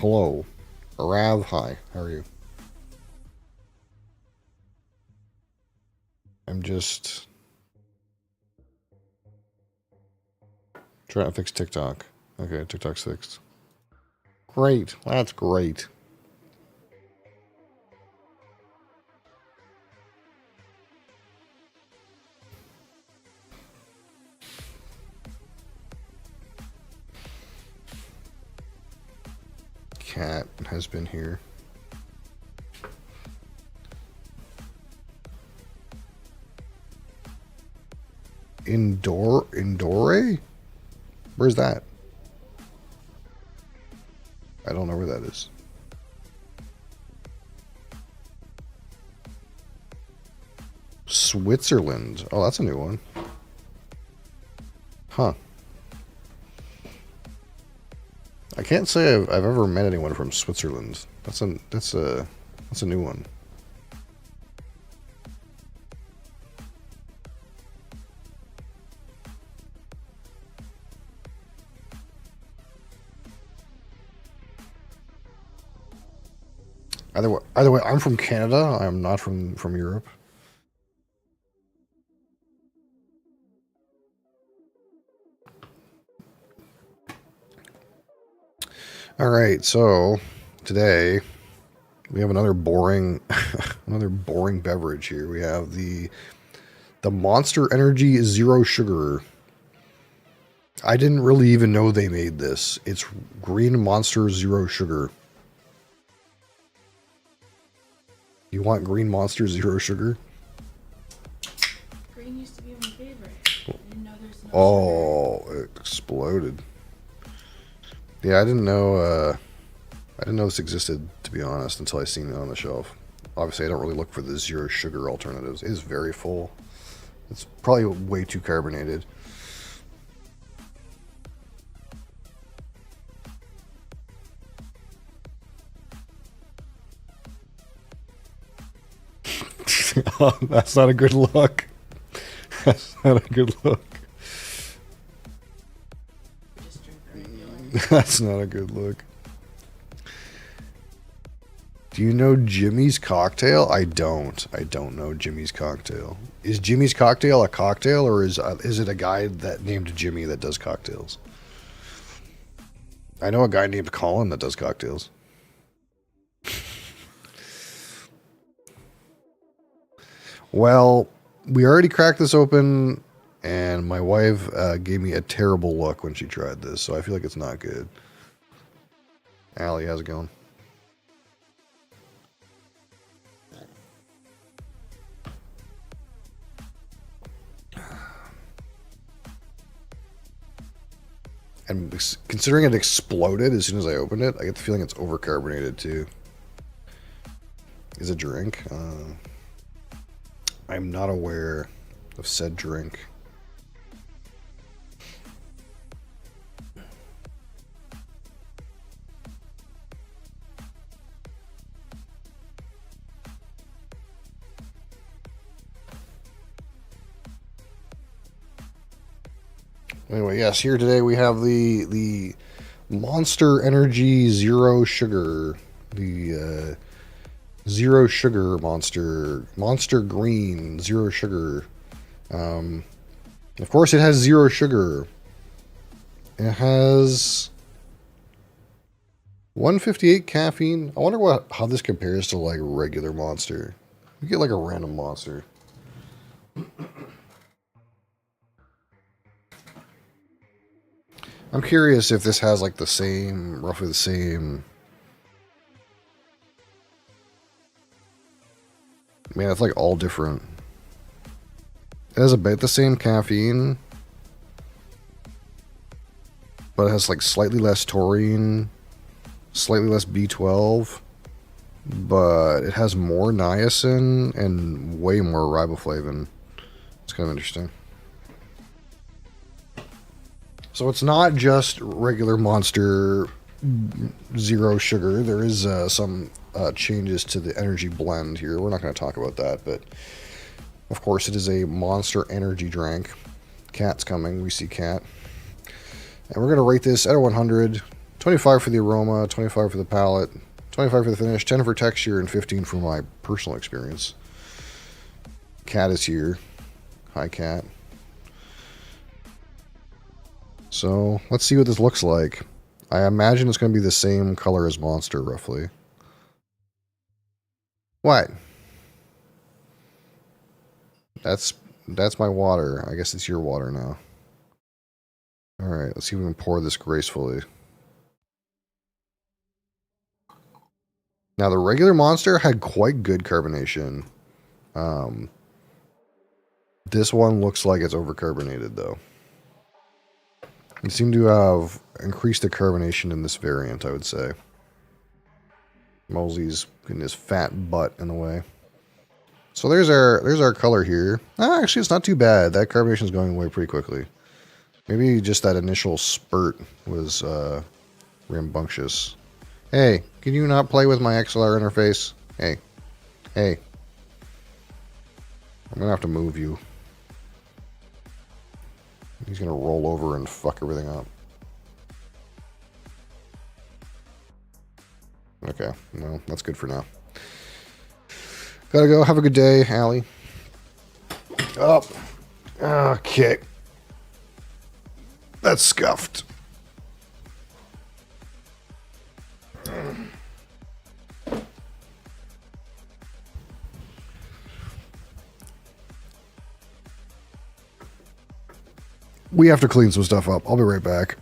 Hello. Arav, hi. How are you? I'm just trying to fix TikTok. Okay, TikTok's fixed. Great. That's great. Cat has been here. Indore? Where's that? I don't know where that is. Switzerland. Oh, that's a new one. Huh. I can't say I've ever met anyone from Switzerland. That's a new one. Either way, I'm from Canada. I'm not from Europe. All right, so today we have another boring beverage here. We have the Monster Energy Zero Sugar. I didn't really even know they made this. It's Green Monster Zero Sugar. You want Green Monster Zero Sugar? Green used to be my favorite. I didn't know there's no sugar. It exploded. Yeah, I didn't know this existed, to be honest, until I seen it on the shelf. Obviously, I don't really look for the zero sugar alternatives. It is very full. It's probably way too carbonated. Oh, that's not a good look. That's not a good look. Just drink the regular. That's not a good look. Do you know Jimmy's Cocktail? I don't. I don't know Jimmy's Cocktail. Is Jimmy's Cocktail a cocktail, or is it a guy that named Jimmy that does cocktails? I know a guy named Colin that does cocktails. Well, we already cracked this open, and my wife gave me a terrible look when she tried this, so I feel like it's not good. Allie, how's it going? And considering it exploded as soon as I opened it, I get the feeling it's overcarbonated too. Is it a drink? I'm not aware of said drink. Anyway, yes, here today we have the Monster Energy Zero Sugar. The Zero Sugar Monster Green Zero Sugar. Of course, it has zero sugar. It has 158 caffeine. I wonder how this compares to like regular Monster. You get like a random Monster. I'm curious if this has like the same, roughly the same. Man, it's like all different. It has about the same caffeine, but it has like slightly less taurine, slightly less B12, but it has more niacin and way more riboflavin. It's kind of interesting. So it's not just regular Monster Zero Sugar. There is some changes to the energy blend here. We're not going to talk about that, but of course it is a Monster energy drink. Cat's coming. We see Cat. And we're going to rate this out of 100. 25 for the aroma, 25 for the palate, 25 for the finish, 10 for texture, and 15 for my personal experience. Cat is here. Hi, Cat. So let's see what this looks like. I imagine it's going to be the same color as Monster, roughly. What? That's my water. I guess it's your water now. Alright, let's see if we can pour this gracefully. Now, the regular Monster had quite good carbonation. This one looks like it's overcarbonated, though. You seem to have increased the carbonation in this variant, I would say. Mosey's getting his fat butt in the way. So there's our color here. Actually, it's not too bad. That carbonation is going away pretty quickly. Maybe just that initial spurt was rambunctious. Hey, can you not play with my XLR interface? Hey. Hey. I'm gonna have to move you. He's gonna roll over and fuck everything up. Okay, no, that's good for now. Gotta go. Have a good day, Allie. Oh. Okay. That's scuffed. We have to clean some stuff up. I'll be right back.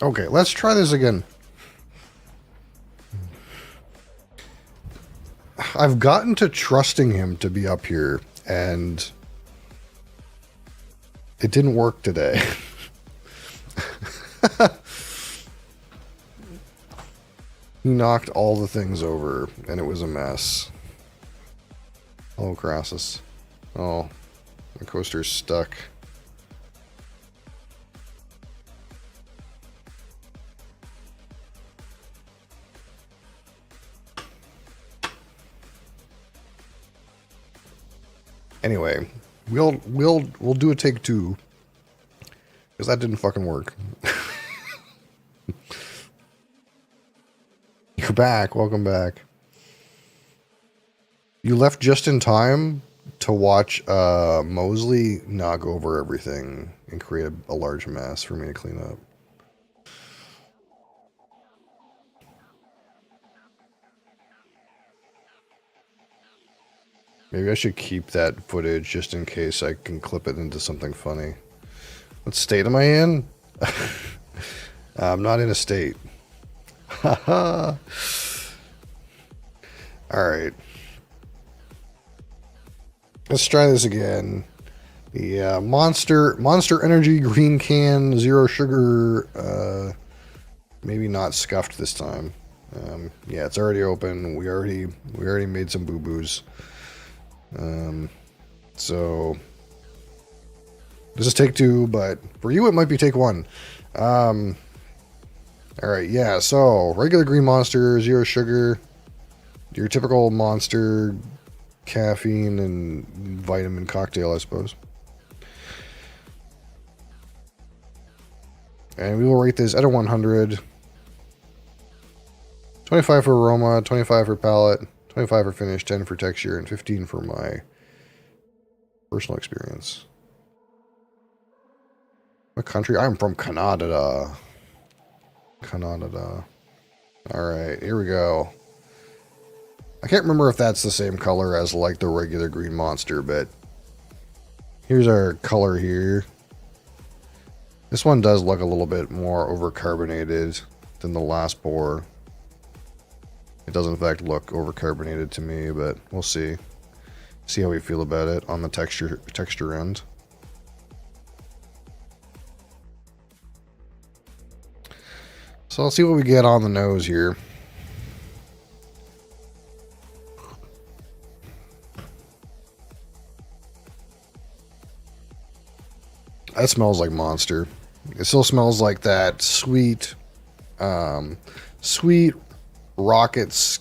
Okay, let's try this again. I've gotten to trusting him to be up here, and it didn't work today. He knocked all the things over, and it was a mess. Oh, Crassus. Oh, the coaster's stuck. Anyway, we'll do a take two, because that didn't fucking work. You're back. Welcome back. You left just in time to watch Mosley knock over everything and create a large mess for me to clean up. Maybe I should keep that footage just in case I can clip it into something funny. What state am I in? I'm not in a state. Haha. Alright. Let's try this again. The Monster Energy green can, zero sugar. Maybe not scuffed this time. Yeah, it's already open. We already made some boo-boos. So this is take two, but for you it might be take one. Alright, yeah, so regular green Monster, zero sugar, your typical Monster caffeine and vitamin cocktail, I suppose. And we will rate this at a 100. 25 for aroma, 25 for palate, 25 for finish, 10 for texture, and 15 for my personal experience. What country? I'm from Canada. Canada. Alright, here we go. I can't remember if that's the same color as like the regular green Monster, but here's our color here. This one does look a little bit more overcarbonated than the last pour. It does in fact look overcarbonated to me, but we'll see. See how we feel about it on the texture end. So let's see what we get on the nose here. That smells like Monster. It still smells like that sweet Rockets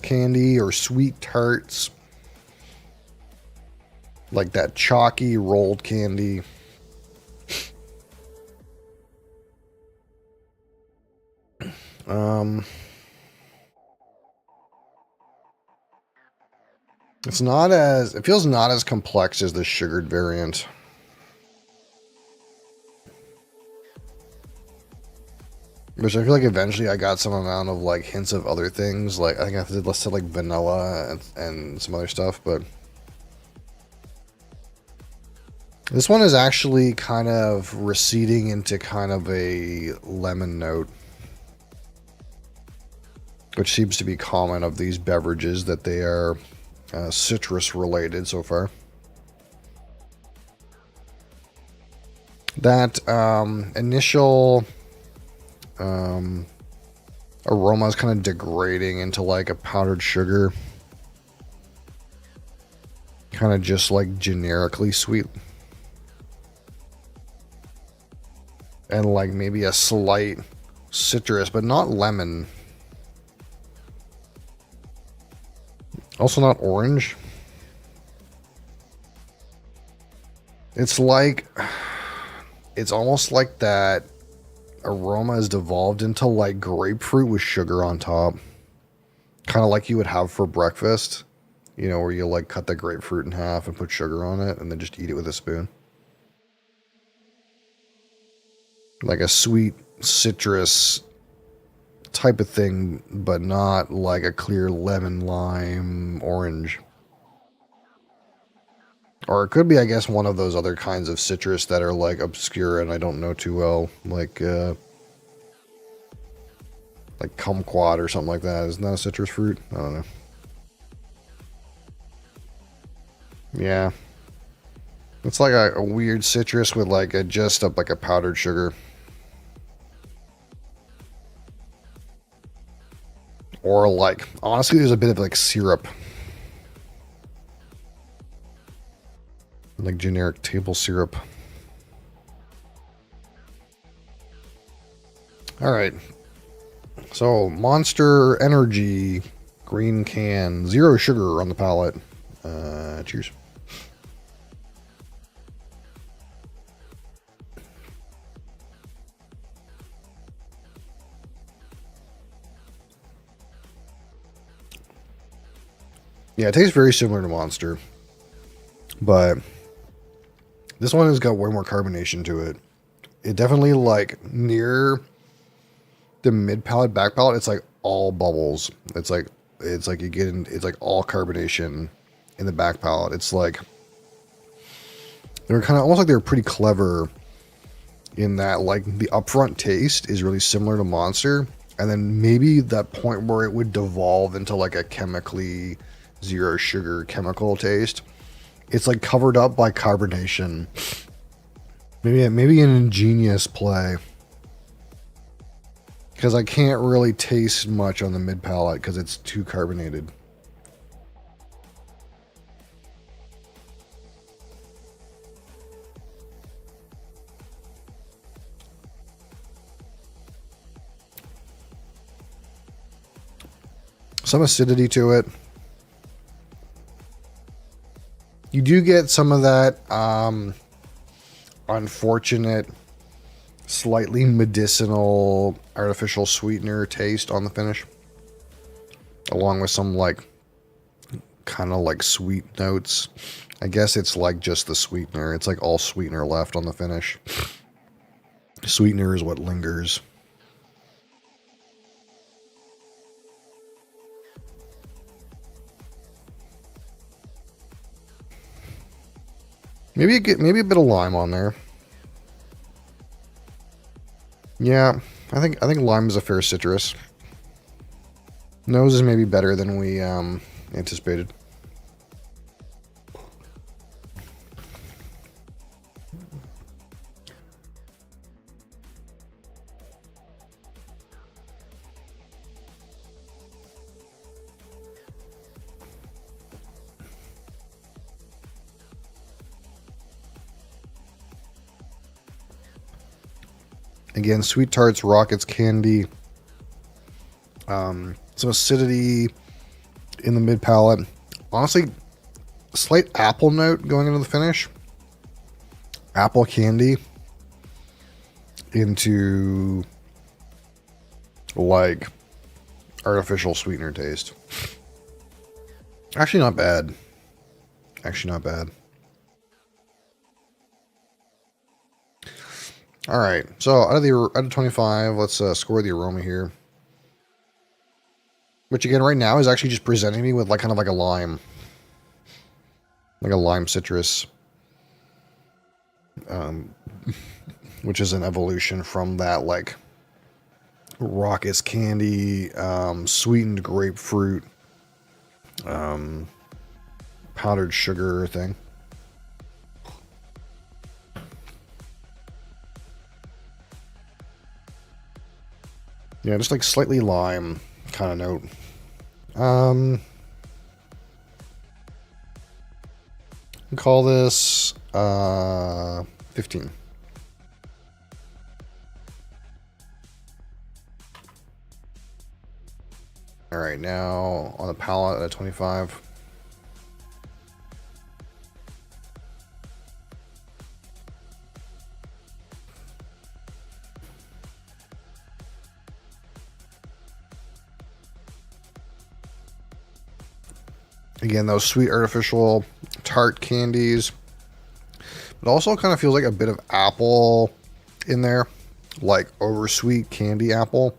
candy or sweet tarts. Like that chalky rolled candy. It feels not as complex as the sugared variant. Which I feel like eventually I got some amount of like hints of other things. Like I think I did listed like vanilla and some other stuff, but this one is actually kind of receding into kind of a lemon note, which seems to be common of these beverages, that they are citrus related so far. That initial aroma is kind of degrading into like a powdered sugar, kind of just like generically sweet, and like maybe a slight citrus, but not lemon. Also not orange. It's almost like that aroma is devolved into like grapefruit with sugar on top. Kind of like you would have for breakfast. You know, where you like cut the grapefruit in half and put sugar on it and then just eat it with a spoon. Like a sweet citrus type of thing, but not like a clear lemon, lime, orange. Or it could be, I guess, one of those other kinds of citrus that are like obscure and I don't know too well. Like like kumquat or something like that. Isn't that a citrus fruit? I don't know. Yeah. It's like a weird citrus with like a just up like a powdered sugar. Or like, honestly, there's a bit of like syrup. Like generic table syrup. Alright. So, Monster Energy. Green can. 0 sugar on the palate. Cheers. Yeah, it tastes very similar to Monster. But this one has got way more carbonation to it. It definitely, like, near the mid palate, back palate, it's like all bubbles. It's like you get in, it's like all carbonation in the back palate. It's like they're kind of almost like they're pretty clever in that, like, the upfront taste is really similar to Monster, and then maybe that point where it would devolve into like a chemically 0 sugar chemical taste. It's like covered up by carbonation. Maybe an ingenious play. Because I can't really taste much on the mid palate because it's too carbonated. Some acidity to it. You do get some of that unfortunate, slightly medicinal artificial sweetener taste on the finish, along with some like kind of like sweet notes. I guess it's like just the sweetener. It's like all sweetener left on the finish. Sweetener is what lingers. Maybe maybe a bit of lime on there. Yeah, I think lime is a fair citrus. Nose is maybe better than we anticipated. Again, sweet tarts, rockets, candy. Some acidity in the mid palate. Honestly, slight apple note going into the finish. Apple candy into like artificial sweetener taste. Actually, not bad. Actually, not bad. All right, so out of 25, let's score the aroma here. Which again, right now is actually just presenting me with like kind of like a lime citrus, which is an evolution from that like rockets candy, sweetened grapefruit, powdered sugar thing. Yeah, just like slightly lime kind of note. Call this 15. All right, now on the palate at 25. Again, those sweet artificial tart candies. It also kind of feels like a bit of apple in there, like oversweet candy apple.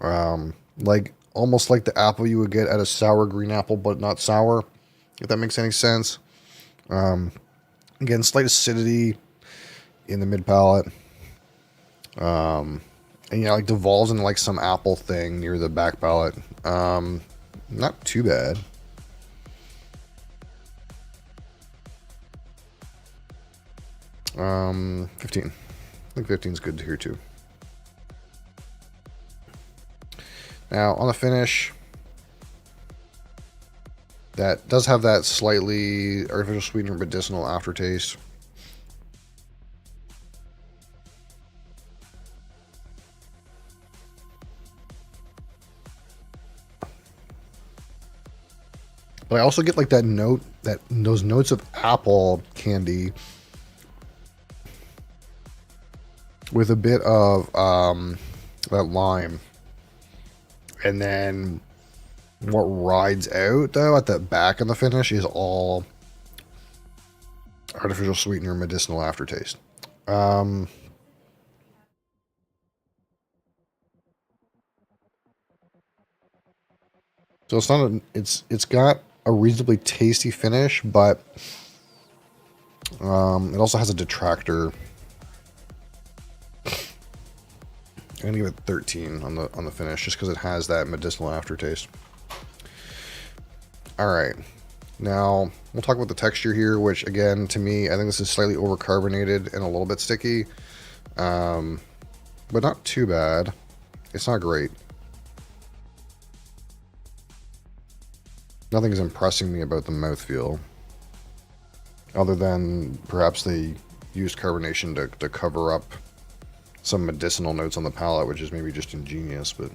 Like almost like the apple you would get at a sour green apple, but not sour, if that makes any sense. Again, slight acidity in the mid palate. And And yeah, like devolves into like some apple thing near the back palette. Not too bad. Um, 15. I think 15 is good here too. Now on the finish, that does have that slightly artificial sweetener medicinal aftertaste. But I also get like that note, those notes of apple candy with a bit of that lime. And then what rides out though at the back of the finish is all artificial sweetener medicinal aftertaste. So it's not it's got a reasonably tasty finish, but it also has a detractor. I'm gonna give it 13 on the finish just because it has that medicinal aftertaste. All right, now we'll talk about the texture here, which again to me I think this is slightly overcarbonated and a little bit sticky, but not too bad. It's not great. Nothing is impressing me about the mouthfeel, other than perhaps they used carbonation to cover up some medicinal notes on the palate, which is maybe just ingenious, but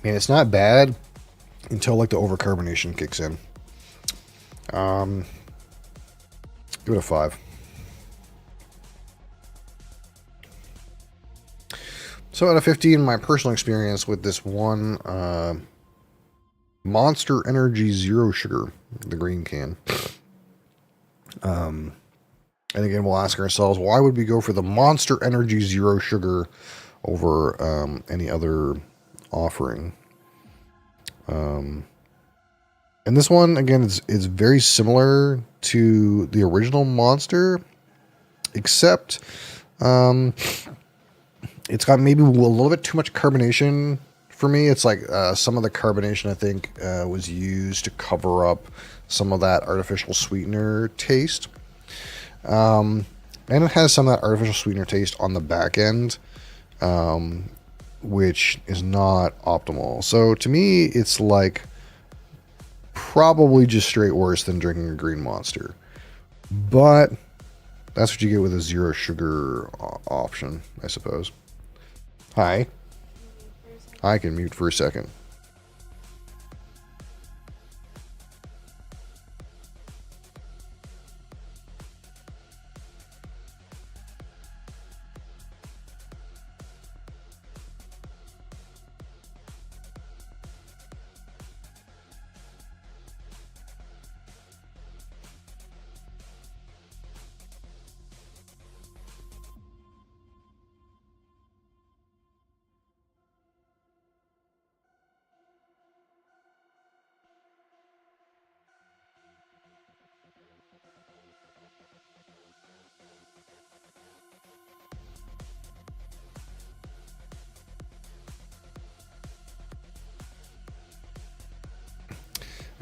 man, it's not bad until like the overcarbonation kicks in. Give it a 5. So out of 15, my personal experience with this one Monster Energy Zero Sugar, the green can. And again, we'll ask ourselves, why would we go for the Monster Energy Zero Sugar over any other offering? And this one, again, is very similar to the original Monster, except it's got maybe a little bit too much carbonation for me. It's like some of the carbonation, I think, was used to cover up some of that artificial sweetener taste. And it has some of that artificial sweetener taste on the back end, which is not optimal. So to me, it's like probably just straight worse than drinking a green Monster. But that's what you get with a zero sugar option, I suppose. Hi. I can mute for a second.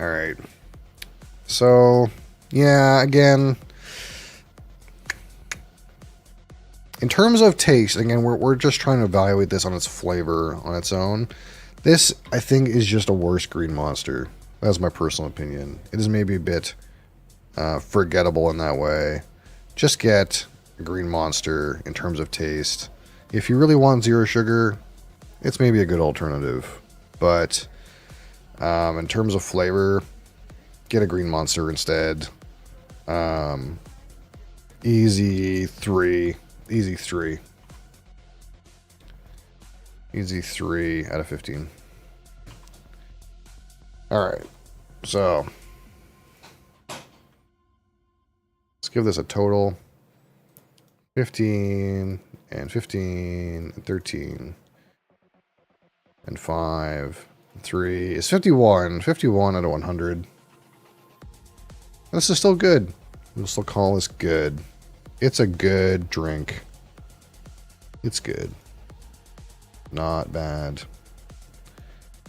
All right. So, yeah, again, in terms of taste, again, we're just trying to evaluate this on its flavor on its own. This, I think, is just a worse green Monster. That's my personal opinion. It is maybe a bit forgettable in that way. Just get a green Monster in terms of taste. If you really want zero sugar, it's maybe a good alternative. But in terms of flavor, get a green Monster instead. Easy 3. Easy 3. Easy 3 out of 15. Alright. So, let's give this a total. 15, and 15, and 13, and 5, and 3 is 51. 51 out of 100. This is still good. We'll still call this good. It's a good drink. It's good. Not bad.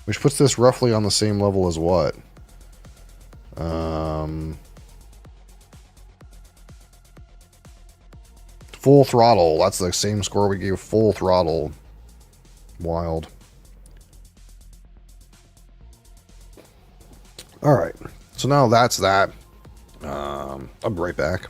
Which puts this roughly on the same level as what? Full Throttle. That's the same score we gave Full Throttle. Wild. Alright. So now that's that. I'll be right back.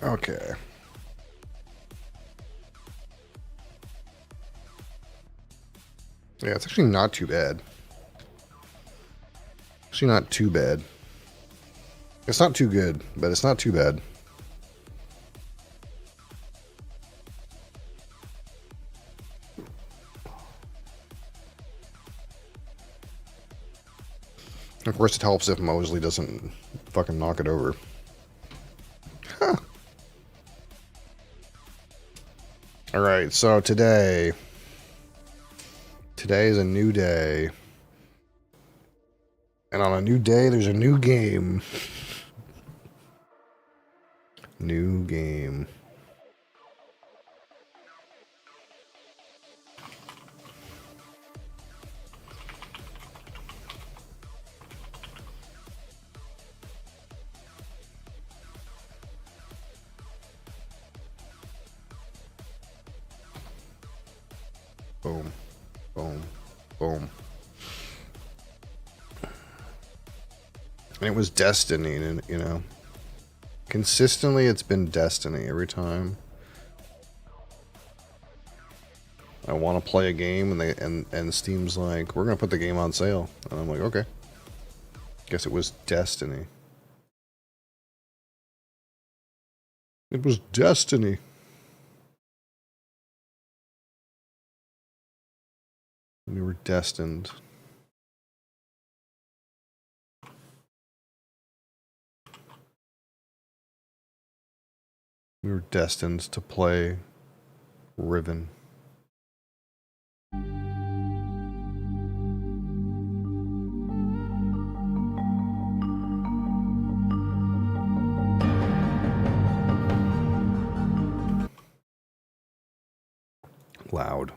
Okay. Yeah, it's actually not too bad. Actually not too bad. It's not too good, but it's not too bad. Of course, it helps if Mosley doesn't fucking knock it over. Huh. Alright, so today is a new day. And on a new day, there's a new game. New game. Boom. Boom. Boom. And it was Destiny, and you know, consistently it's been Destiny every time I want to play a game, and Steam's like, we're gonna put the game on sale, and I'm like, okay. Guess it was Destiny. It was Destiny. We were destined. We were destined to play Riven. Loud.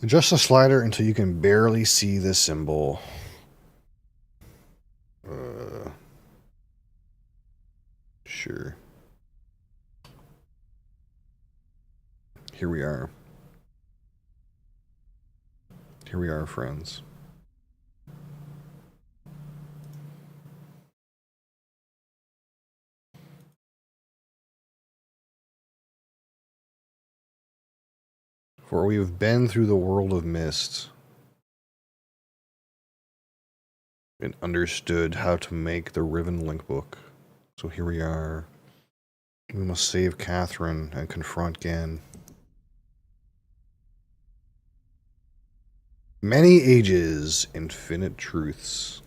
Adjust the slider until you can barely see the symbol. Sure. Here we are. Here we are, friends. For we have been through the world of mist and understood how to make the Riven link book. So here we are. We must save Catherine and confront Gan. Many ages, infinite truths.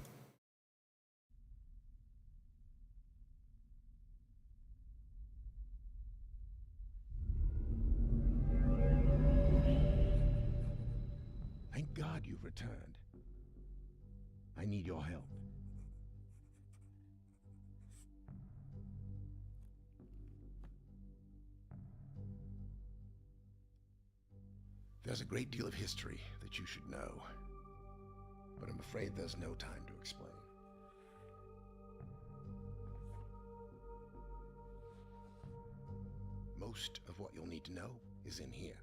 Thank God you've returned. I need your help. There's a great deal of history that you should know, but I'm afraid there's no time to explain. Most of what you'll need to know is in here.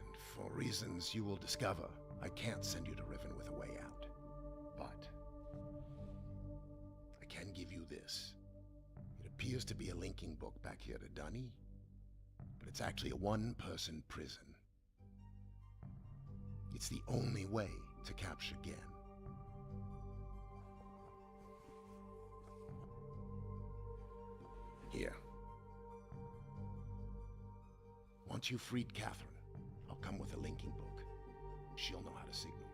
And for reasons you will discover, I can't send you to Riven with a way out. But I can give you this. It appears to be a linking book back here to Dunny, but it's actually a one-person prison. It's the only way to capture Gen. Here. Once you've freed Catherine, I'll come with a linking book. She'll know how to signal me.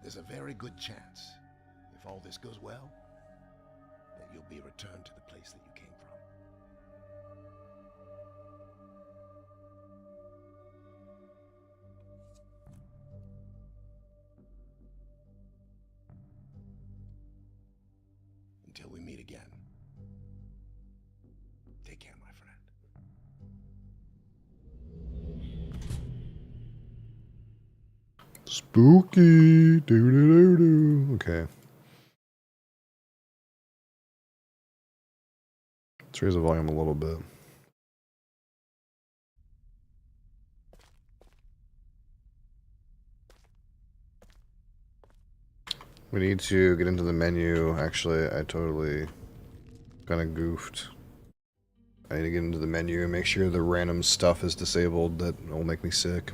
There's a very good chance, if all this goes well, that you'll be returned to the place that you came from. Until we meet again. Take care, my friend. Spooky. Do. Okay. Let's raise the volume a little bit. We need to get into the menu. Actually, I totally kind of goofed. I need to get into the menu and make sure the random stuff is disabled that will make me sick.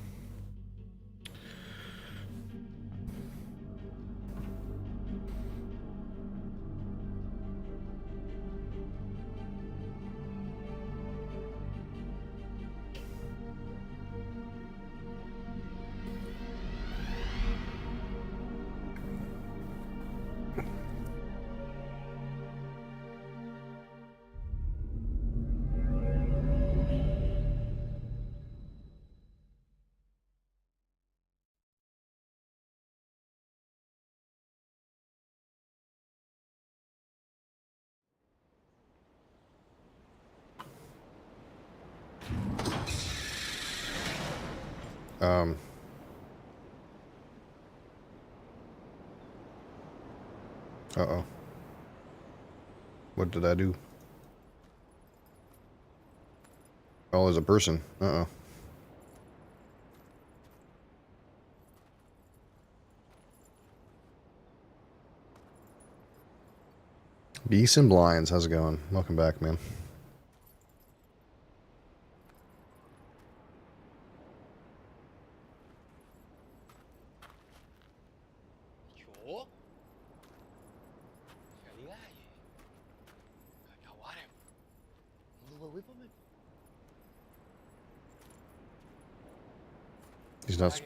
Uh-oh. What did I do? Oh, there's a person. Uh-oh. Beasts and Blinds, how's it going? Welcome back, man. He's not.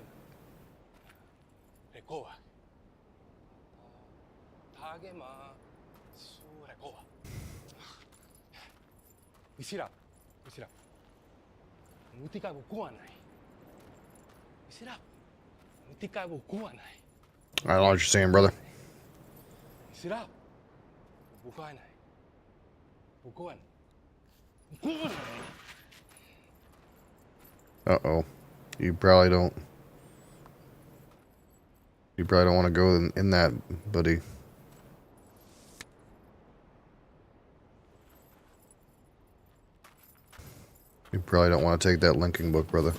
I don't know what you're saying, brother. Uh-oh. You probably don't. You probably don't want to go in that, buddy. You probably don't want to take that linking book, brother.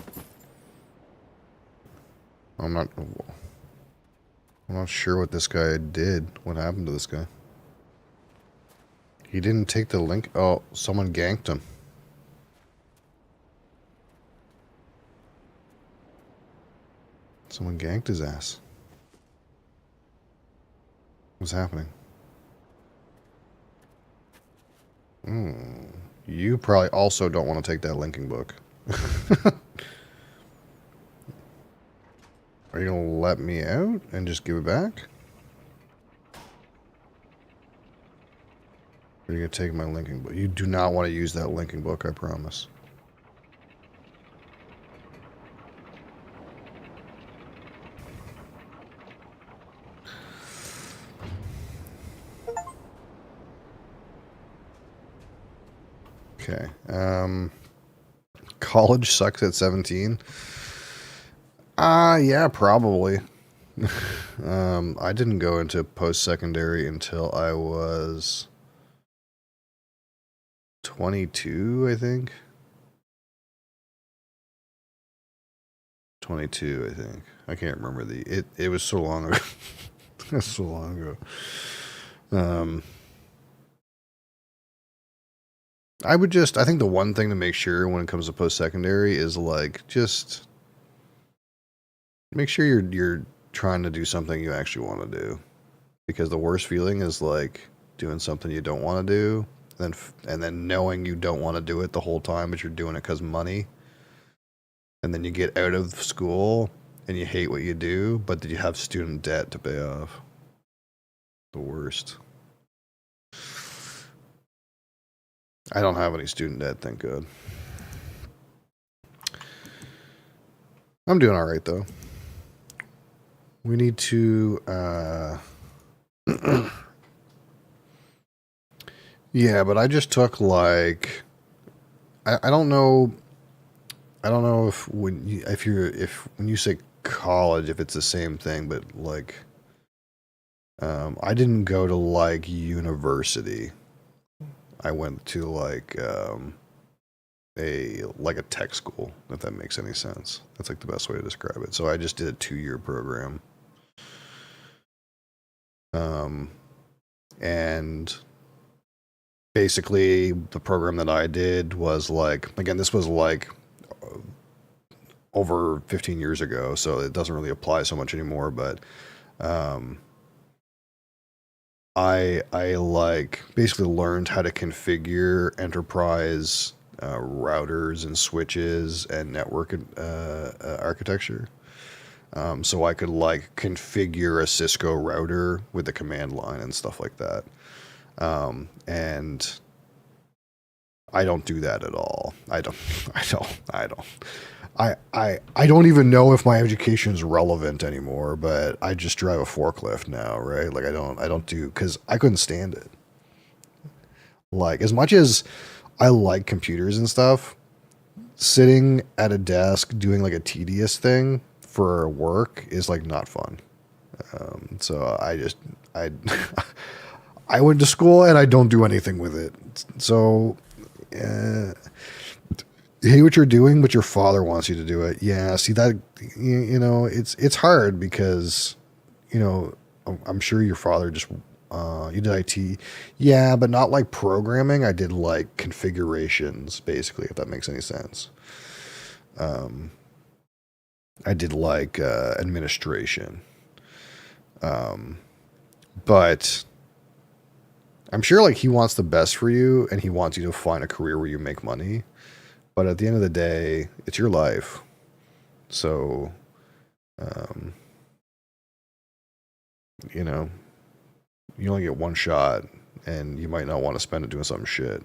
I'm not sure what this guy did. What happened to this guy? He didn't take the link. Oh, someone ganked him. Someone ganked his ass. What's happening? You probably also don't want to take that linking book. Are you going to let me out and just give it back? Or are you going to take my linking book? You do not want to use that linking book, I promise. Okay. College sucks at 17. Yeah, probably. I didn't go into post-secondary until I was 22, I think. 22, I think. I can't remember it was so long ago. It was so long ago. I think the one thing to make sure when it comes to post-secondary is like just make sure you're trying to do something you actually want to do, because the worst feeling is like doing something you don't want to do, and then knowing you don't want to do it the whole time, but you're doing it because money, and then you get out of school and you hate what you do, but then you have student debt to pay off. The worst. I don't have any student debt, thank God. I'm doing all right though. We need to, yeah, but I just took like, I don't know if when you say college, if it's the same thing, but like, I didn't go to like university. I went to like, a tech school, if that makes any sense. That's like the best way to describe it. So I just did a 2-year program. And basically the program that I did was like, again, this was like over 15 years ago, so it doesn't really apply so much anymore, but I like basically learned how to configure enterprise routers and switches and network architecture. So I could like configure a Cisco router with the command line and stuff like that. And I don't do that at all. I don't even know if my education is relevant anymore, but I just drive a forklift now, right? Like I don't do, cause I couldn't stand it. Like as much as I like computers and stuff, sitting at a desk doing like a tedious thing for work is like not fun. So I I went to school and I don't do anything with it. So, hate what you're doing, but your father wants you to do it. Yeah, see that, you know, it's hard because, you know, I'm sure your father just, you did IT. Yeah, but not like programming. I did like configurations, basically, if that makes any sense. I did like administration. But I'm sure like he wants the best for you and he wants you to find a career where you make money. But at the end of the day, it's your life. So, you know, you only get one shot and you might not want to spend it doing some shit.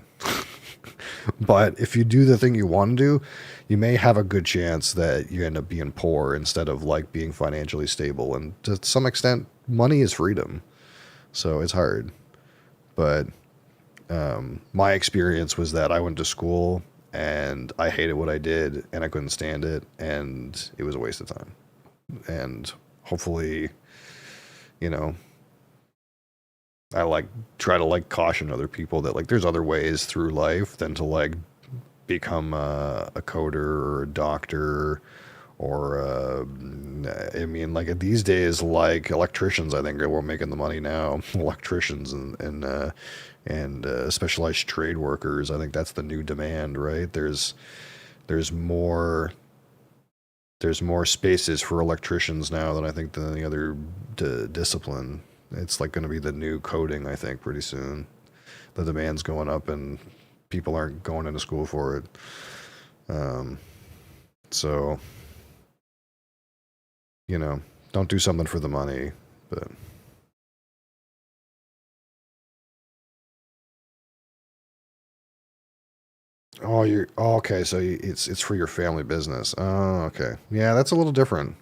But if you do the thing you want to do, you may have a good chance that you end up being poor instead of like being financially stable. And to some extent, money is freedom. So it's hard. But my experience was that I went to school and I hated what I did and I couldn't stand it and it was a waste of time. And hopefully, you know, I like try to like caution other people that like there's other ways through life than to like become a coder or a doctor or I mean, like these days, like electricians, I think are more making the money now. Electricians and specialized trade workers. I think that's the new demand, right? There's more spaces for electricians now than I think than any other discipline. It's like going to be the new coding, I think, pretty soon. The demand's going up and people aren't going into school for it. So, you know, don't do something for the money, but okay. So it's for your family business. Oh, okay. Yeah, that's a little different.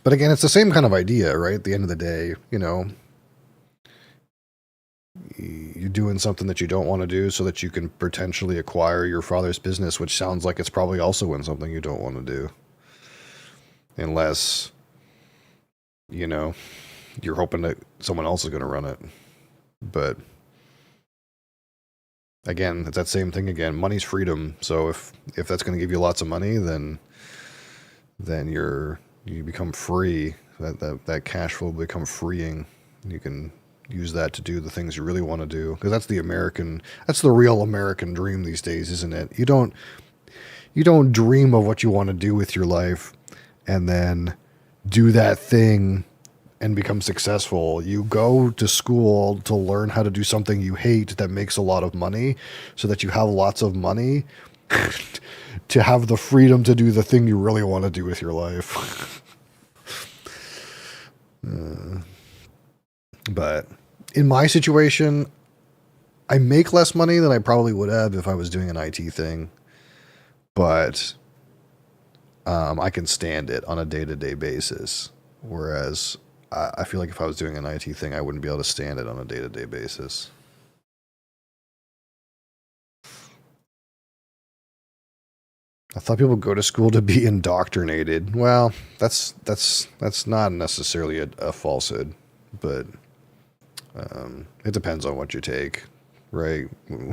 But again, it's the same kind of idea, right? At the end of the day, you know, you're doing something that you don't want to do so that you can potentially acquire your father's business, which sounds like it's probably also in something you don't want to do. Unless, you know, you're hoping that someone else is going to run it. But again, it's that same thing again. Money's freedom. So if that's going to give you lots of money, then you become free. That cash flow will become freeing. You can use that to do the things you really want to do, because that's the real American dream these days, isn't it? You don't dream of what you want to do with your life and then do that thing and become successful. You go to school to learn how to do something you hate that makes a lot of money so that you have lots of money to have the freedom to do the thing you really want to do with your life. But in my situation, I make less money than I probably would have if I was doing an IT thing. But I can stand it on a day-to-day basis. Whereas I feel like if I was doing an IT thing, I wouldn't be able to stand it on a day-to-day basis. I thought people go to school to be indoctrinated. Well, that's not necessarily a falsehood, but it depends on what you take, right?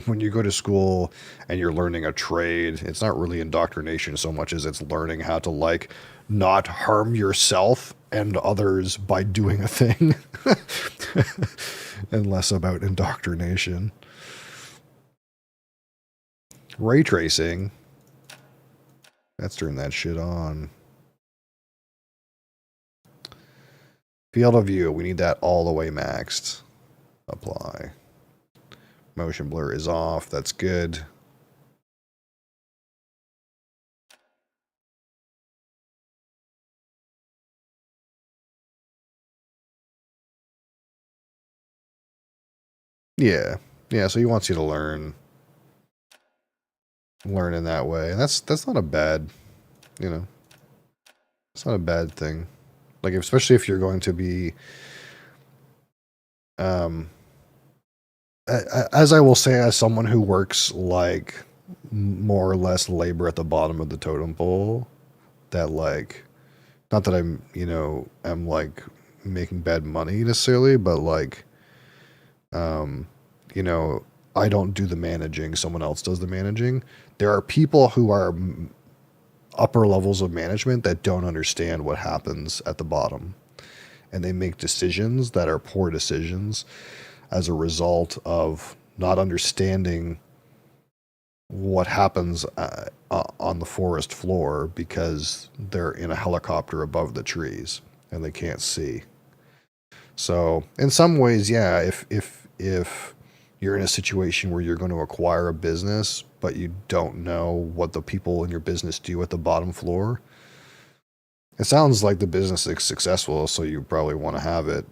When you go to school and you're learning a trade, it's not really indoctrination so much as it's learning how to like not harm yourself and others by doing a thing, and less about indoctrination. Ray tracing. Let's turn that shit on. Field of view, we need that all the way maxed. Apply. Motion blur is off, that's good. Yeah, so he wants you to learn in that way. And that's not a bad, it's not a bad thing. Like, especially if you're going to be, as I will say, as someone who works like more or less labor at the bottom of the totem pole, that like, not that I'm like making bad money necessarily, but like, I don't do the managing, someone else does the managing. There are people who are upper levels of management that don't understand what happens at the bottom, and they make decisions that are poor decisions as a result of not understanding what happens on the forest floor, because they're in a helicopter above the trees and they can't see. So in some ways, yeah, if you're in a situation where you're going to acquire a business, but you don't know what the people in your business do at the bottom floor, it sounds like the business is successful, so you probably want to have it.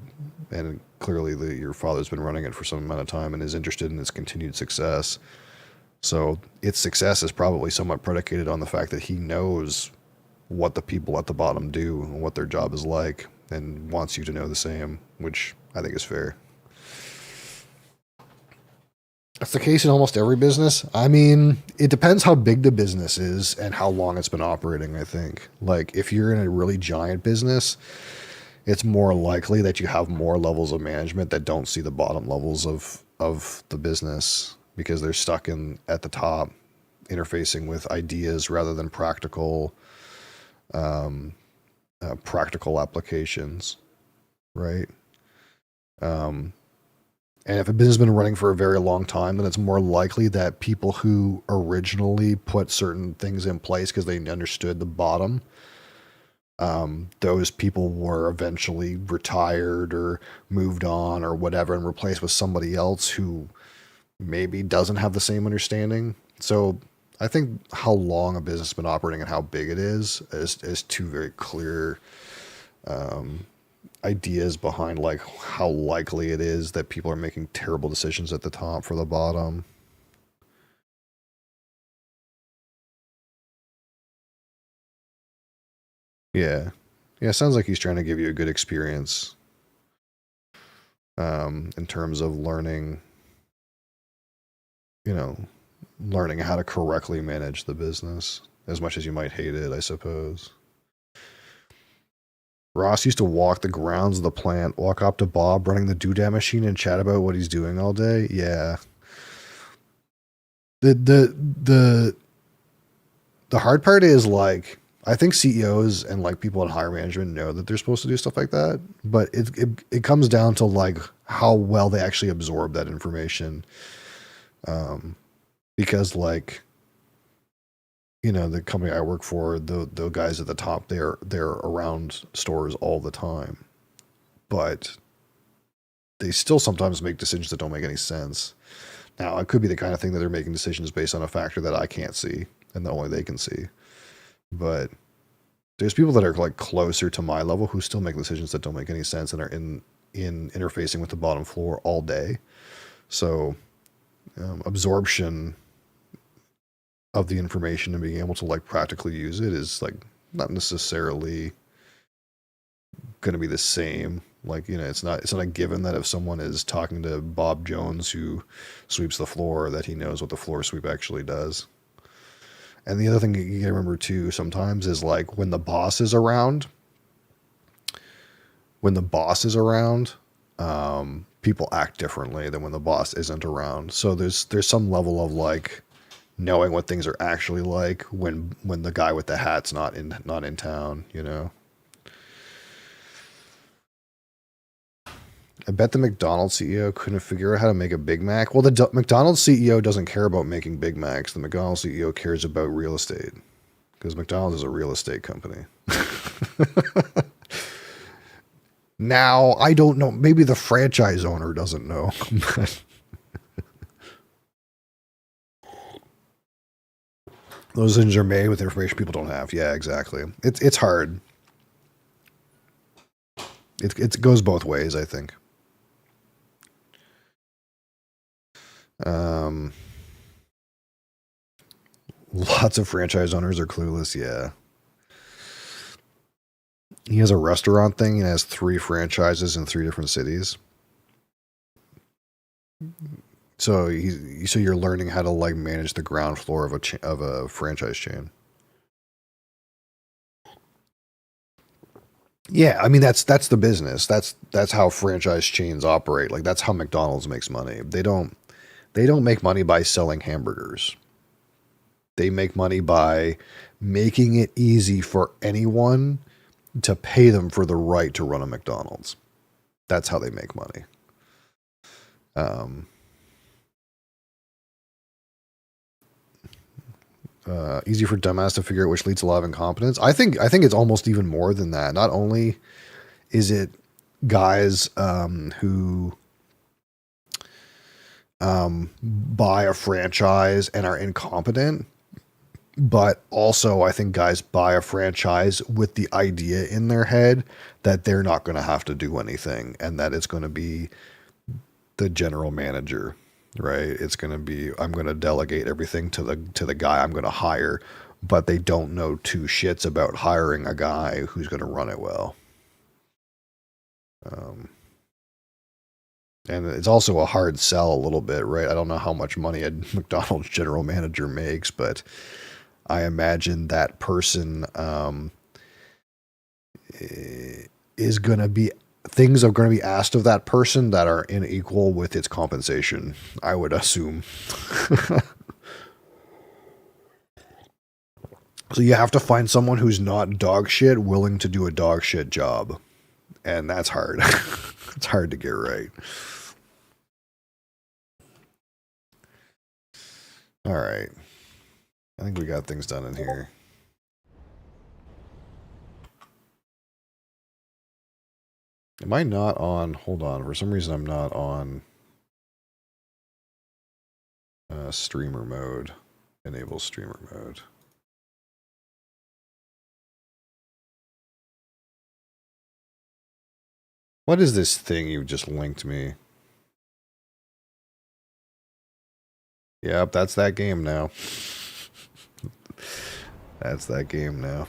And clearly your father's been running it for some amount of time and is interested in its continued success. So its success is probably somewhat predicated on the fact that he knows what the people at the bottom do and what their job is like, and wants you to know the same, which I think is fair. That's the case in almost every business. I mean, it depends how big the business is and how long it's been operating, I think. Like, if you're in a really giant business, it's more likely that you have more levels of management that don't see the bottom levels of the business, because they're stuck at the top. interfacing with ideas rather than practical applications, right? And if a business has been running for a very long time, then it's more likely that people who originally put certain things in place because they understood the bottom, those people were eventually retired or moved on or whatever and replaced with somebody else who maybe doesn't have the same understanding. So I think how long a business has been operating and how big it is two very clear ideas behind like how likely it is that people are making terrible decisions at the top for the bottom. Yeah. Yeah, sounds like he's trying to give you a good experience in terms of learning, learning how to correctly manage the business, as much as you might hate it, I suppose. Ross used to walk the grounds of the plant, walk up to Bob running the doodad machine and chat about what he's doing all day. Yeah. The hard part is like I think CEOs and like people in higher management know that they're supposed to do stuff like that, but it comes down to like how well they actually absorb that information. Because like the company I work for, the guys at the top, they're around stores all the time, but they still sometimes make decisions that don't make any sense. Now, it could be the kind of thing that they're making decisions based on a factor that I can't see and that only they can see. But there's people that are like closer to my level who still make decisions that don't make any sense and are in interfacing with the bottom floor all day. So absorption of the information and being able to like practically use it is like not necessarily going to be the same. Like, it's not a given that if someone is talking to Bob Jones who sweeps the floor that he knows what the floor sweep actually does. And the other thing you gotta remember too sometimes is like when the boss is around, people act differently than when the boss isn't around. So there's some level of like knowing what things are actually like when the guy with the hat's not in town, I bet the McDonald's CEO couldn't figure out how to make a Big Mac. Well, the McDonald's CEO doesn't care about making Big Macs. The McDonald's CEO cares about real estate because McDonald's is a real estate company. Now, I don't know. Maybe the franchise owner doesn't know. Those decisions are made with information people don't have. Yeah, exactly. It's hard. It goes both ways, I think. Lots of franchise owners are clueless. Yeah. He has a restaurant thing and has 3 franchises in 3 different cities. So you're learning how to like manage the ground floor of a franchise chain. Yeah, I mean that's the business. That's how franchise chains operate. Like that's how McDonald's makes money. They don't make money by selling hamburgers. They make money by making it easy for anyone to pay them for the right to run a McDonald's. That's how they make money. Easy for dumbass to figure out which leads to love and competence. I think it's almost even more than that. Not only is it guys who buy a franchise and are incompetent, but also I think guys buy a franchise with the idea in their head that they're not going to have to do anything and that it's going to be the general manager, right? It's going to be, I'm going to delegate everything to the guy I'm going to hire, but they don't know 2 shits about hiring a guy who's going to run it well. And it's also a hard sell a little bit, right? I don't know how much money a McDonald's general manager makes, but I imagine that person is going to be, things are going to be asked of that person that are unequal with its compensation, I would assume. So you have to find someone who's not dog shit willing to do a dog shit job. And that's hard. It's hard to get right. All right. I think we got things done in here. Am I not on? Hold on. For some reason, I'm not on streamer mode. Enable streamer mode. What is this thing you just linked me? Yep, that's that game now. That's that game now.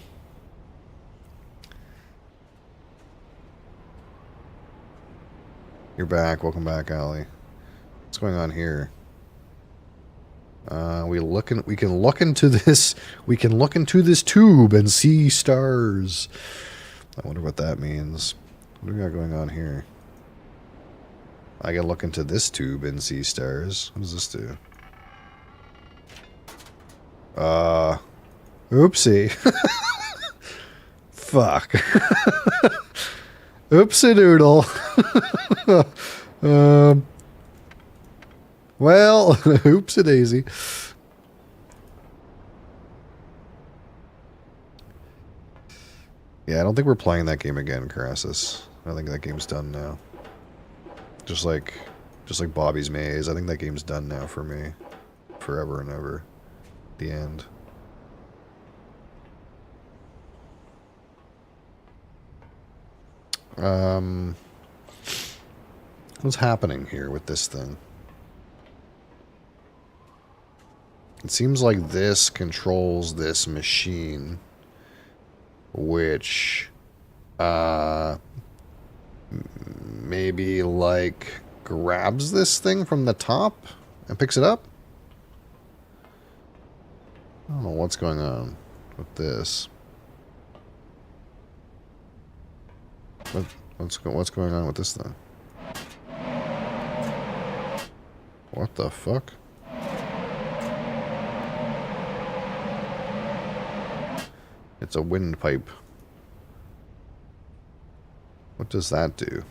You're back. Welcome back, Allie. What's going on here? We can look into this tube and see stars. I wonder what that means. What do we got going on here? I can look into this tube and see stars. What does this do? Oopsie. Fuck. Oopsie doodle. Well, oopsie daisy. Yeah, I don't think we're playing that game again, Crassus. I think that game's done now. Just like Bobby's Maze, I think that game's done now for me. Forever and ever. The end. What's happening here with this thing? It seems like this controls this machine, which maybe like grabs this thing from the top and picks it up. I don't know what's going on with this. What's going on with this thing? What the fuck? It's a windpipe. What does that do?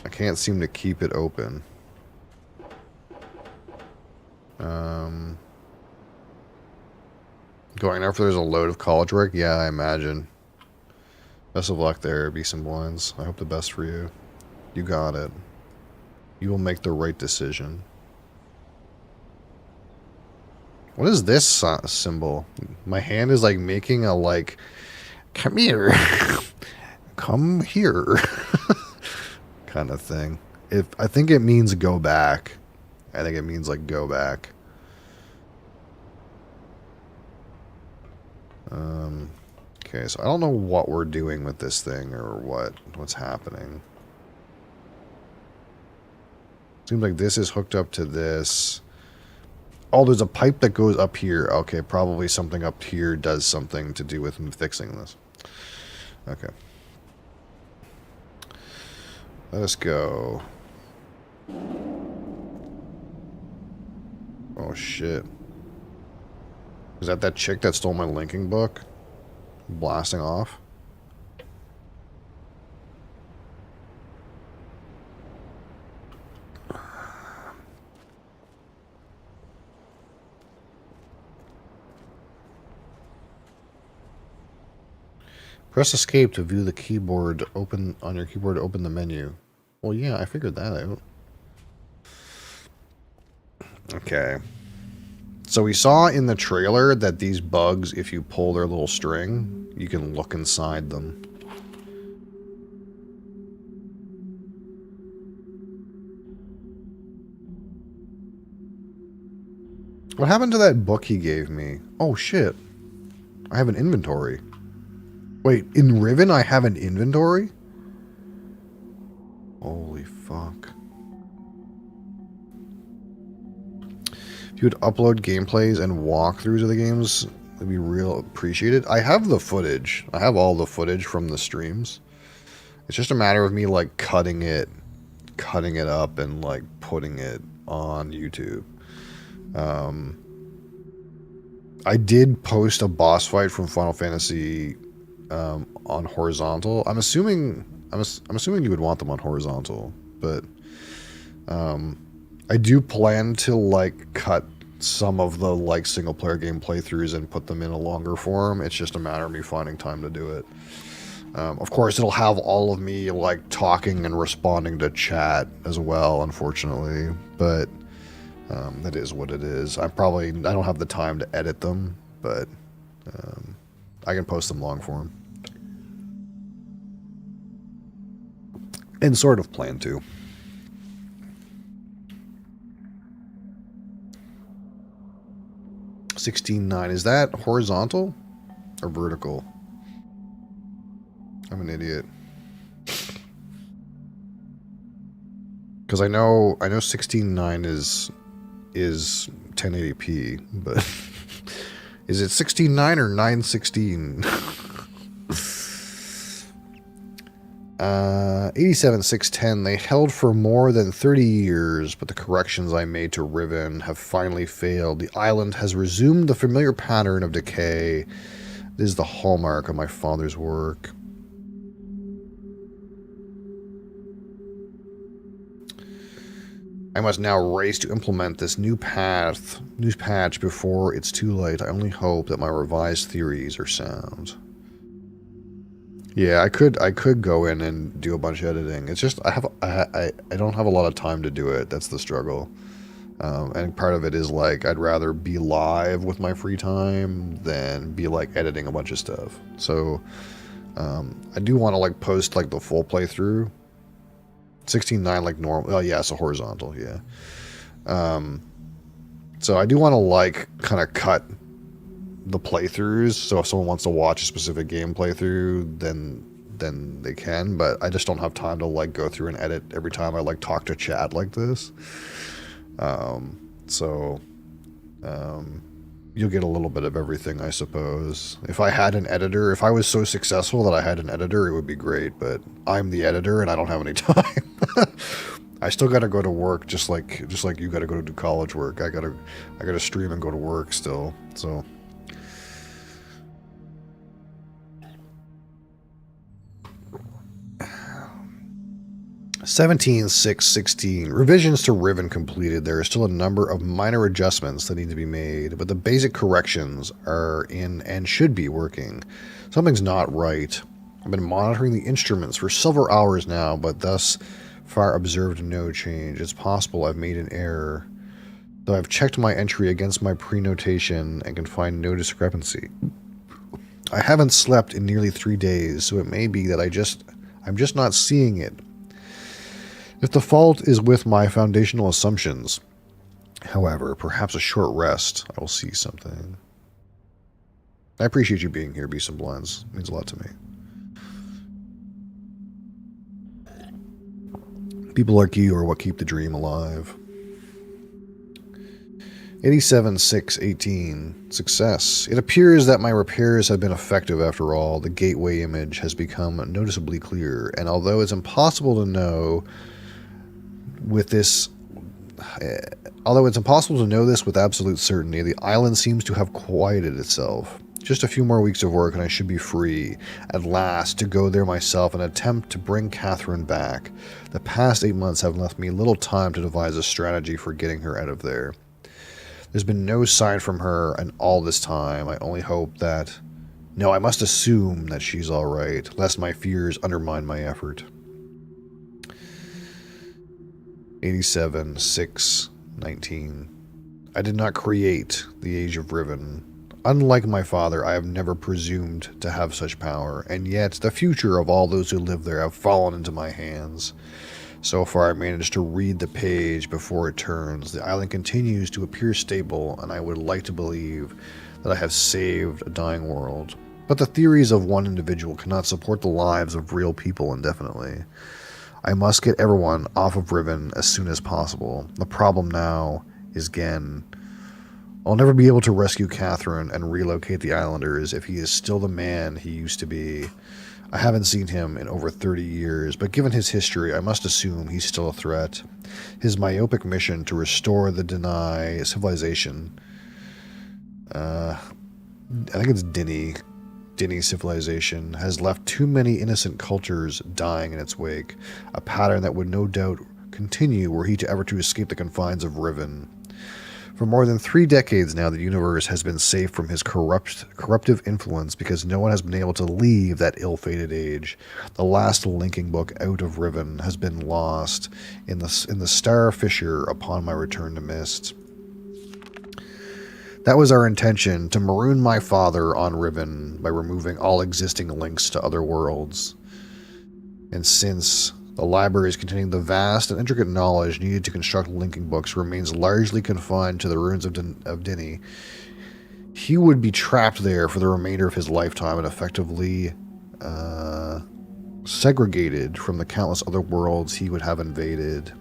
I can't seem to keep it open. Going after there's a load of college work? Yeah, I imagine. Best of luck there, Beasts and Blinds. I hope the best for you. You got it. You will make the right decision. What is this symbol? My hand is like making a like, come here, come here, kind of thing. I think it means go back. I think it means like go back. Okay, so I don't know what we're doing with this thing or what's happening. Seems like this is hooked up to this. Oh, there's a pipe that goes up here. Okay, probably something up here does something to do with fixing this. Okay. Let us go. Oh, shit. Is that chick that stole my linking book? Blasting off? Press escape to view the keyboard open on your keyboard to open the menu. Well, yeah, I figured that out. Okay. So we saw in the trailer that these bugs, if you pull their little string, you can look inside them. What happened to that book he gave me? Oh, shit. I have an inventory. Wait, in Riven I have an inventory? Holy fuck. If you would upload gameplays and walkthroughs of the games, it'd be real appreciated. I have the footage. I have all the footage from the streams. It's just a matter of me like cutting it up and like putting it on YouTube. I did post a boss fight from Final Fantasy on horizontal. I'm assuming I'm assuming you would want them on horizontal, but I do plan to like cut some of the like single player game playthroughs and put them in a longer form. It's just a matter of me finding time to do it. Of course, it'll have all of me like talking and responding to chat as well, unfortunately, but that is what it is. I don't have the time to edit them, but I can post them long form. And sort of plan to. 16:9. Is that horizontal or vertical? I'm an idiot. Because I know 16:9 is 1080p, but is it 16:9 or 9:16? 87:610. They held for more than 30 years, but the corrections I made to Riven have finally failed. The island has resumed the familiar pattern of decay. This is the hallmark of my father's work. I must now race to implement this new patch before it's too late. I only hope that my revised theories are sound. Yeah, I could go in and do a bunch of editing. It's just I don't have a lot of time to do it. That's the struggle. And part of it is like I'd rather be live with my free time than be like editing a bunch of stuff. So I do want to like post like the full playthrough. 16:9 like normal. Oh yeah, it's a horizontal. Yeah. So I do want to like kind of cut the playthroughs. So if someone wants to watch a specific game playthrough, then they can. But I just don't have time to like go through and edit every time I like talk to chat like this. You'll get a little bit of everything, I suppose. If I had an editor, if I was so successful that I had an editor, it would be great. But I'm the editor, and I don't have any time. I still got to go to work, just like you got to go to do college work. I gotta stream and go to work still. So. (17:6:16) Revisions to Riven completed. There are still a number of minor adjustments that need to be made, but the basic corrections are in and should be working. Something's not right. I've been monitoring the instruments for several hours now, but thus far observed no change. It's possible I've made an error, though I've checked my entry against my pre-notation and can find no discrepancy. I haven't slept in nearly 3 days, so it may be that I'm just not seeing it. If the fault is with my foundational assumptions, however, perhaps a short rest, I will see something. I appreciate you being here, Beast and Blends. It means a lot to me. People like you are what keep the dream alive. 87:6:18. Success. It appears that my repairs have been effective after all. The gateway image has become noticeably clear, and although it's impossible to know this with absolute certainty, the island seems to have quieted itself. Just a few more weeks of work and I should be free, at last, to go there myself and attempt to bring Catherine back. The past 8 months have left me little time to devise a strategy for getting her out of there. There's been no sign from her in all this time. I only hope that... No, I must assume that she's alright, lest my fears undermine my effort. 87:6:19. I did not create the Age of Riven. Unlike my father, I have never presumed to have such power, and yet the future of all those who live there have fallen into my hands. So far I managed to read the page before it turns. The island continues to appear stable, and I would like to believe that I have saved a dying world. But the theories of one individual cannot support the lives of real people indefinitely. I must get everyone off of Riven as soon as possible. The problem now is Gen. I'll never be able to rescue Catherine and relocate the islanders if he is still the man he used to be. I haven't seen him in over 30 years, but given his history, I must assume he's still a threat. His myopic mission to restore the Deny civilization I think it's Dinny civilization has left too many innocent cultures dying in its wake, a pattern that would no doubt continue were he to ever to escape the confines of Riven. For more than 3 decades now, the universe has been safe from his corruptive influence because no one has been able to leave that ill-fated age. The last linking book out of Riven has been lost in the Star Fissure upon my return to Mist. That was our intention, to maroon my father on Riven by removing all existing links to other worlds. And since the libraries containing the vast and intricate knowledge needed to construct linking books remains largely confined to the ruins of Dinny, he would be trapped there for the remainder of his lifetime and effectively segregated from the countless other worlds he would have invaded.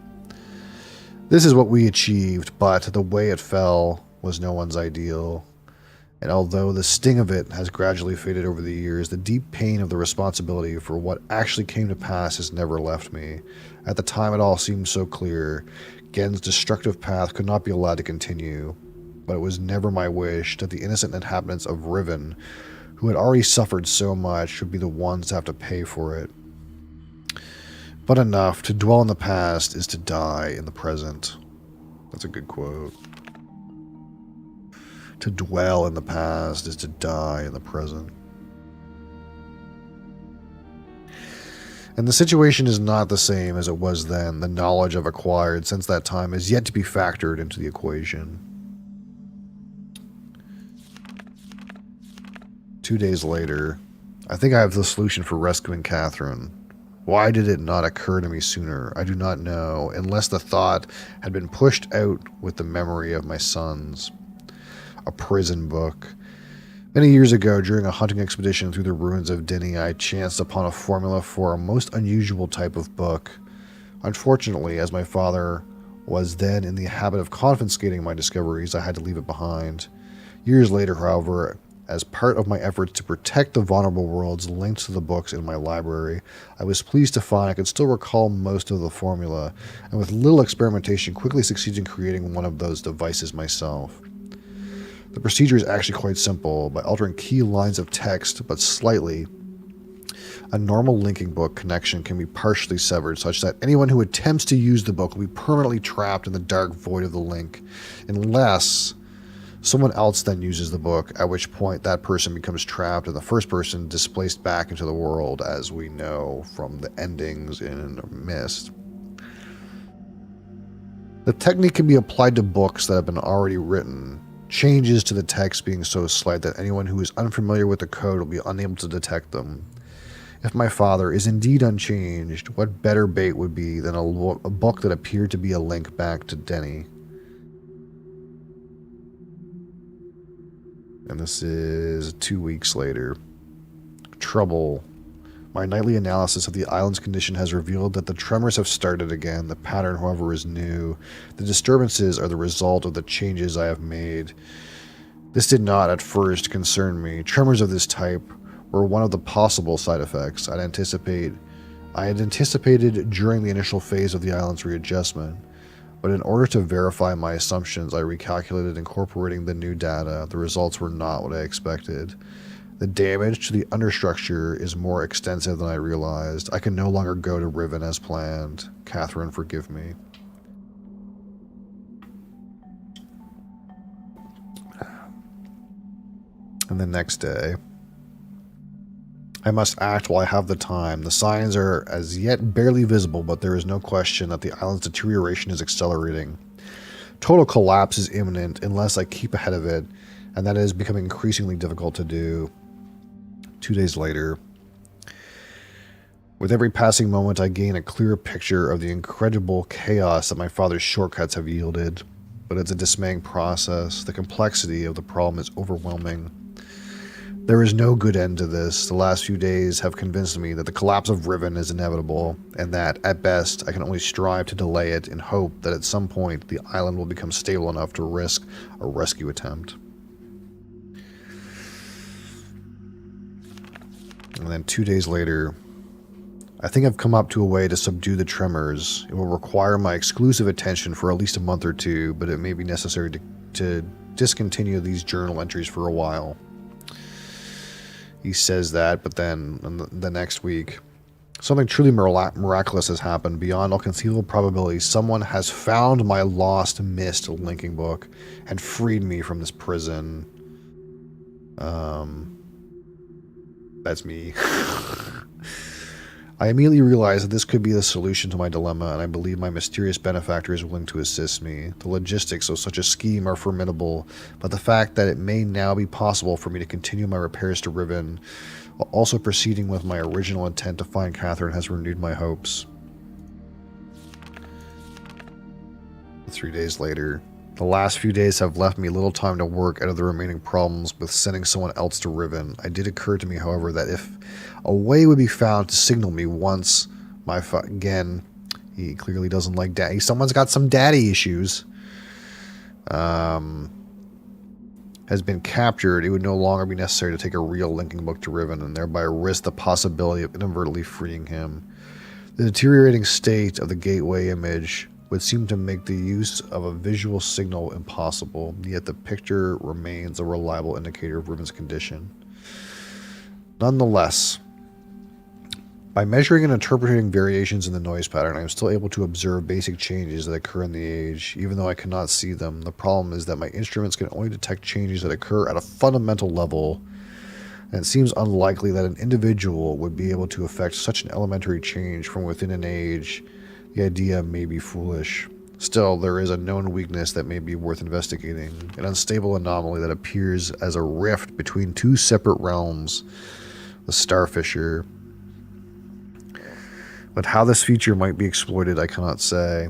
This is what we achieved, but the way it fell was no one's ideal. And although the sting of it has gradually faded over the years, the deep pain of the responsibility for what actually came to pass has never left me. At the time, it all seemed so clear. Gen's destructive path could not be allowed to continue, but it was never my wish that the innocent inhabitants of Riven, who had already suffered so much, would be the ones to have to pay for it. But enough, to dwell in the past is to die in the present. That's a good quote. To dwell in the past is to die in the present. And the situation is not the same as it was then. The knowledge I've acquired since that time is yet to be factored into the equation. 2 days later, I think I have the solution for rescuing Catherine. Why did it not occur to me sooner? I do not know, unless the thought had been pushed out with the memory of my sons. A prison book. Many years ago, during a hunting expedition through the ruins of Dinny, I chanced upon a formula for a most unusual type of book. Unfortunately, as my father was then in the habit of confiscating my discoveries, I had to leave it behind. Years later, however, as part of my efforts to protect the vulnerable worlds linked to the books in my library, I was pleased to find I could still recall most of the formula, and with little experimentation quickly succeeded in creating one of those devices myself. The procedure is actually quite simple. By altering key lines of text, but slightly, a normal linking book connection can be partially severed, such that anyone who attempts to use the book will be permanently trapped in the dark void of the link, unless someone else then uses the book, at which point that person becomes trapped and the first person displaced back into the world, as we know from the endings in Mist. The technique can be applied to books that have been already written, changes to the text being so slight that anyone who is unfamiliar with the code will be unable to detect them. If my father is indeed unchanged, what better bait would be than a book that appeared to be a link back to Denny? And this is 2 weeks later. Trouble. My nightly analysis of the island's condition has revealed that the tremors have started again. The pattern, however, is new. The disturbances are the result of the changes I have made. This did not, at first, concern me. Tremors of this type were one of the possible side effects I had anticipated during the initial phase of the island's readjustment. But in order to verify my assumptions, I recalculated incorporating the new data. The results were not what I expected. The damage to the understructure is more extensive than I realized. I can no longer go to Riven as planned. Catherine, forgive me. And the next day, I must act while I have the time. The signs are as yet barely visible, but there is no question that the island's deterioration is accelerating. Total collapse is imminent unless I keep ahead of it, and that is becoming increasingly difficult to do. 2 days later, with every passing moment, I gain a clearer picture of the incredible chaos that my father's shortcuts have yielded. But it's a dismaying process. The complexity of the problem is overwhelming. There is no good end to this. The last few days have convinced me that the collapse of Riven is inevitable, and that, at best, I can only strive to delay it in hope that at some point the island will become stable enough to risk a rescue attempt. And then 2 days later, I think I've come up to a way to subdue the tremors. It will require my exclusive attention for at least a month or two, but it may be necessary to discontinue these journal entries for a while. He says that, but then the next week, something truly miraculous has happened. Beyond all conceivable probability, someone has found my lost, missed linking book and freed me from this prison. That's me. I immediately realized that this could be the solution to my dilemma, and I believe my mysterious benefactor is willing to assist me. The logistics of such a scheme are formidable, but the fact that it may now be possible for me to continue my repairs to Riven, while also proceeding with my original intent to find Catherine, has renewed my hopes. 3 days later. The last few days have left me little time to work out of the remaining problems with sending someone else to Riven. It did occur to me, however, that if a way would be found to signal me once my again, he clearly doesn't like daddy. Someone's got some daddy issues. Has been captured, it would no longer be necessary to take a real linking book to Riven and thereby risk the possibility of inadvertently freeing him. The deteriorating state of the gateway image would seem to make the use of a visual signal impossible, yet the picture remains a reliable indicator of Riven's condition. Nonetheless, by measuring and interpreting variations in the noise pattern, I am still able to observe basic changes that occur in the age, even though I cannot see them. The problem is that my instruments can only detect changes that occur at a fundamental level, and it seems unlikely that an individual would be able to affect such an elementary change from within an age. The idea may be foolish. Still, there is a known weakness that may be worth investigating, an unstable anomaly that appears as a rift between two separate realms, the Starfisher. But how this feature might be exploited, I cannot say.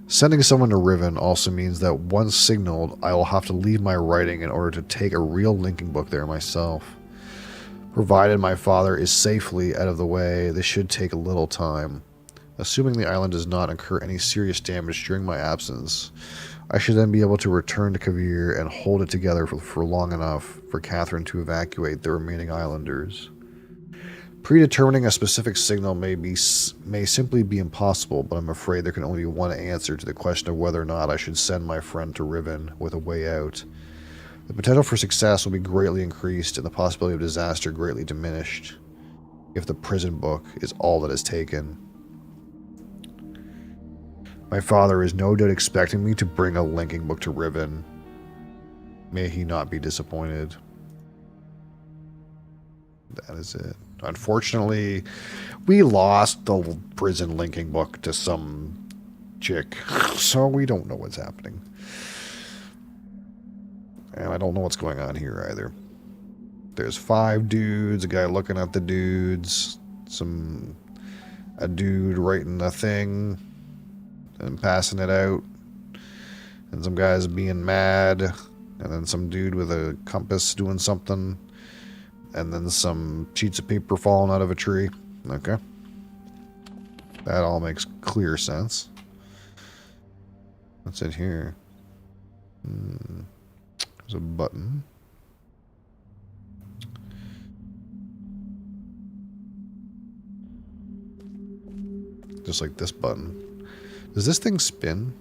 Sending someone to Riven also means that once signaled, I will have to leave my writing in order to take a real linking book there myself. Provided my father is safely out of the way, this should take a little time. Assuming the island does not incur any serious damage during my absence, I should then be able to return to Kavir and hold it together for long enough for Catherine to evacuate the remaining islanders. Predetermining a specific signal may simply be impossible, but I'm afraid there can only be one answer to the question of whether or not I should send my friend to Riven with a way out. The potential for success will be greatly increased and the possibility of disaster greatly diminished if the prison book is all that is taken. My father is no doubt expecting me to bring a linking book to Riven. May he not be disappointed. That is it. Unfortunately, we lost the prison linking book to some chick, so we don't know what's happening. And I don't know what's going on here either. There's 5 dudes, a guy looking at the dudes, a dude writing a thing and passing it out, and some guys being mad, and then some dude with a compass doing something, and then some sheets of paper falling out of a tree. Okay. That all makes clear sense. What's in here? There's a button. Just like this button. Does this thing spin?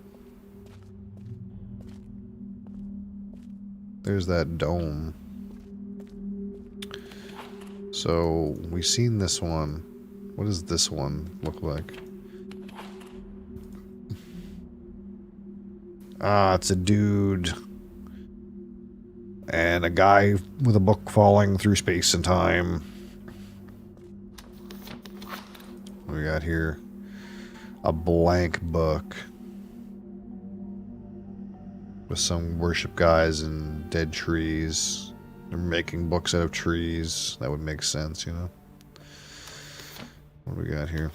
There's that dome. So, we've seen this one. What does this one look like? Ah, it's a dude. And a guy with a book falling through space and time. What do we got here? A blank book. With some worship guys and dead trees. They're making books out of trees. That would make sense, you know? What do we got here?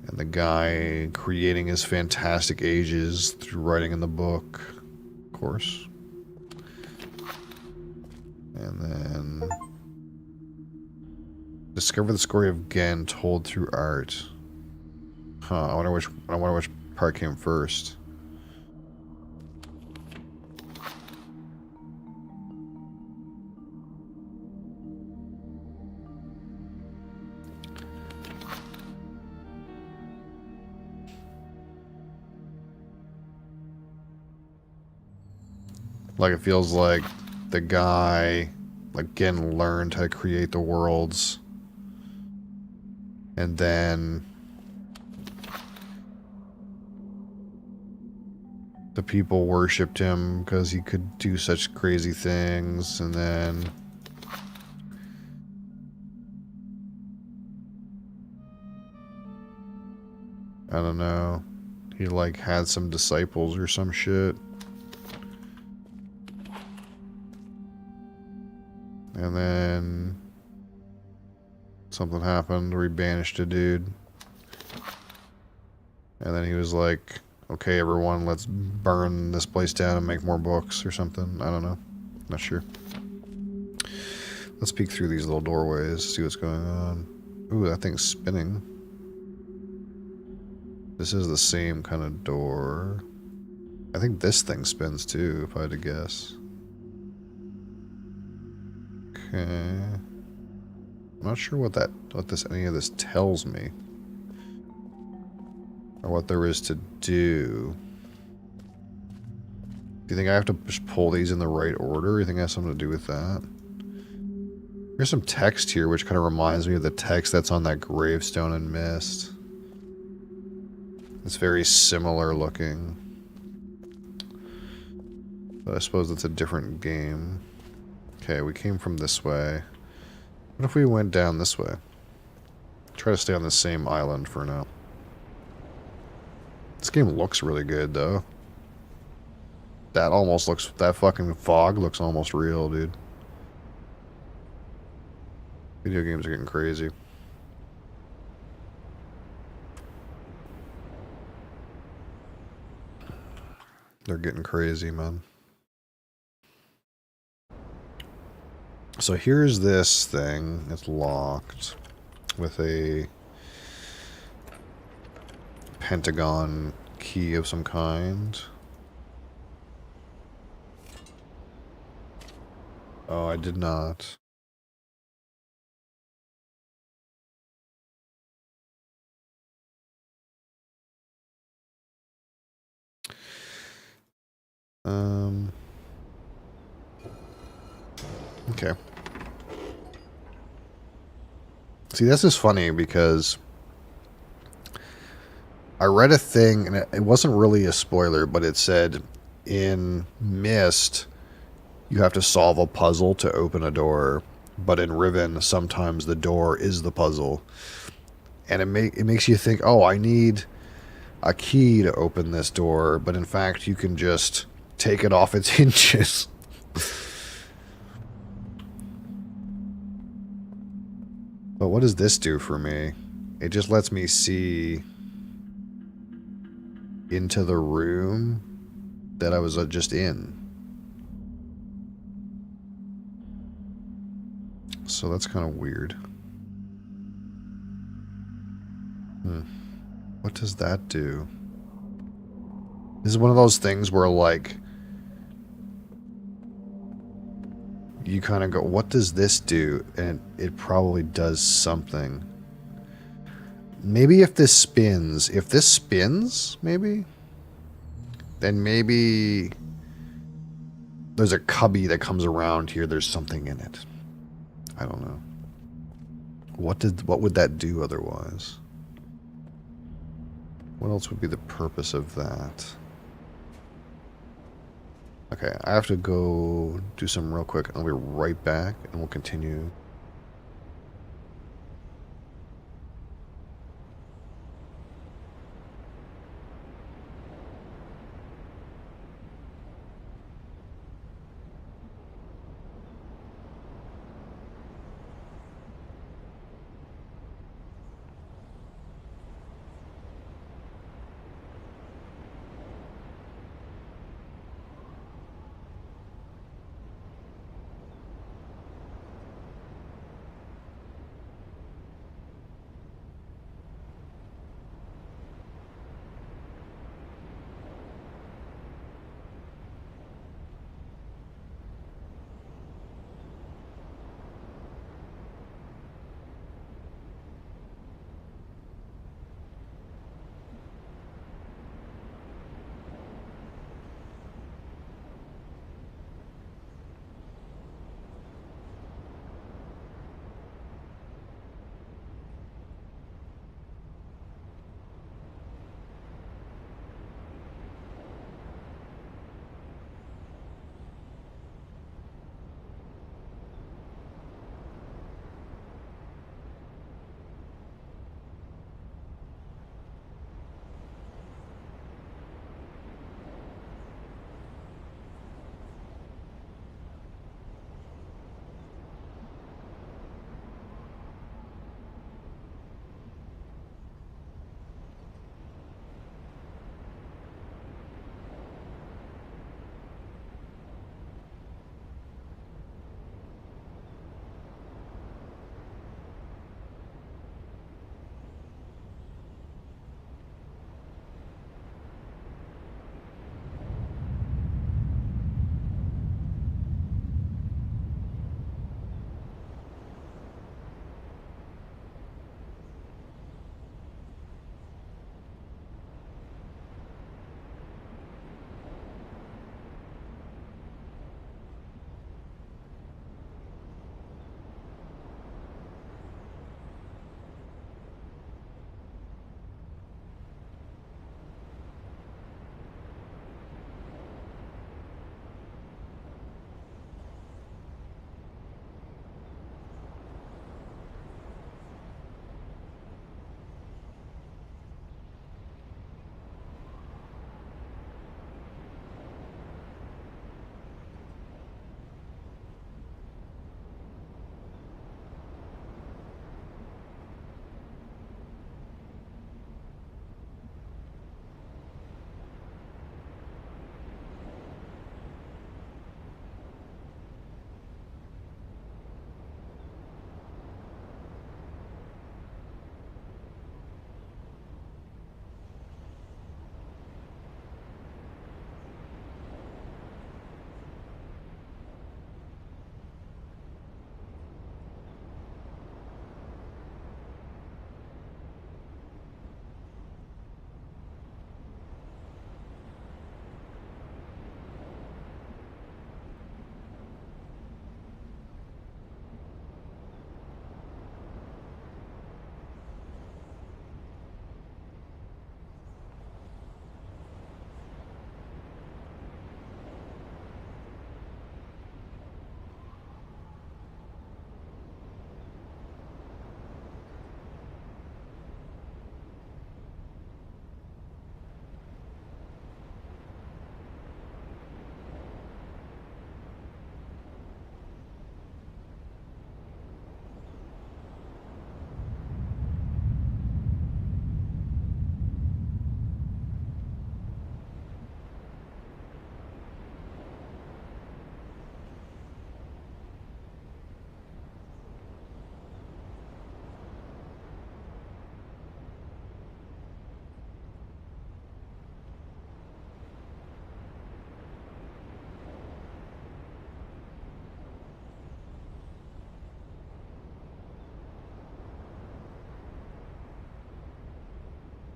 And the guy creating his fantastic ages through writing in the book, of course. And then discover the story of Gen told through art. Huh, I wonder which part came first. Like, it feels like the guy, like, again, learned how to create the worlds. And then the people worshipped him because he could do such crazy things. And then I don't know. He, like, had some disciples or some shit. And then something happened where he banished a dude. And then he was like, okay, everyone, let's burn this place down and make more books or something. I don't know. Not sure. Let's peek through these little doorways, see what's going on. Ooh, that thing's spinning. This is the same kind of door. I think this thing spins too, if I had to guess. Okay. I'm not sure what any of this tells me. Or what there is to do. Do you think I have to just pull these in the right order? You think it has something to do with that? There's some text here which kind of reminds me of the text that's on that gravestone in Mist. It's very similar looking. But I suppose it's a different game. Okay, we came from this way. What if we went down this way? Try to stay on the same island for now. This game looks really good, though. That fucking fog looks almost real, dude. Video games are getting crazy. They're getting crazy, man. So here's this thing. It's locked with a pentagon key of some kind. Oh, I did not. Okay. See, this is funny because I read a thing, and it wasn't really a spoiler, but it said in Mist, you have to solve a puzzle to open a door, but in Riven, sometimes the door is the puzzle. And it makes you think, oh, I need a key to open this door, but in fact, you can just take it off its hinges. But what does this do for me? It just lets me see into the room that I was just in. So that's kind of weird. What does that do? This is one of those things where, like, you kind of go, what does this do? And it probably does something. Maybe if this spins, maybe, then maybe there's a cubby that comes around here. There's something in it. I don't know. What would that do otherwise? What else would be the purpose of that? Okay, I have to go do some real quick. I'll be right back, and we'll continue.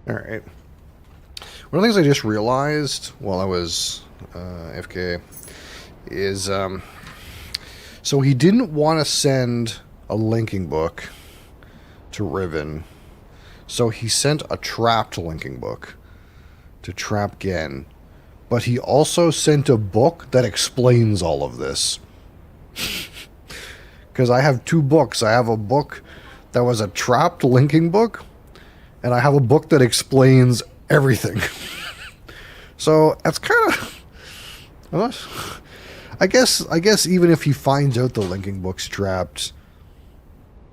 Alright. One of the things I just realized while I was FK is, so he didn't want to send a linking book to Riven, so he sent a trapped linking book to trap Gen, but he also sent a book that explains all of this. Because I have two books. I have a book that was a trapped linking book, and I have a book that explains everything. So that's kind of, I guess even if he finds out the linking book's trapped,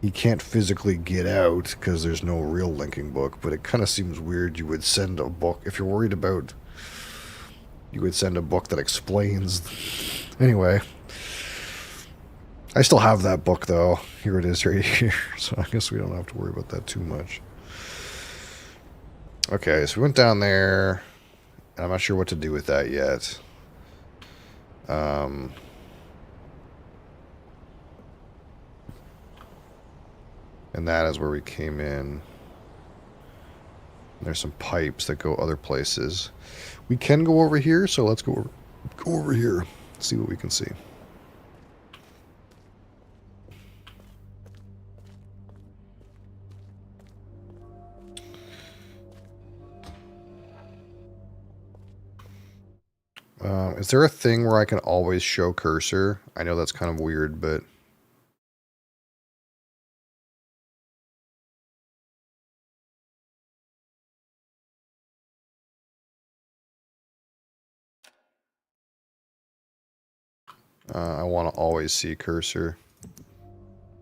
he can't physically get out because there's no real linking book. But it kind of seems weird you would send a book if you're worried about. You would send a book that explains. Anyway, I still have that book though. Here it is right here. So I guess we don't have to worry about that too much. Okay, so we went down there, and I'm not sure what to do with that yet. And that is where we came in. There's some pipes that go other places. We can go over here, so let's go over here. See what we can see. Is there a thing where I can always show cursor? I know that's kind of weird, but... I want to always see cursor.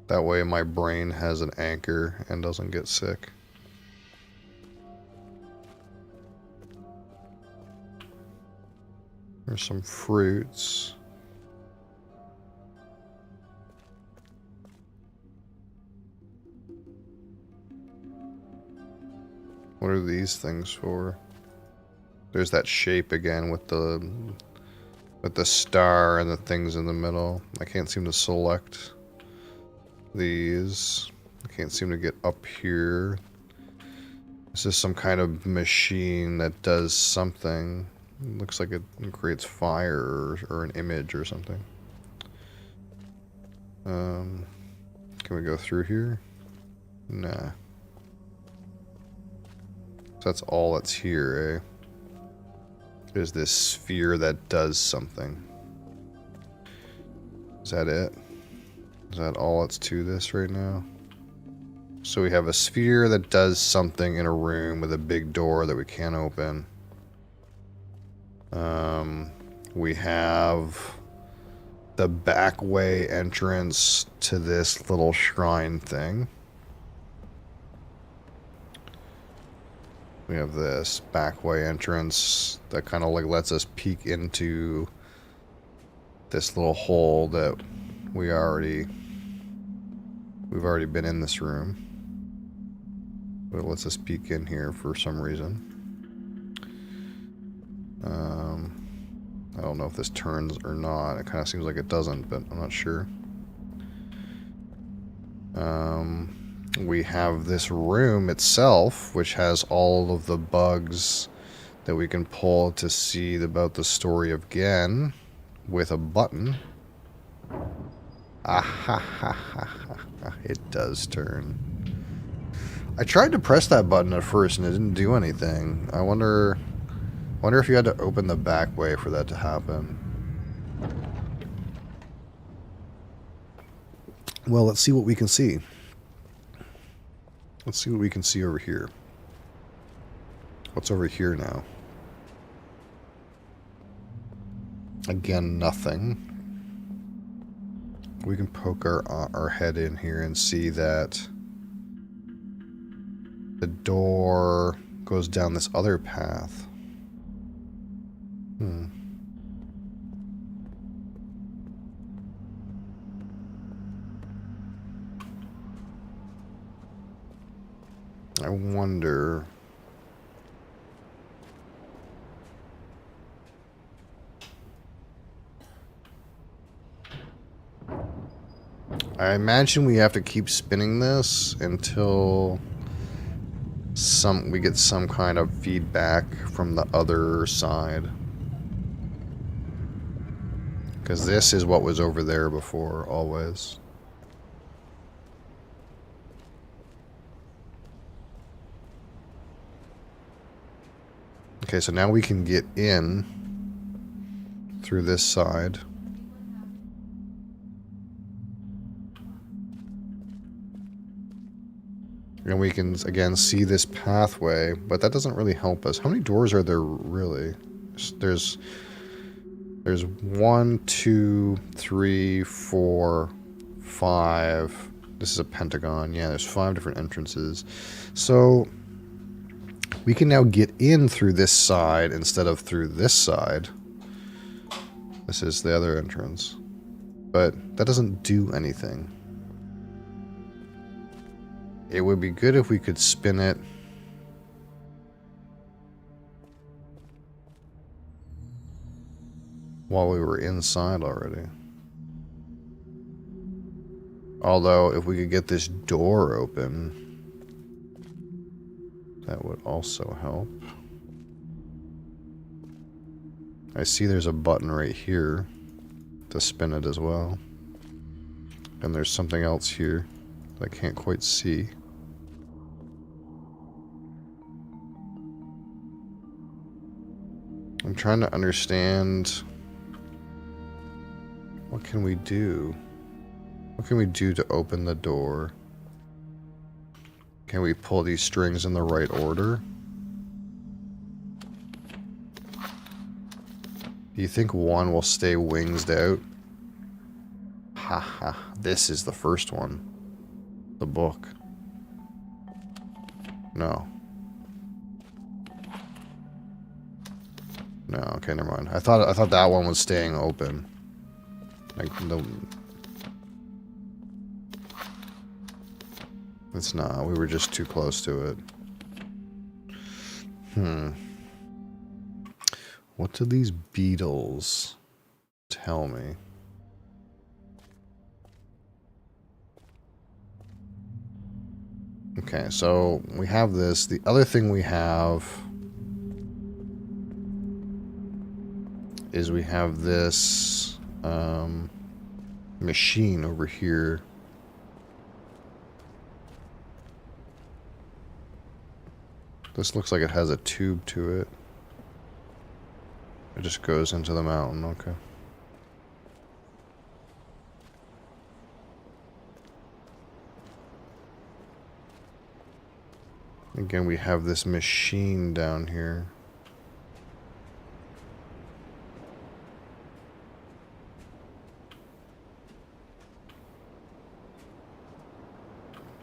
That way my brain has an anchor and doesn't get sick. There's some fruits. What are these things for? There's that shape again with the star and the things in the middle. I can't seem to select these. I can't seem to get up here. This is some kind of machine that does something. It looks like it creates fire or an image or something. Can we go through here? Nah. So that's all that's here, eh? There's this sphere that does something. Is that it? Is that all that's to this right now? So we have a sphere that does something in a room with a big door that we can't open. We have the back way entrance to this little shrine thing. We have this back way entrance that kind of like lets us peek into this little hole that we've already been in this room. But it lets us peek in here for some reason. I don't know if this turns or not. It kind of seems like it doesn't, but I'm not sure. We have this room itself, which has all of the bugs that we can pull to see about the story of Gen with a button. Ah ha ha ha ha. It does turn. I tried to press that button at first and it didn't do anything. I wonder if you had to open the back way for that to happen. Well, let's see what we can see. Let's see what we can see over here. What's over here now? Again, nothing. We can poke our head in here and see that the door goes down this other path. I wonder... I imagine we have to keep spinning this until we get some kind of feedback from the other side. Because this is what was over there before, always. Okay, so now we can get in through this side. And we can, again, see this pathway, but that doesn't really help us. How many doors are there, really? There's 1, 2, 3, 4, 5. This is a pentagon. Yeah, there's 5 different entrances. So we can now get in through this side instead of through this side. This is the other entrance. But that doesn't do anything. It would be good if we could spin it. While we were inside already. Although, if we could get this door open, that would also help. I see there's a button right here to spin it as well. And there's something else here that I can't quite see. I'm trying to understand, what can we do? What can we do to open the door? Can we pull these strings in the right order? Do you think one will stay winged out? Haha, this is the first one. The book. No. No, okay, never mind. I thought that one was staying open. Like the It's not. We were just too close to it. What do these beetles tell me? Okay, so we have this. The other thing we have is we have this machine over here. This looks like it has a tube to it. It just goes into the mountain, okay. Again, we have this machine down here.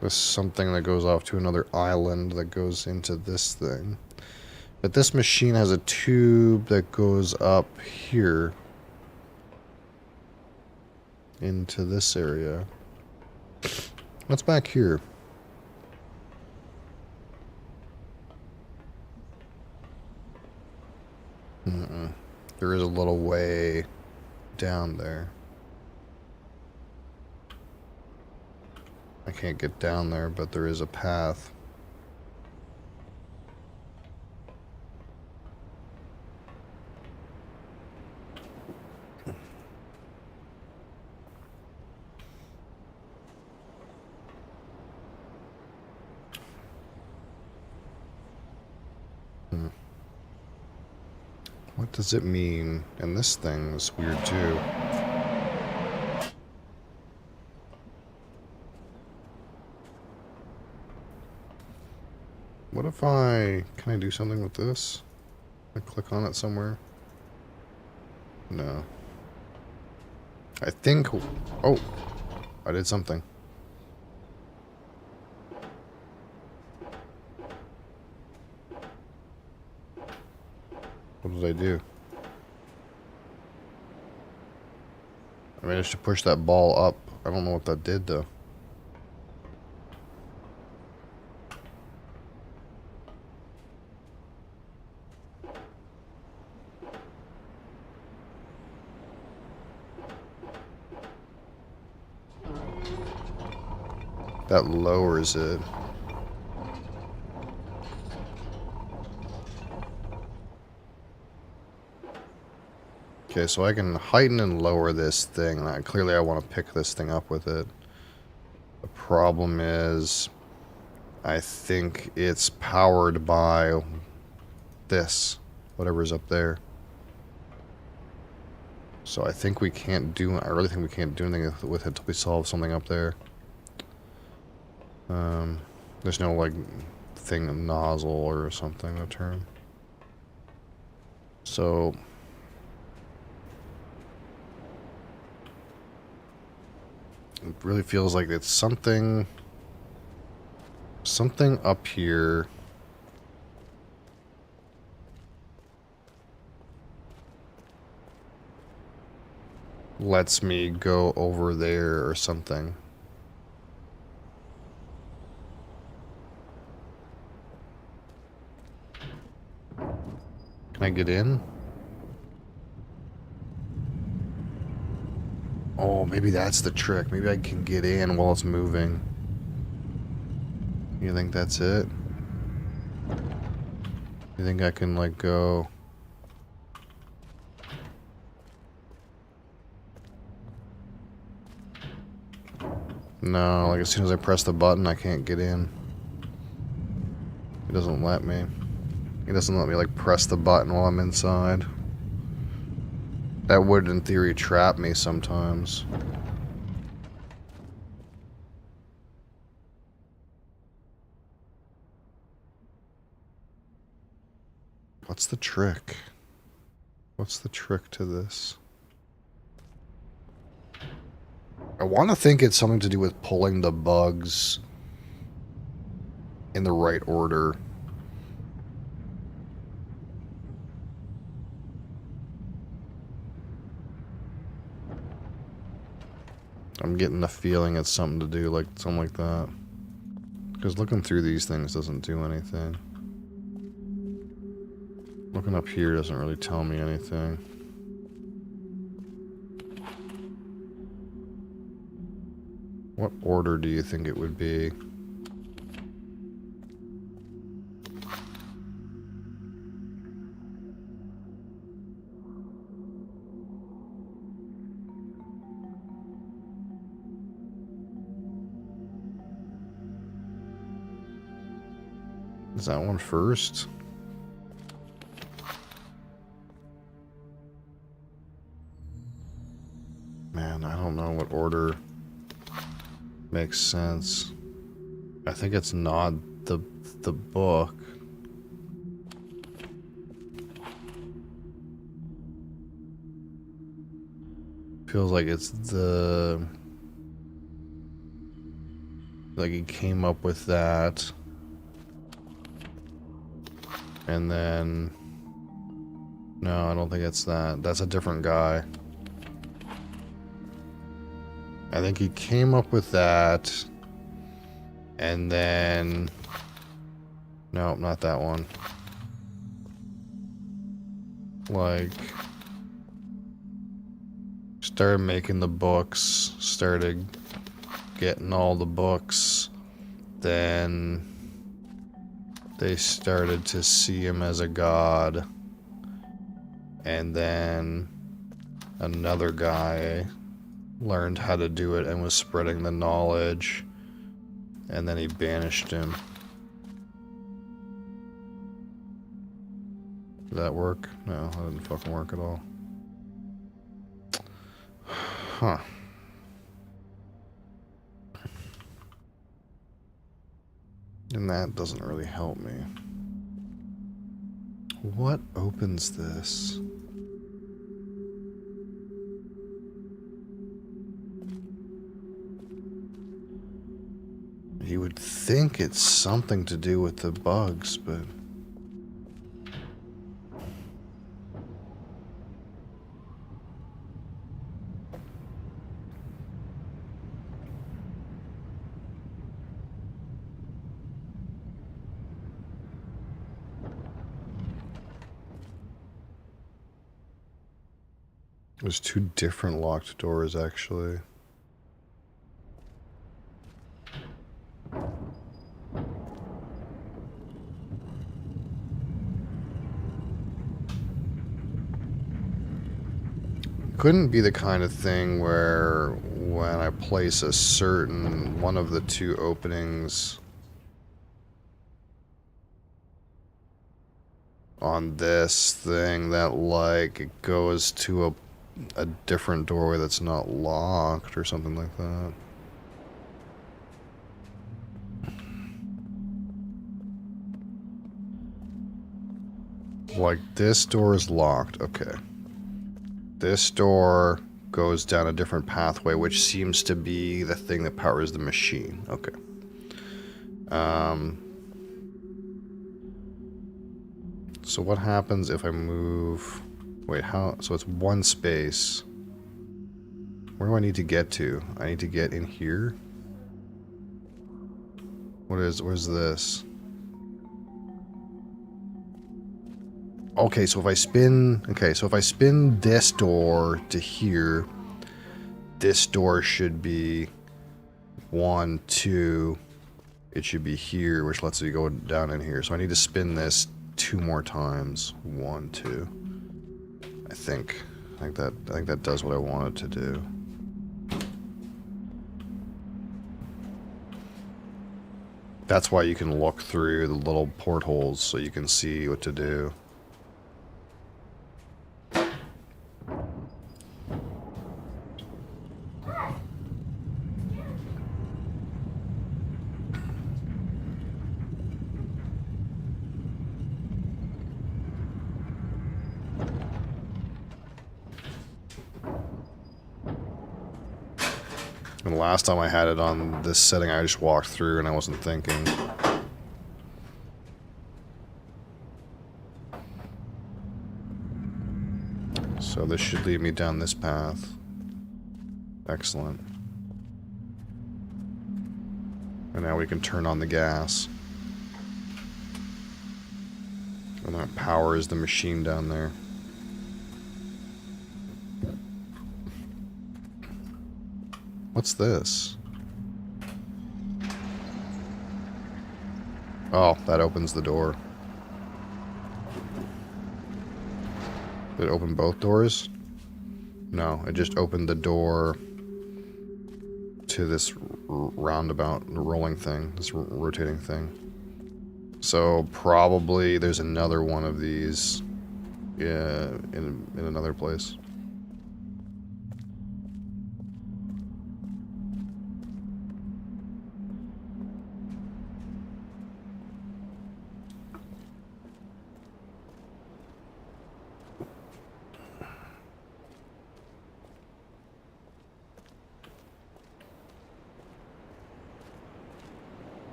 There's something that goes off to another island that goes into this thing. But this machine has a tube that goes up here into this area. What's back here? There is a little way down there. I can't get down there, but there is a path. What does it mean? And this thing is weird too. What if can I do something with this? I click on it somewhere? No. I think, oh, I did something. What did I do? I managed to push that ball up. I don't know what that did though. That lowers it. Okay, so I can heighten and lower this thing. And clearly I want to pick this thing up with it. The problem is, I think it's powered by this, whatever's up there. So I think we can't do, I really think we can't do anything with it until we solve something up there. There's no, like, thing, nozzle or something to turn. So it really feels like it's something up here. Lets me go over there or something. Can I get in? Oh, maybe that's the trick. Maybe I can get in while it's moving. You think that's it? You think I can, like, go... No, like as soon as I press the button, I can't get in. It doesn't let me. It doesn't let me, like, press the button while I'm inside. That would, in theory, trap me sometimes. What's the trick? What's the trick to this? I want to think it's something to do with pulling the bugs in the right order. I'm getting the feeling it's something to do, like something like that. Because looking through these things doesn't do anything. Looking up here doesn't really tell me anything. What order do you think it would be? Is that one first? Man, I don't know what order makes sense. I think it's not the book. Feels like it's the... Like he came up with that. And then... No, I don't think it's that. That's a different guy. I think he came up with that. And then... No, not that one. Like... Started making the books. Started getting all the books. Then... They started to see him as a god. And then... Another guy... learned how to do it and was spreading the knowledge, and then he banished him. Did that work? No, that didn't fucking work at all. Huh. And that doesn't really help me. What opens this? You would think it's something to do with the bugs, but... There's two different locked doors, actually. couldn't be the kind of thing where when I place a certain one of the two openings on this thing that, like, it goes to a different doorway that's not locked or something like that. Like, this door is locked. Okay. This door goes down a different pathway, which seems to be the thing that powers the machine. Okay. So what happens if I move... Wait, how... So it's one space. Where do I need to get to? I need to get in here? Where's this? Okay, so if I spin... Okay, so if I spin this door to here, this door should be 1, 2... It should be here, which lets me go down in here. So I need to spin this 2 more times. 1, 2. I think that does what I want it to do. That's why you can look through the little portholes so you can see what to do. And last time I had it on this setting, I just walked through and I wasn't thinking. So this should lead me down this path. Excellent. And now we can turn on the gas. And that powers the machine down there. What's this? Oh, that opens the door. Did it open both doors? No, it just opened the door to this roundabout rolling thing, this rotating thing. So probably there's another one of these, yeah, in another place.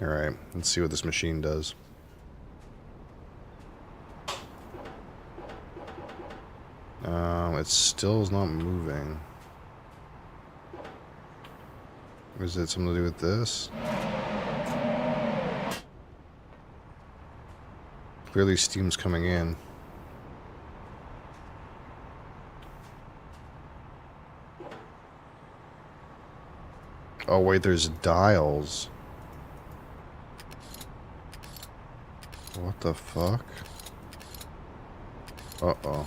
Alright, let's see what this machine does. It still is not moving. Is it something to do with this? Clearly steam's coming in. Oh wait, there's dials. What the fuck? Uh-oh.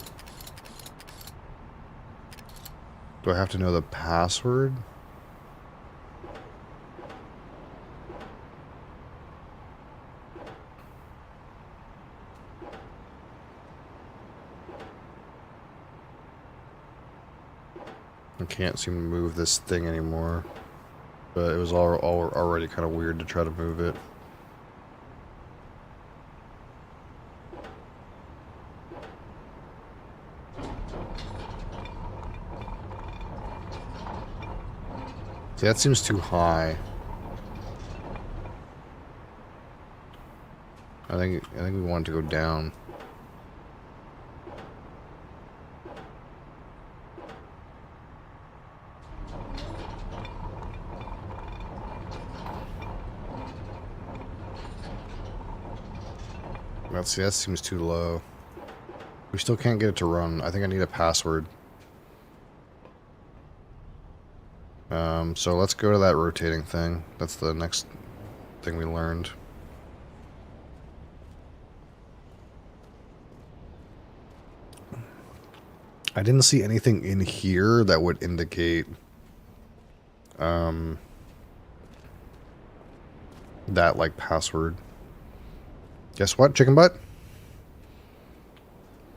Do I have to know the password? I can't seem to move this thing anymore. But it was already kind of weird to try to move it. See, that seems too high. I think we want it to go down. See, that seems too low. We still can't get it to run. I think I need a password. So let's go to that rotating thing. That's the next thing we learned. I didn't see anything in here that would indicate that, like, password. Guess what, chicken butt?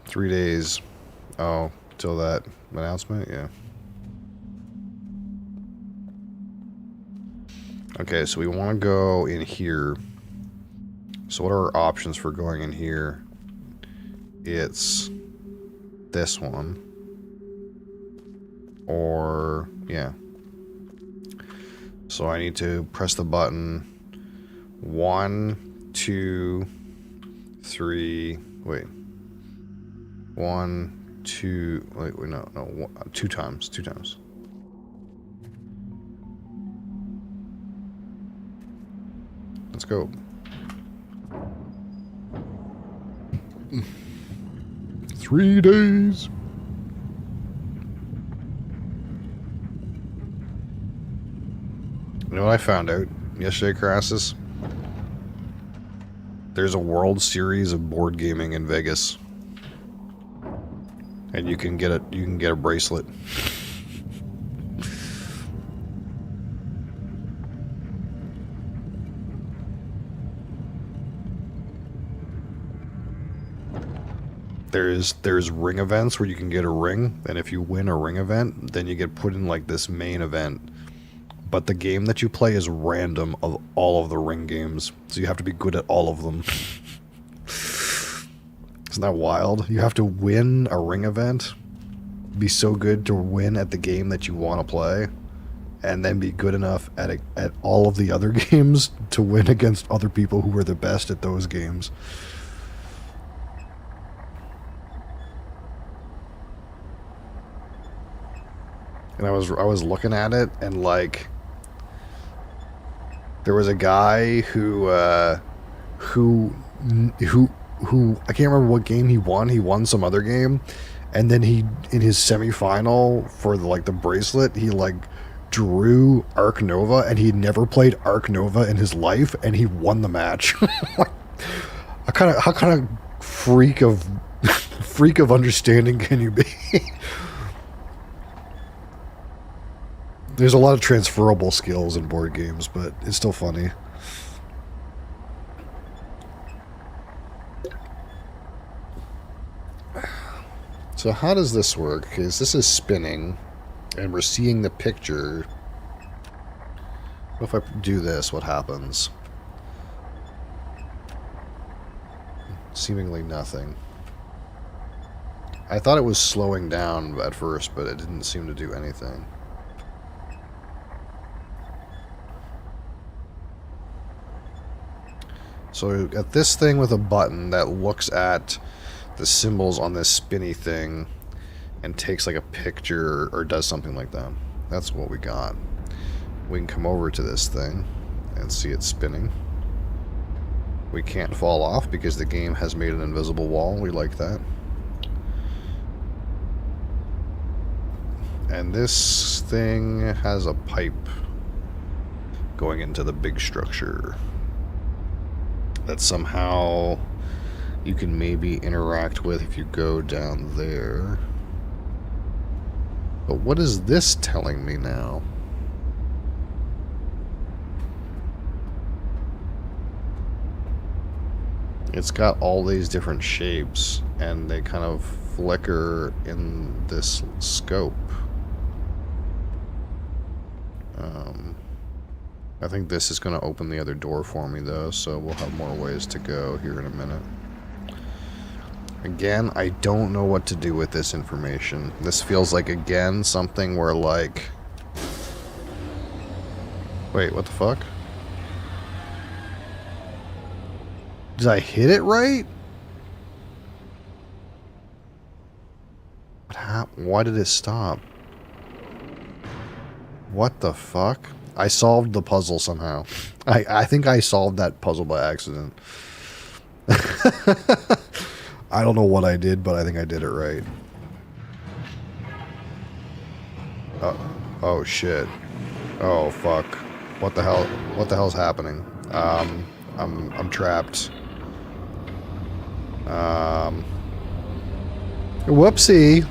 3 days. Oh, till that announcement? Yeah. Okay, so we want to go in here. So what are our options for going in here? It's this one. Or, yeah. So I need to press the button. 1, 2, 3. Wait. 1, 2. Wait, no. 2 times. 2 times. Let's go. Three days. You know what I found out yesterday, Crassus? There's a World Series of board gaming in Vegas, and you can get a bracelet. There's ring events where you can get a ring, and if you win a ring event, then you get put in like this main event. But the game that you play is random of all of the ring games, so you have to be good at all of them. Isn't that wild? You have to win a ring event, be so good to win at the game that you want to play, and then be good enough at all of the other games to win against other people who are the best at those games. And I was looking at it, and like, there was a guy who I can't remember what game he won. He won some other game, and then he, in his semifinal for the bracelet, he like drew Arc Nova, and he'd never played Arc Nova in his life, and he won the match. How kind of freak of understanding can you be? There's a lot of transferable skills in board games, but it's still funny. So how does this work? Because this is spinning, and we're seeing the picture. What if I do this? What happens? Seemingly nothing. I thought it was slowing down at first, but it didn't seem to do anything. So at this thing with a button that looks at the symbols on this spinny thing and takes like a picture or does something like that. That's what we got. We can come over to this thing and see it spinning. We can't fall off because the game has made an invisible wall. We like that. And this thing has a pipe going into the big structure that somehow you can maybe interact with if you go down there. But what is this telling me now? It's got all these different shapes, and they kind of flicker in this scope. I think this is going to open the other door for me, though, so we'll have more ways to go here in a minute. Again, I don't know what to do with this information. This feels like, again, something where, like... Wait, what the fuck? Did I hit it right? What happened? Why did it stop? What the fuck? I solved the puzzle somehow. I think I solved that puzzle by accident. I don't know what I did, but I think I did it right. Oh shit. Oh fuck. What the hell? What the hell's happening? I'm trapped. Whoopsie.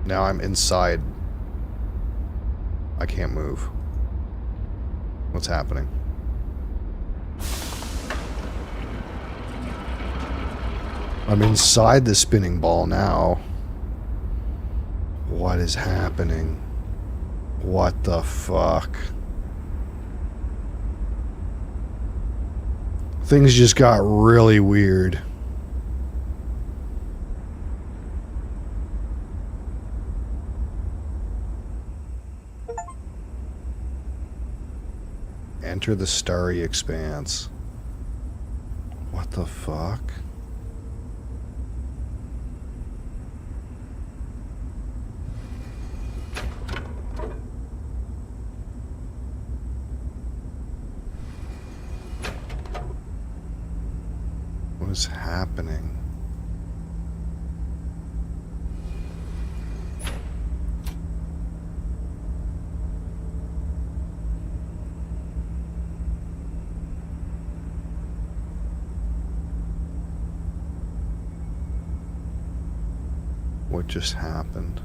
Now I'm inside. I can't move. What's happening? I'm inside the spinning ball now. What is happening? What the fuck? Things just got really weird. Enter the starry expanse. What the fuck? What is happening? What just happened?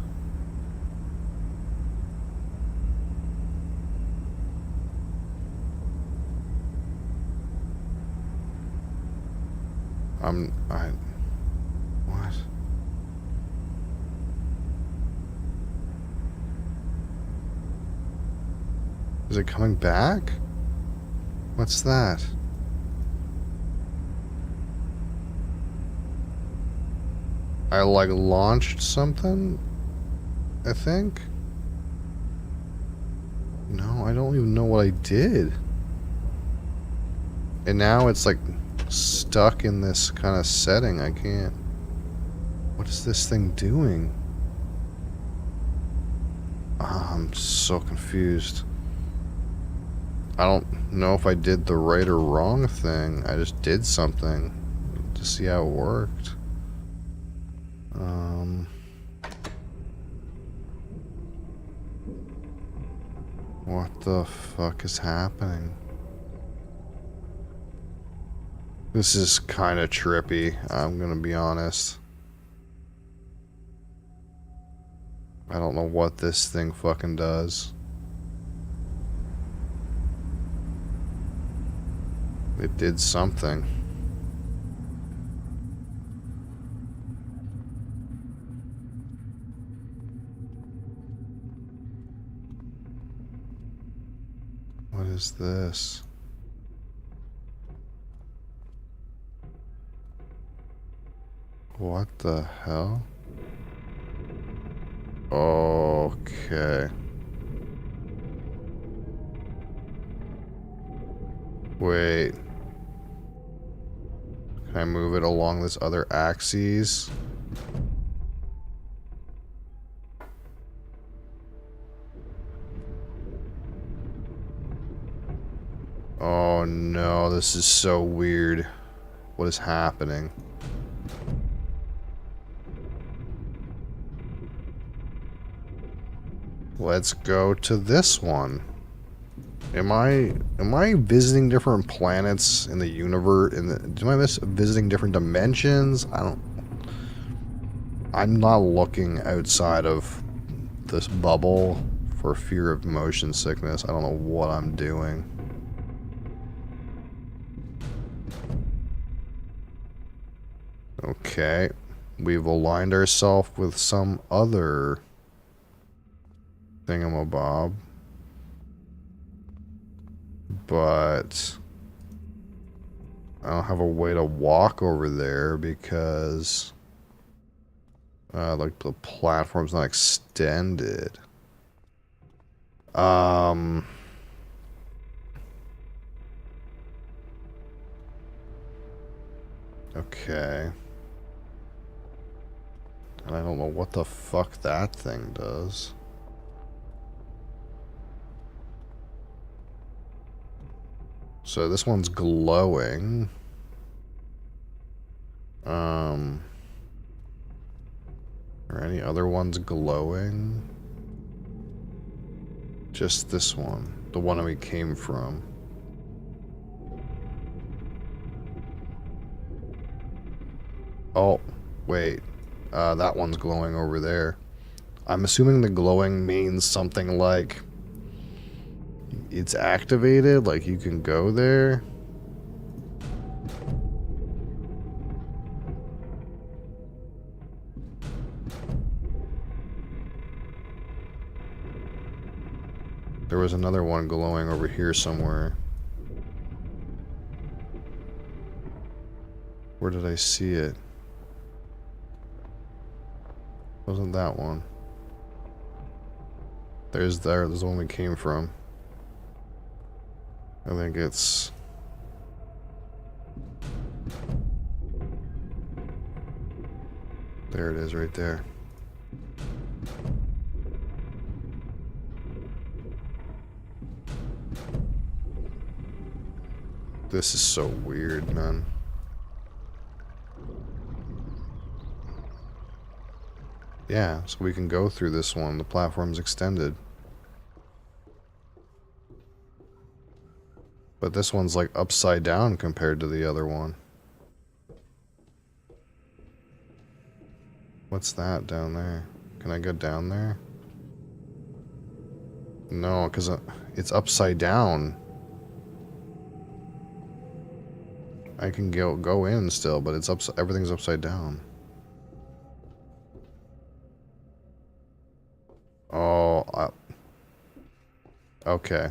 What? Is it coming back? What's that? I like launched something, I think. No, I don't even know what I did. And now it's like stuck in this kind of setting. I can't. What is this thing doing? I'm so confused. I don't know if I did the right or wrong thing. I just did something to see how it worked. What the fuck is happening? This is kind of trippy, I'm gonna be honest. I don't know what this thing fucking does. It did something. What is this? What the hell? Okay. Wait. Can I move it along this other axis? Oh no, this is so weird. What is happening? Let's go to this one. Am I visiting different planets in the universe? Am I visiting different dimensions? I'm not looking outside of this bubble for fear of motion sickness. I don't know what I'm doing. Okay, we've aligned ourselves with some other thingamabob, but I don't have a way to walk over there because like the platform's not extended. Okay. And I don't know what the fuck that thing does. So this one's glowing. Are any other ones glowing? Just this one. The one we came from. Oh, wait. That one's glowing over there. I'm assuming the glowing means something like it's activated, like you can go there. There was another one glowing over here somewhere. Where did I see it? Wasn't that one? There's the one we came from. I think it's... There it is right there. This is so weird, man. Yeah, so we can go through this one. The platform's extended. But this one's like upside down compared to the other one. What's that down there? Can I go down there? No, because it's upside down. I can go in still, but it's everything's upside down. Oh, okay.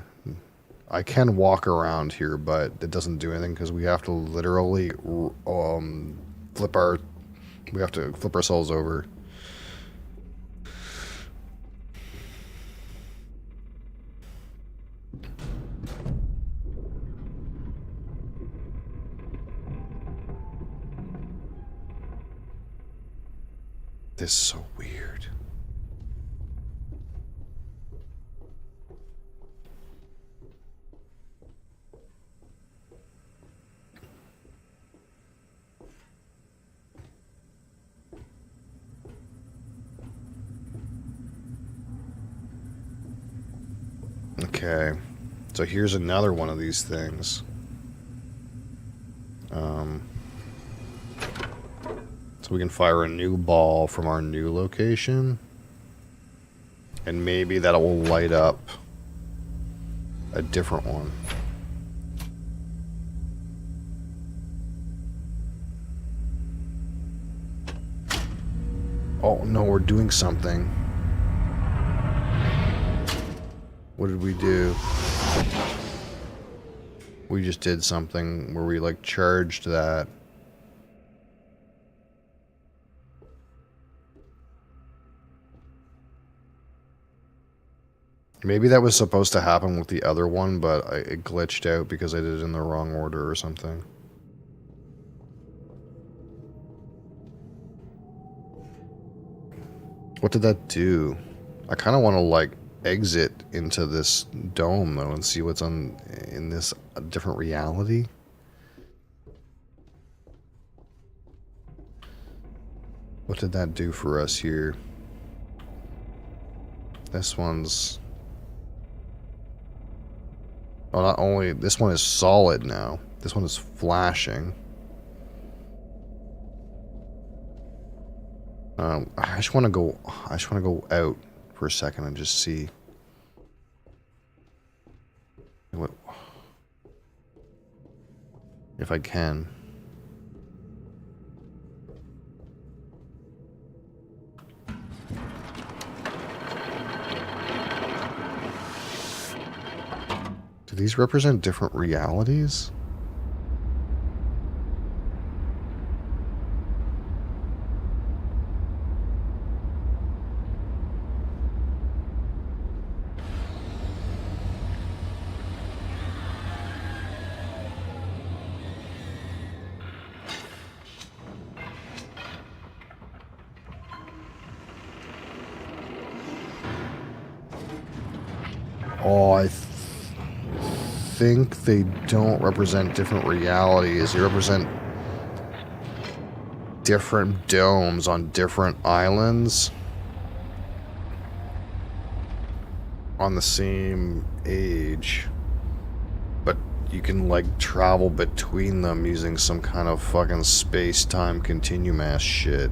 I can walk around here, but it doesn't do anything because we have to literally flip ourselves over. This is so weird. Okay, so here's another one of these things. So we can fire a new ball from our new location. And maybe that will light up a different one. Oh no, we're doing something. What did we do? We just did something where we like charged that. Maybe that was supposed to happen with the other one, but it glitched out because I did it in the wrong order or something. What did that do? I kind of want to like exit into this dome though and see what's in this different reality. What did that do for us here? This one's... Oh, not only... This one is solid now. This one is flashing. I just want to go out for a second and just see what if I can. Do these represent different realities? Oh, I think they don't represent different realities. They represent different domes on different islands on the same age. But you can, like, travel between them using some kind of fucking space-time continuum ass shit.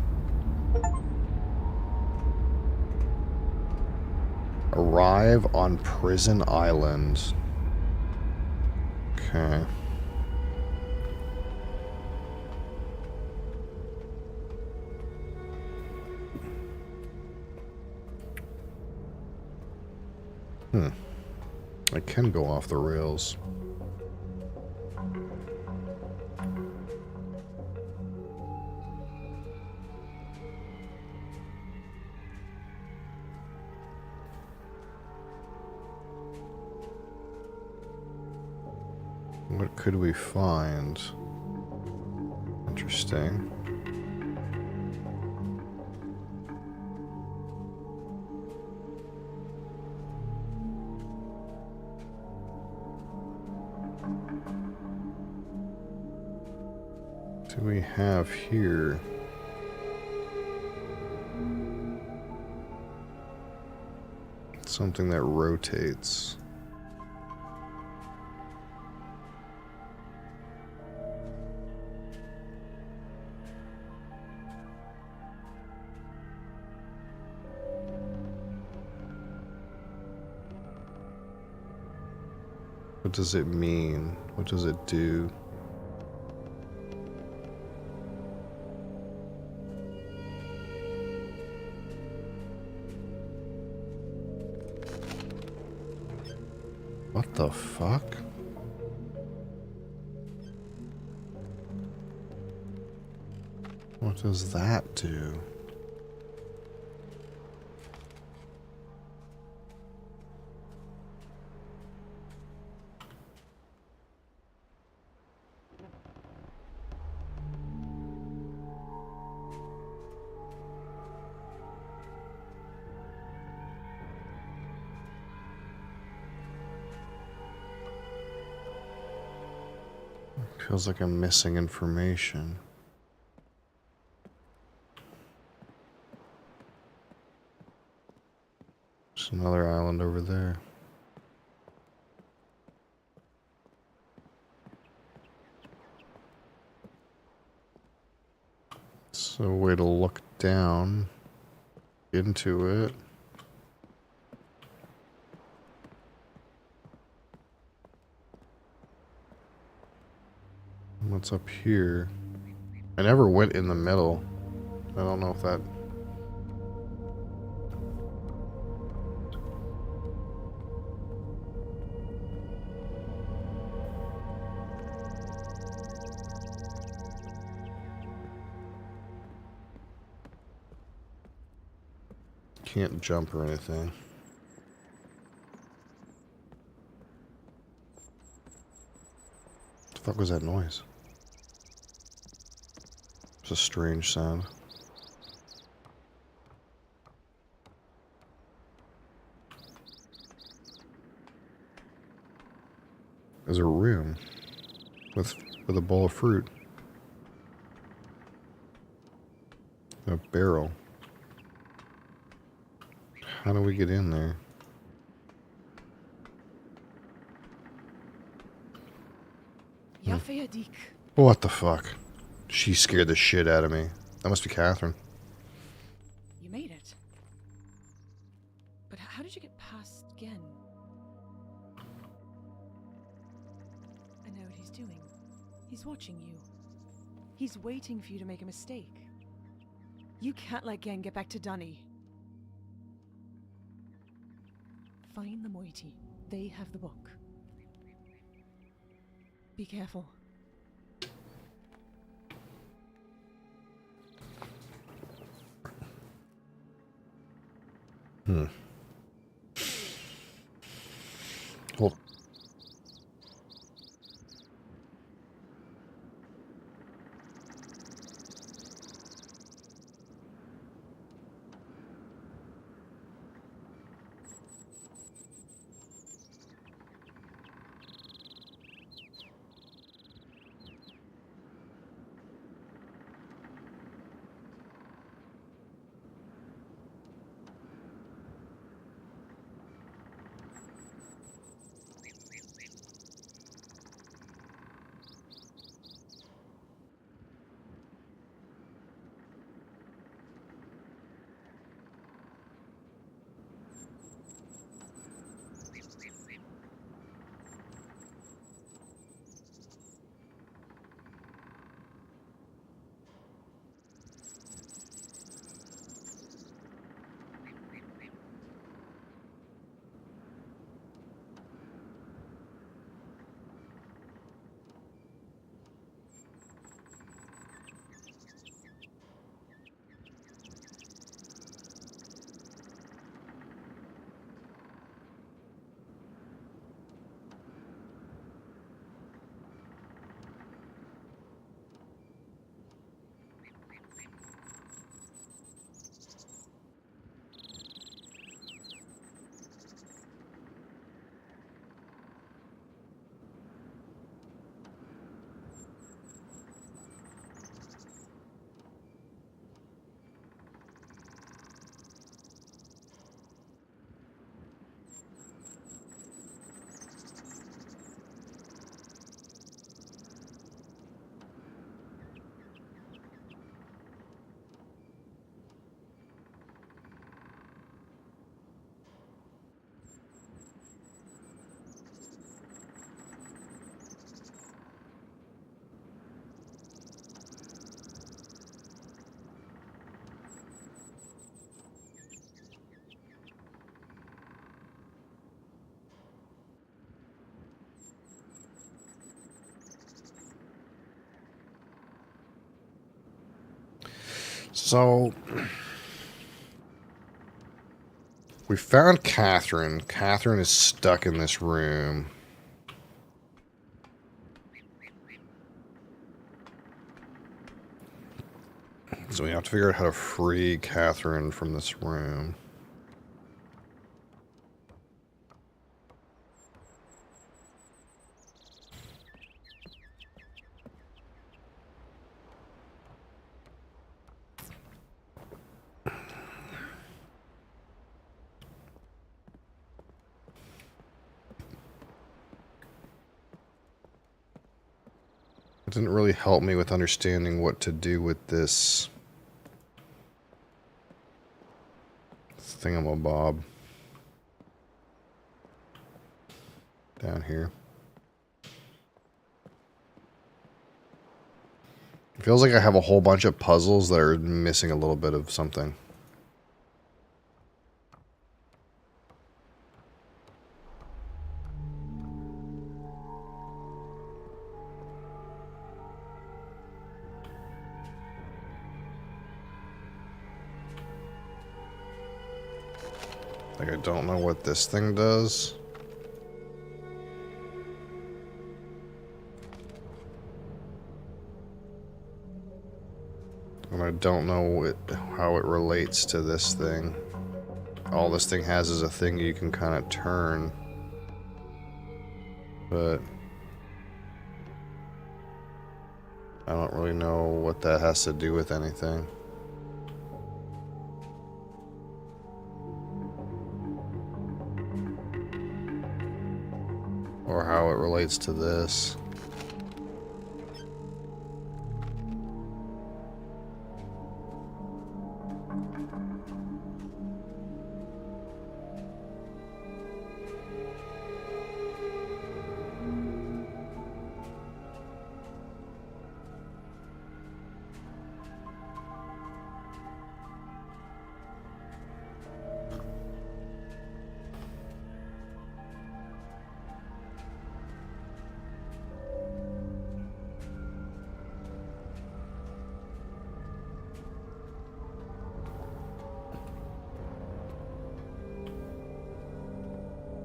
Arrive on Prison Island. Okay. I can go off the rails. What could we find? Interesting. What do we have here? Something that rotates. What does it mean? What does it do? What the fuck? What does that do? Feels like I'm missing information. There's another island over there. It's a way to look down into it. What's up here? I never went in the middle. I don't know if that... Can't jump or anything. What the fuck was that noise? It's a strange sound. There's a room with a bowl of fruit. A barrel. How do we get in there? What the fuck? She scared the shit out of me. That must be Catherine. You made it. But how did you get past Gen? I know what he's doing. He's watching you. He's waiting for you to make a mistake. You can't let Gen get back to Dunny. Find the moiety. They have the book. Be careful. Well, So we found Catherine. Catherine is stuck in this room. So we have to figure out how to free Catherine from this room. It didn't really help me with understanding what to do with this thingamabob down here. It feels like I have a whole bunch of puzzles that are missing a little bit of something. Like, I don't know what this thing does. And I don't know how it relates to this thing. All this thing has is a thing you can kind of turn. But I don't really know what that has to do with anything. Or how it relates to this.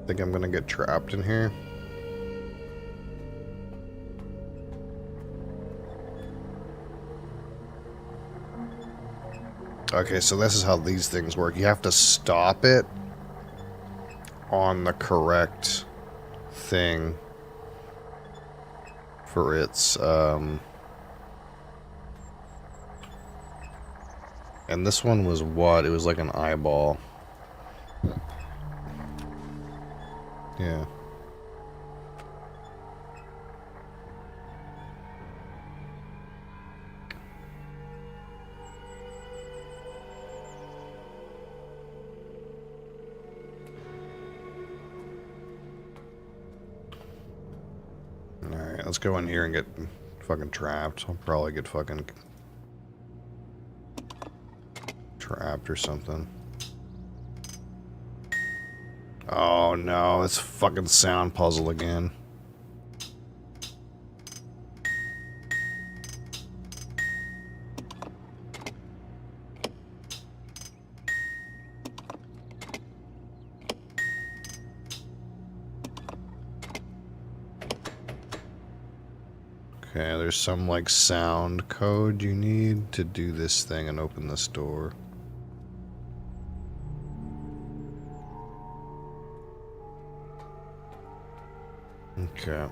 Think I'm gonna get trapped in here. Okay, so this is how these things work. You have to stop it on the correct thing for its, and this one was what? It was like an eyeball. Yeah. Alright, let's go in here and get fucking trapped. I'll probably get fucking trapped or something. Oh no, it's fucking sound puzzle again. Okay, there's some like sound code you need to do this thing and open this door. Okay.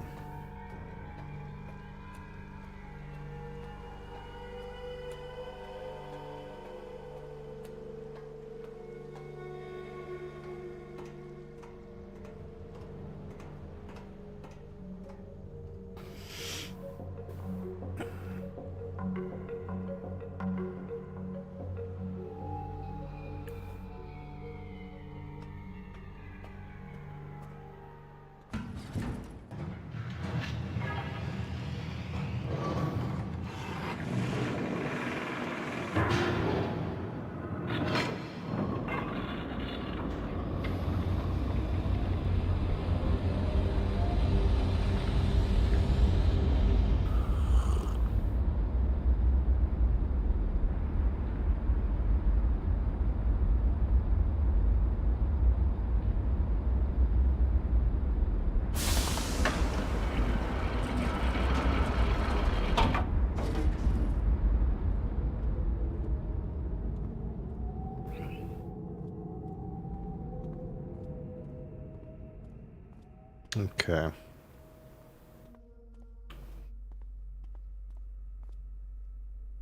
Okay.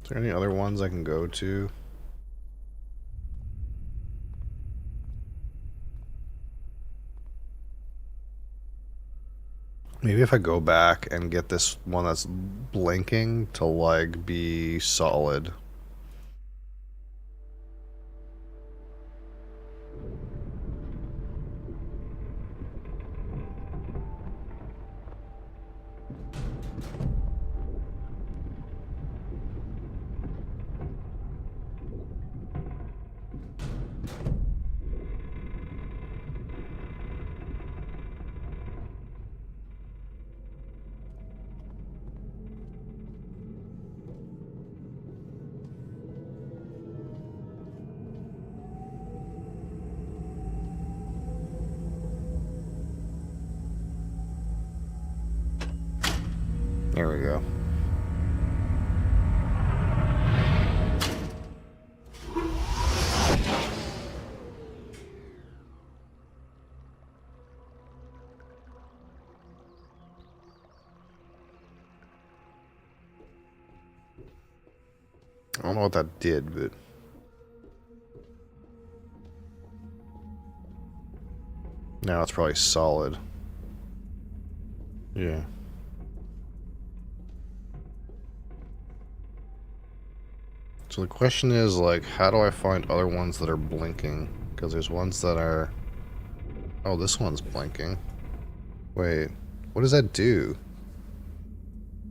Is there any other ones I can go to? Maybe if I go back and get this one that's blinking to, like, be solid. There we go. I don't know what that did, but... now it's probably solid. Yeah. So the question is, like, how do I find other ones that are blinking? Because there's ones that are... oh, this one's blinking. Wait, what does that do?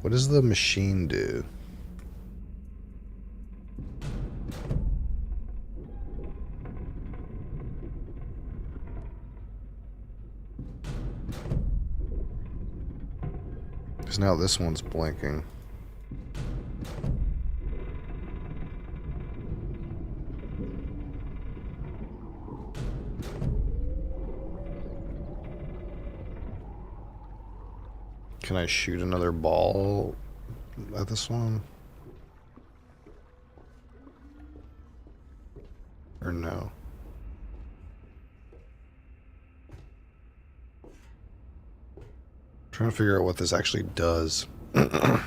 What does the machine do? Because now this one's blinking. Can I shoot another ball at this one? Or no? Trying to figure out what this actually does. I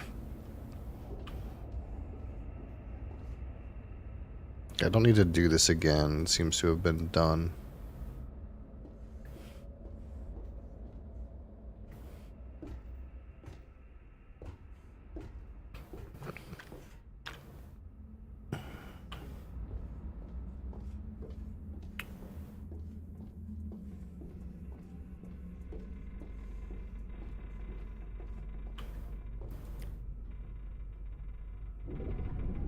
don't need to do this again. It seems to have been done.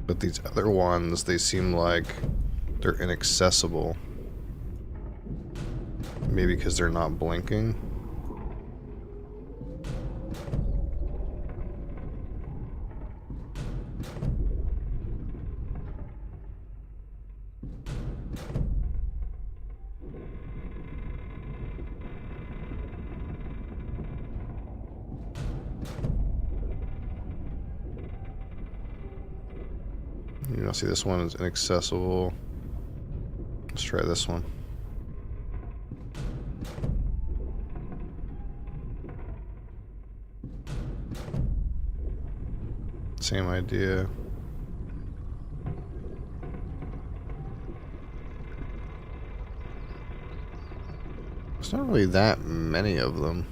But these other ones, they seem like they're inaccessible. Maybe because they're not blinking. You know, see, this one is inaccessible. Let's try this one. Same idea. There's not really that many of them.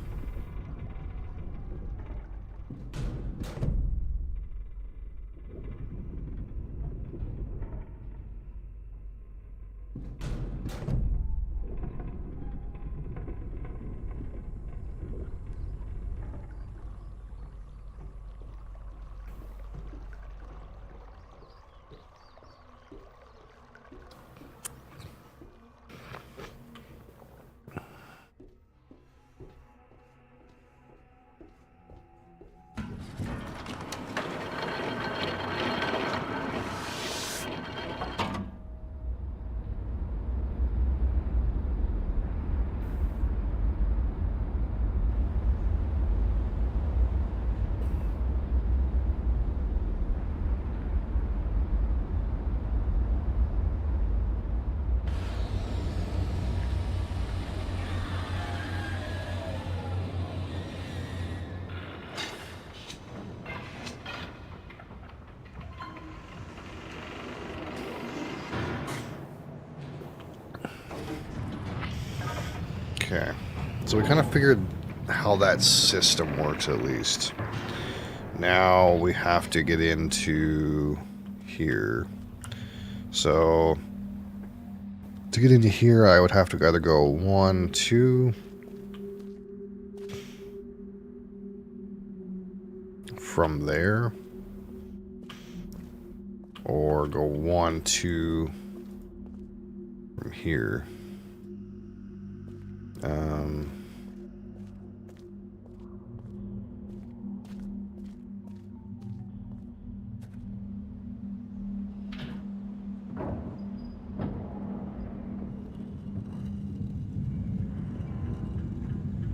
So we kind of figured how that system works at least. Now we have to get into here. So to get into here, I would have to either go 1, 2 from there, or go 1, 2 from here.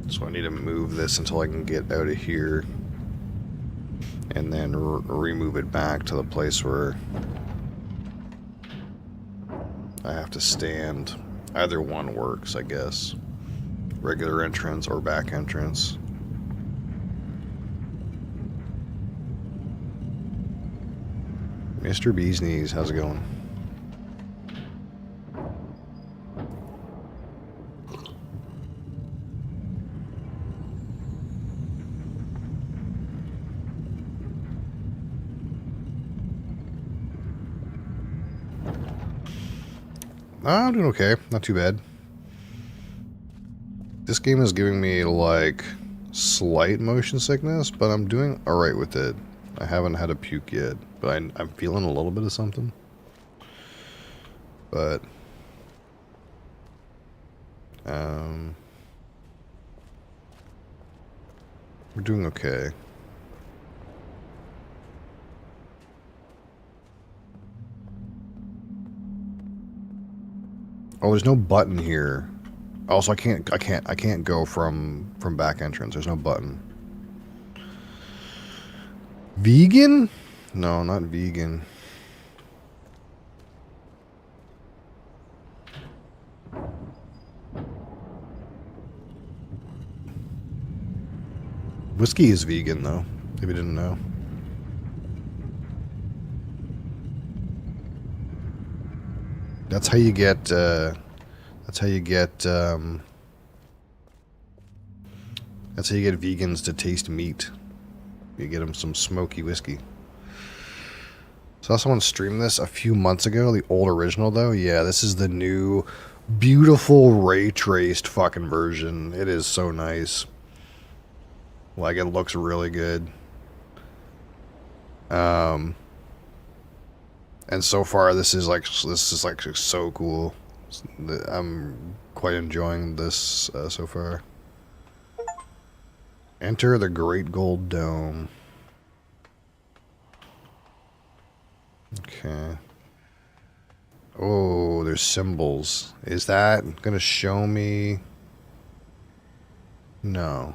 So I need to move this until I can get out of here, and then remove it back to the place where I have to stand. Either one works, I guess. Regular entrance or back entrance. Mr. Bee's Knees, how's it going? I'm doing okay. Not too bad. This game is giving me, like, slight motion sickness, but I'm doing alright with it. I haven't had a puke yet, but I'm feeling a little bit of something. But, we're doing okay. Oh, there's no button here. Also, I can't go from back entrance. There's no button. Vegan? No, not vegan. Whiskey is vegan, though. If you didn't know. That's how you get. That's how you get. That's how you get vegans to taste meat. You get them some smoky whiskey. Saw someone stream this a few months ago. The old original, though. Yeah, this is the new, beautiful ray traced fucking version. It is so nice. Like, it looks really good. And so far, this is like so cool. I'm quite enjoying this so far. Enter the Great Gold Dome. Okay. Oh, there's symbols. Is that gonna show me? No.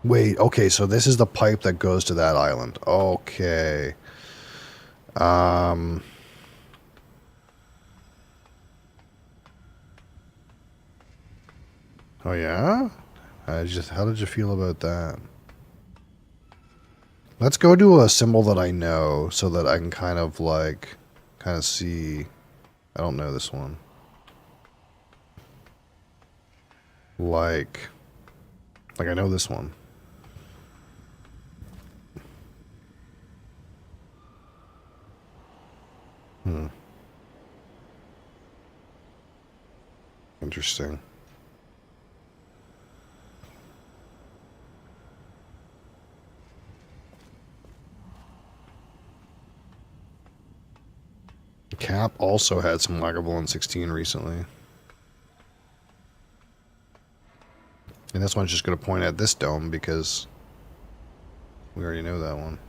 Wait, okay, so this is the pipe that goes to that island. Okay. Oh yeah? How did you feel about that? Let's go to a symbol that I know so that I can kind of see. I don't know this one. Like I know this one. Interesting. Cap also had some Lagavulin 16 recently. And this one's just going to point at this dome because we already know that one.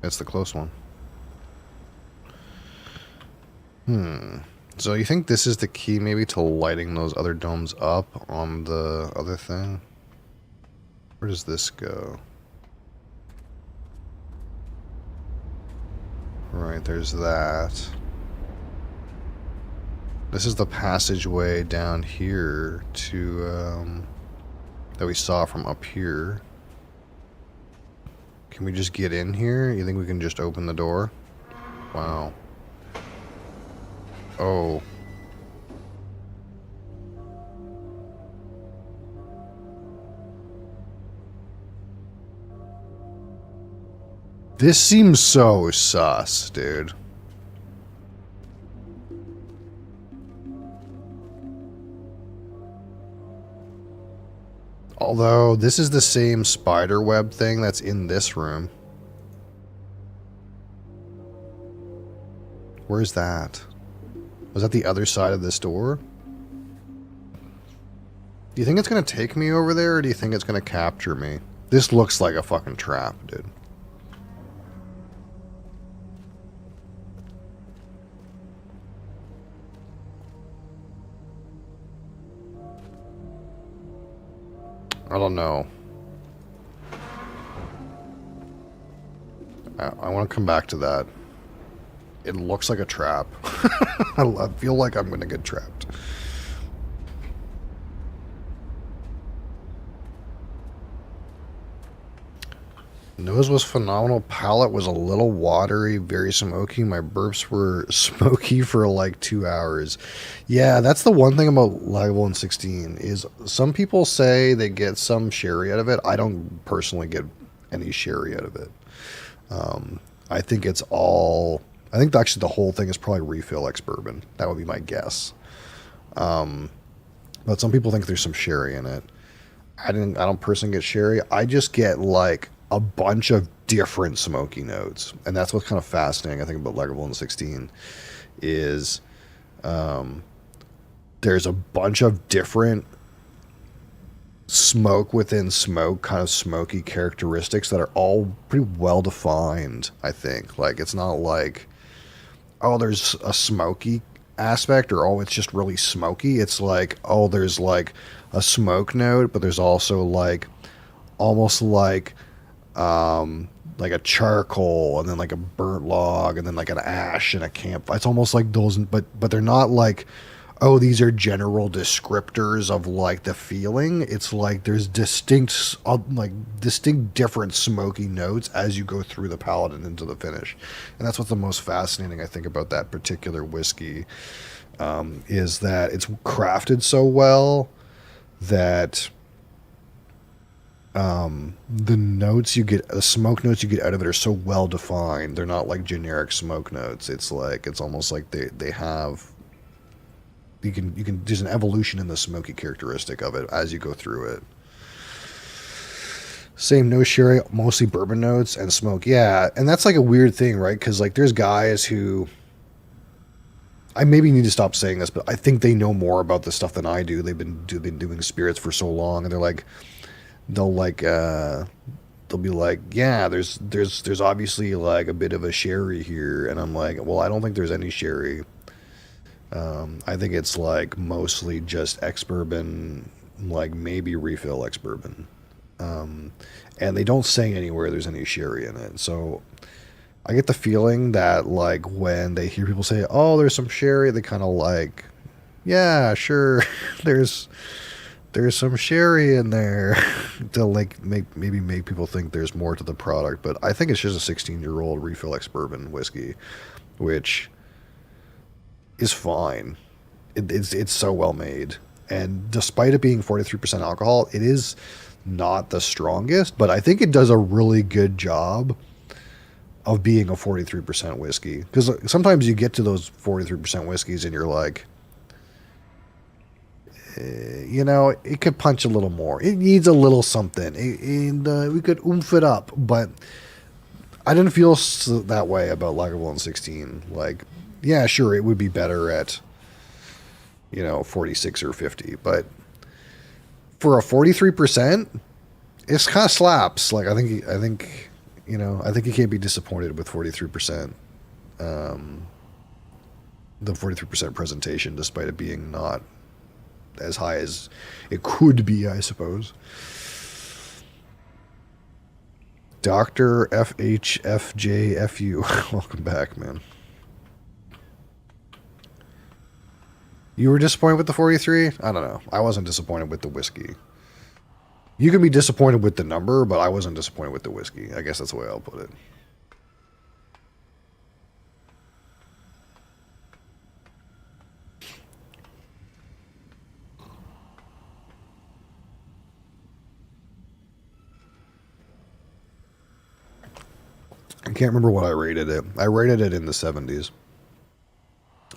That's the close one. So you think this is the key maybe to lighting those other domes up on the other thing? Where does this go? Right, there's that. This is the passageway down here to, that we saw from up here. Can we just get in here? You think we can just open the door? Wow. Oh. This seems so sus, dude. Although, this is the same spider web thing that's in this room. Where's that? Was that the other side of this door? Do you think it's going to take me over there, or do you think it's going to capture me? This looks like a fucking trap, dude. I don't know. I want to come back to that. It looks like a trap. I feel like I'm going to get trapped. Nose was phenomenal. Palate was a little watery, very smoky. My burps were smoky for like 2 hours. Yeah, that's the one thing about Lagavulin 16 is some people say they get some sherry out of it. I don't personally get any sherry out of it. I think it's all... I think actually the whole thing is probably refill ex-bourbon. That would be my guess. But some people think there's some sherry in it. I don't personally get sherry. I just get like a bunch of different smoky notes, and that's what's kind of fascinating. I think about Lagavulin 16 is there's a bunch of different smoke within smoke, kind of smoky characteristics that are all pretty well defined. I think like it's not like, oh, there's a smoky aspect, or oh, it's just really smoky. It's like, oh, there's like a smoke note, but there's also like almost like a charcoal, and then like a burnt log, and then like an ash and a camp. It's almost like those, but they're not like, oh, these are general descriptors of like the feeling. It's like there's distinct different smoky notes as you go through the palate and into the finish. And that's what's the most fascinating, I think, about that particular whiskey, is that it's crafted so well that the notes you get, the smoke notes you get out of it are so well defined. They're not like generic smoke notes. It's like, it's almost like they have, you can there's an evolution in the smoky characteristic of it as you go through it. Same nose sherry, mostly bourbon notes and smoke. Yeah, and that's like a weird thing, right? Because like there's guys who, I maybe need to stop saying this, but I think they know more about this stuff than I do. They've been doing spirits for so long, and they're like, they'll be like, yeah, there's obviously like a bit of a sherry here, and I'm like, well, I don't think there's any sherry. I think it's like mostly just ex-bourbon, like maybe refill ex-bourbon. And they don't say anywhere there's any sherry in it. So I get the feeling that like when they hear people say, oh, there's some sherry, they kind of like, yeah, sure, there's some sherry in there to like make people think there's more to the product. But I think it's just a 16-year-old refill ex-bourbon whiskey, which is fine. It's so well made, and despite it being 43% alcohol, it is not the strongest, but I think it does a really good job of being a 43% whiskey, because sometimes you get to those 43% whiskeys and you're like, it could punch a little more, it needs a little something, and we could oomph it up. But I didn't feel that way about Lagavulin 16. Like, yeah, sure, it would be better at 46 or 50, but for a 43%, it's kind of slaps. Like I think you can't be disappointed with 43%. The 43% presentation, despite it being not as high as it could be, I suppose. Dr. FHFJFU, welcome back, man. You were disappointed with the 43? I don't know. I wasn't disappointed with the whiskey. You can be disappointed with the number, but I wasn't disappointed with the whiskey. I guess that's the way I'll put it. can't remember what I rated it. I rated it in the 70s.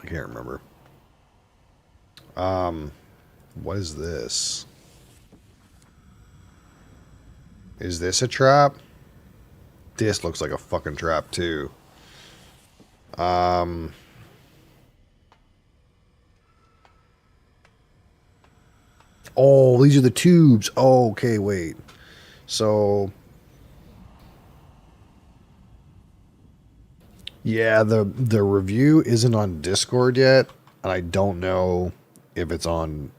I can't remember. What is this? Is this a trap? This looks like a fucking trap too. Oh, these are the tubes. Oh, okay, wait. So, yeah, the review isn't on Discord yet, and I don't know if it's on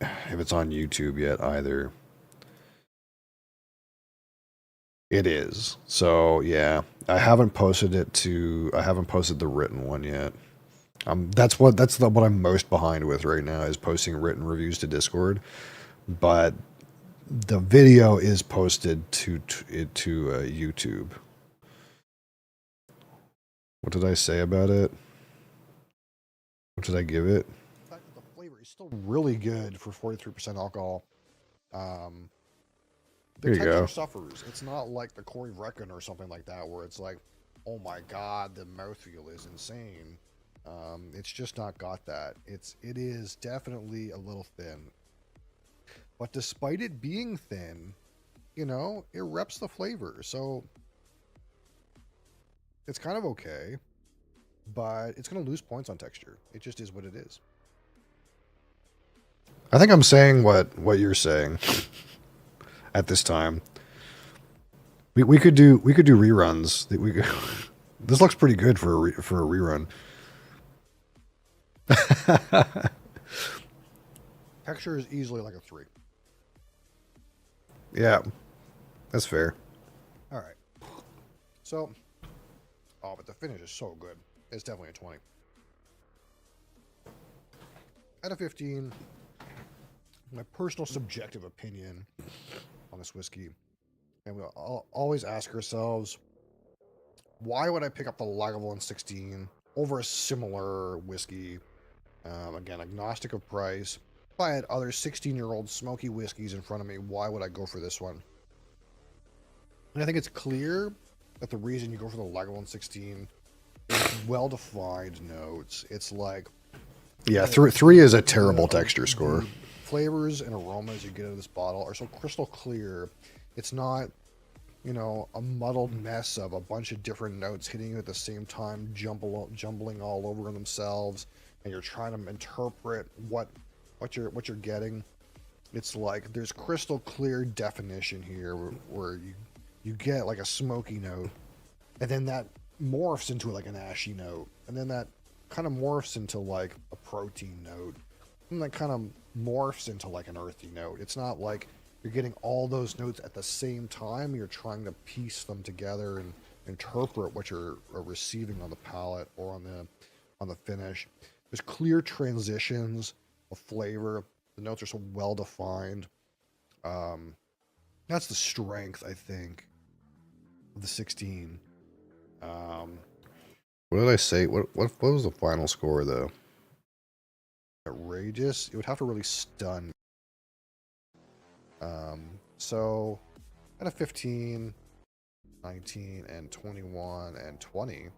YouTube yet either. It is. So, yeah, I haven't posted the written one yet. That's what I'm most behind with right now is posting written reviews to Discord, but the video is posted to YouTube. What did I say about it? What did I give it? The fact that the flavor is still really good for 43% alcohol. The texture suffers. It's not like the Corey Vrecken or something like that where it's like, oh my god, the mouthfeel is insane. It's just not got that. It is definitely a little thin. But despite it being thin, you know, it reps the flavor. So it's kind of okay, but it's going to lose points on texture. It just is what it is. I think I'm saying what you're saying at this time. We could do reruns. This looks pretty good for a rerun. Texture is easily like a 3. Yeah, that's fair. All right. So, oh, but the finish is so good. It's definitely a 20. Out of 15, my personal subjective opinion on this whiskey, and we'll always ask ourselves, why would I pick up the Lagavulin 16 over a similar whiskey? Again, agnostic of price. If I had other 16-year-old smoky whiskeys in front of me, why would I go for this one? And I think it's clear that the reason you go for the Lagavulin 16 is well-defined notes. It's like... Yeah, 3 is a terrible texture score. Flavors and aromas you get out of this bottle are so crystal clear. It's not, you know, a muddled mess of a bunch of different notes hitting you at the same time, jumbling all over themselves, and you're trying to interpret what you're getting. It's like there's crystal clear definition here where you get like a smoky note, and then that morphs into like an ashy note, and then that kind of morphs into like a protein note, and that kind of morphs into like an earthy note. It's not like you're getting all those notes at the same time. You're trying to piece them together and interpret what you're receiving on the palate or on the finish. There's clear transitions of flavor. The notes are so well defined. That's the strength, I think, of the 16. What did I say? What was the final score though? Outrageous. It would have to really stun. So out of 15, 19, and 21, and 20.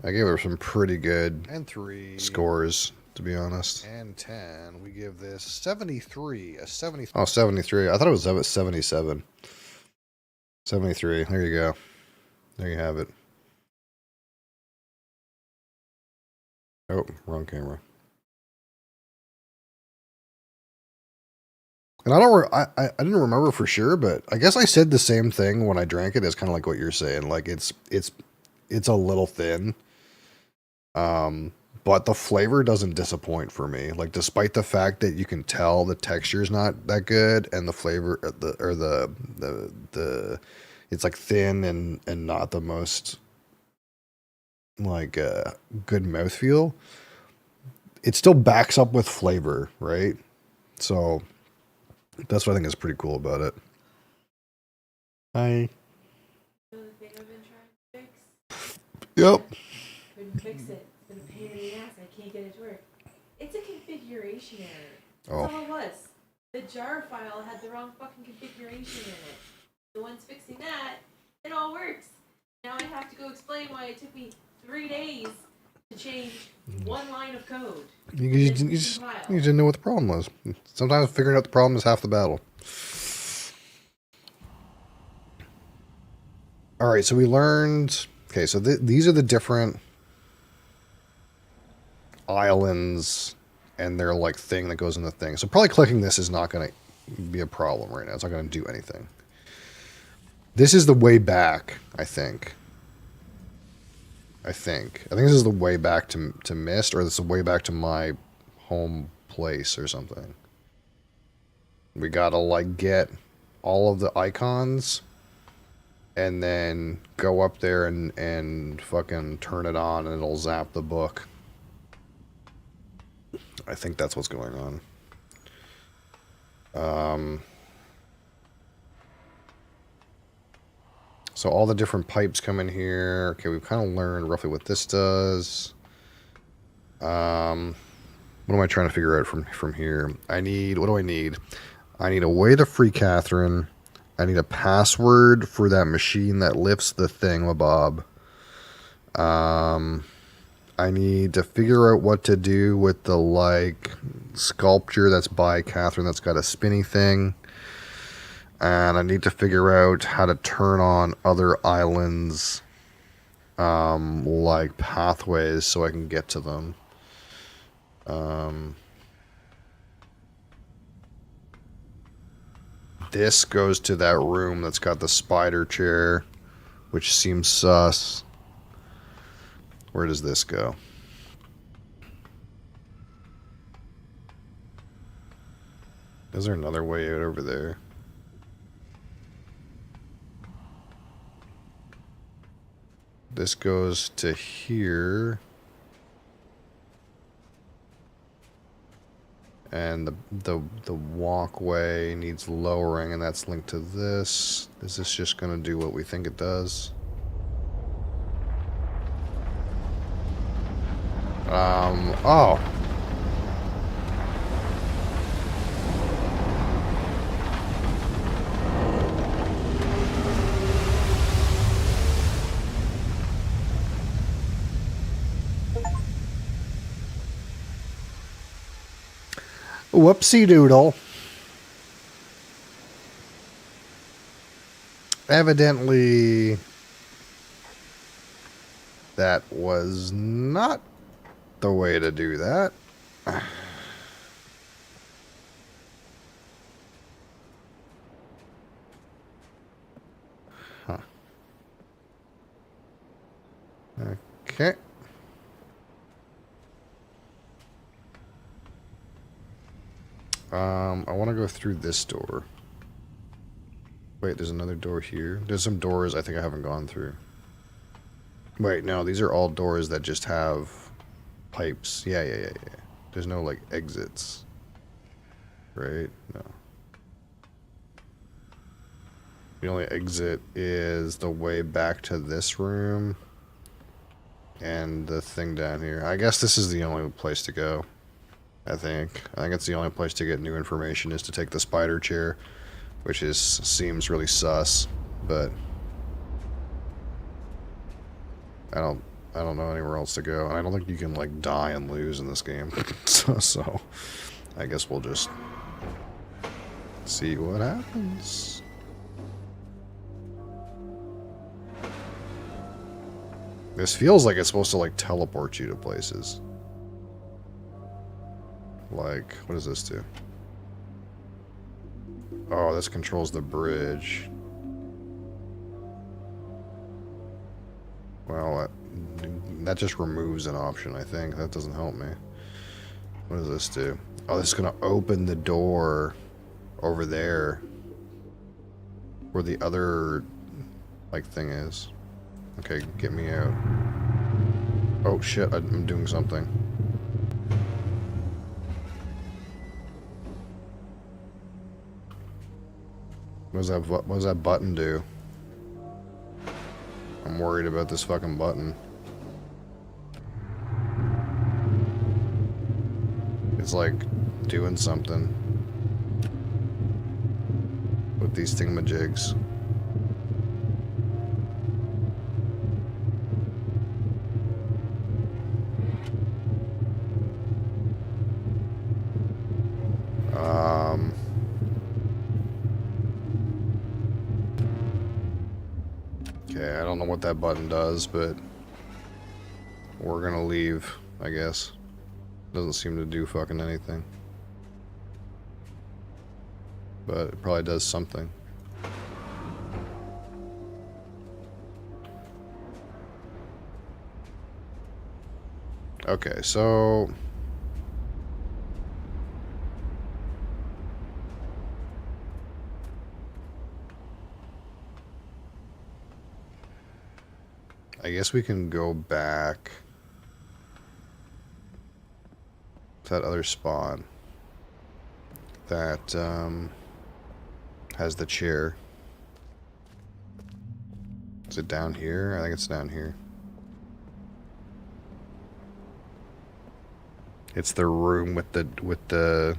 I gave her some pretty good and 3 scores, to be honest. And 10. We give this 73. A 70. Oh, 73. I thought it was 77. 73. There you go. There you have it. Oh, wrong camera. And I didn't remember for sure, but I guess I said the same thing when I drank it. It's kind of like what you're saying. Like it's a little thin. But the flavor doesn't disappoint for me. Like despite the fact that you can tell the texture's not that good and the flavor it's like thin and not the most like good mouthfeel. It still backs up with flavor, right? So that's what I think is pretty cool about it. Hi. The thing I've been trying to fix? Yep. Couldn't fix it. It's been a pain in the ass. I can't get it to work. It's a configuration error. That's all it was. The jar file had the wrong fucking configuration in it. The one's fixing that, it all works. Now I have to go to explain why it took me 3 days to change one line of code. You didn't know what the problem was. Sometimes figuring out the problem is half the battle. All right, so we learned... Okay, so these are the different islands and their, like, thing that goes in the thing. So probably clicking this is not going to be a problem right now. It's not going to do anything. This is the way back, I think. I think this is the way back to Mist, or this is the way back to my home place or something. We gotta, like, get all of the icons and then go up there and fucking turn it on and it'll zap the book. I think that's what's going on. So all the different pipes come in here. Okay, we've kind of learned roughly what this does. What am I trying to figure out from here? What do I need? I need a way to free Catherine. I need a password for that machine that lifts the thingamabob. I need to figure out what to do with the, like, sculpture that's by Catherine that's got a spinny thing. And I need to figure out how to turn on other islands, like pathways, so I can get to them. This goes to that room that's got the spider chair, which seems sus. Where does this go? Is there another way out over there? This goes to here. And the walkway needs lowering, and that's linked to this. Is this just going to do what we think it does? Oh. Whoopsie doodle. Evidently, that was not the way to do that. Huh. Okay. I want to go through this door. Wait, there's another door here. There's some doors I think I haven't gone through. Wait, no, these are all doors that just have pipes. Yeah. There's no, like, exits. Right? No. The only exit is the way back to this room. And the thing down here. I guess this is the only place to go. I think it's the only place to get new information is to take the spider chair, which seems really sus, but I don't know anywhere else to go, and I don't think you can, like, die and lose in this game. so I guess we'll just see what happens. This feels like it's supposed to, like, teleport you to places. Like, what does this do? Oh, this controls the bridge. Well, that just removes an option, I think. That doesn't help me. What does this do? Oh, this is going to open the door over there. Where the other, like, thing is. Okay, get me out. Oh, shit, I'm doing something. What does that button do? I'm worried about this fucking button. It's like doing something with these thingamajigs. I don't know what that button does, but we're gonna leave, I guess. Doesn't seem to do fucking anything. But it probably does something. Okay, so... I guess we can go back to that other spot that has the chair. Is it down here? I think it's down here. It's the room with the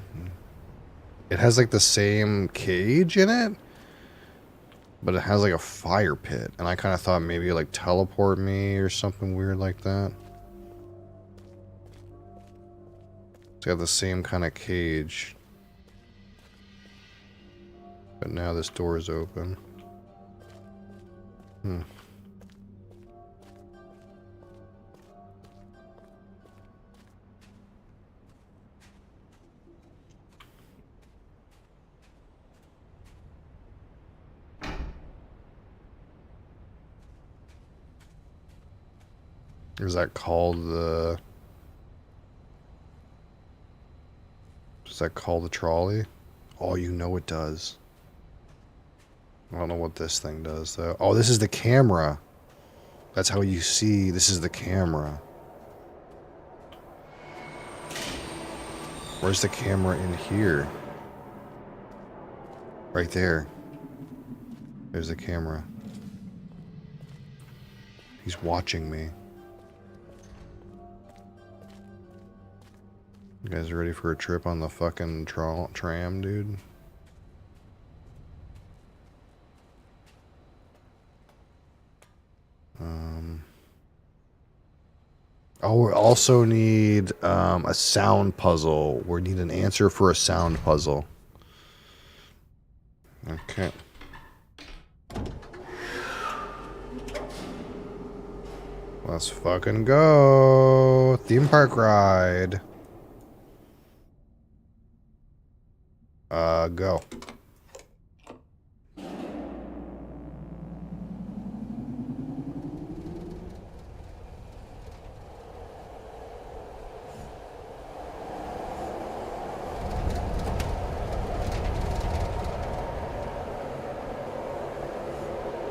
it has like the same cage in it, but it has like a fire pit, and I kind of thought maybe like teleport me or something weird like that. It's got the same kind of cage, but now this door is open. Is that called the... Does that call the trolley? Oh, you know it does. I don't know what this thing does, though. Oh, this is the camera. That's how you see. This is the camera. Where's the camera in here? Right there. There's the camera. He's watching me. You guys ready for a trip on the fucking tram, dude? Oh, we also need a sound puzzle. We need an answer for a sound puzzle. Okay. Let's fucking go. Theme park ride. Go.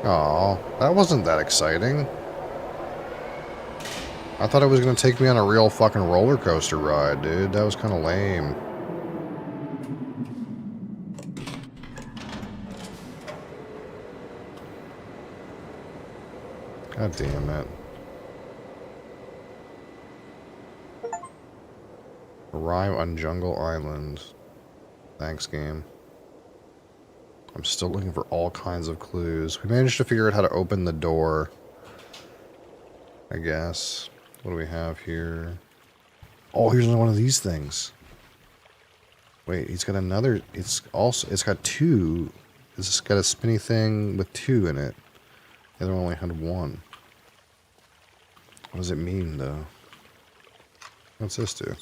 Aw, that wasn't that exciting. I thought it was gonna take me on a real fucking roller coaster ride, dude. That was kind of lame. God damn it. Arrive on Jungle Island. Thanks, game. I'm still looking for all kinds of clues. We managed to figure out how to open the door, I guess. What do we have here? Oh, here's another one of these things. Wait, he's got another... It's got two. It's got a spinny thing with two in it. The other one only had one. What does it mean, though? What's this do?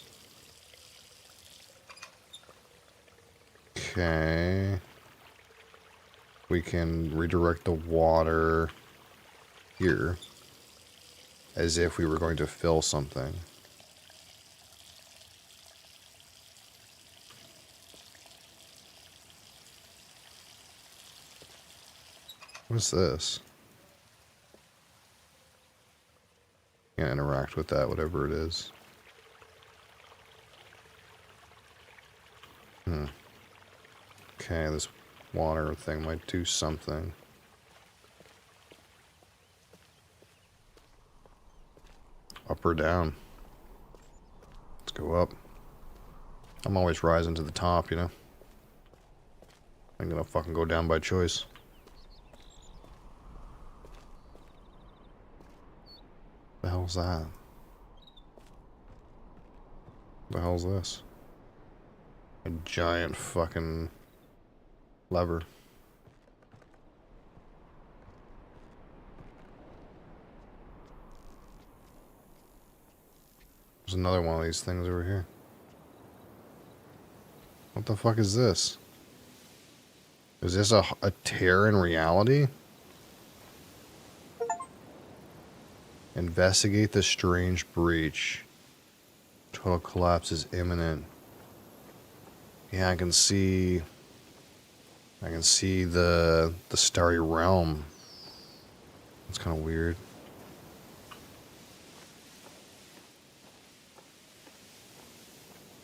Okay. We can redirect the water here as if we were going to fill something. What's this? Can't interact with that, whatever it is. Okay, this water thing might do something. Up or down? Let's go up. I'm always rising to the top, you know? I'm gonna fucking go down by choice. The hell's that? The hell's this? A giant fucking lever. There's another one of these things over here. What the fuck is this? Is this a tear in reality? Investigate the strange breach. Total collapse is imminent. Yeah, I can see the starry realm. It's kind of weird.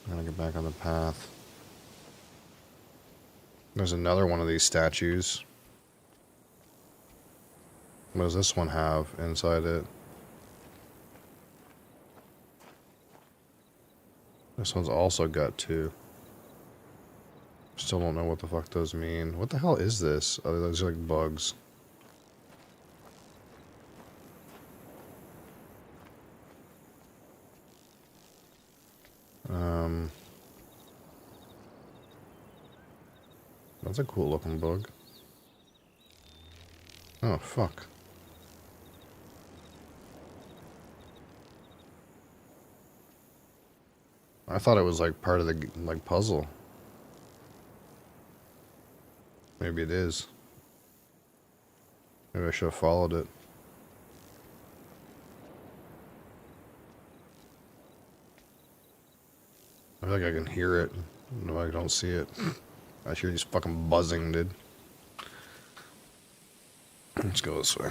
I'm gonna get back on the path. There's another one of these statues. What does this one have inside it? This one's also got two. Still don't know what the fuck those mean. What the hell is this? Oh, those are like bugs. That's a cool looking bug. Oh, fuck. I thought it was like part of the like puzzle. Maybe it is. Maybe I should have followed it. I feel like I can hear it. No, I don't see it. I hear these fucking buzzing, dude. Let's go this way.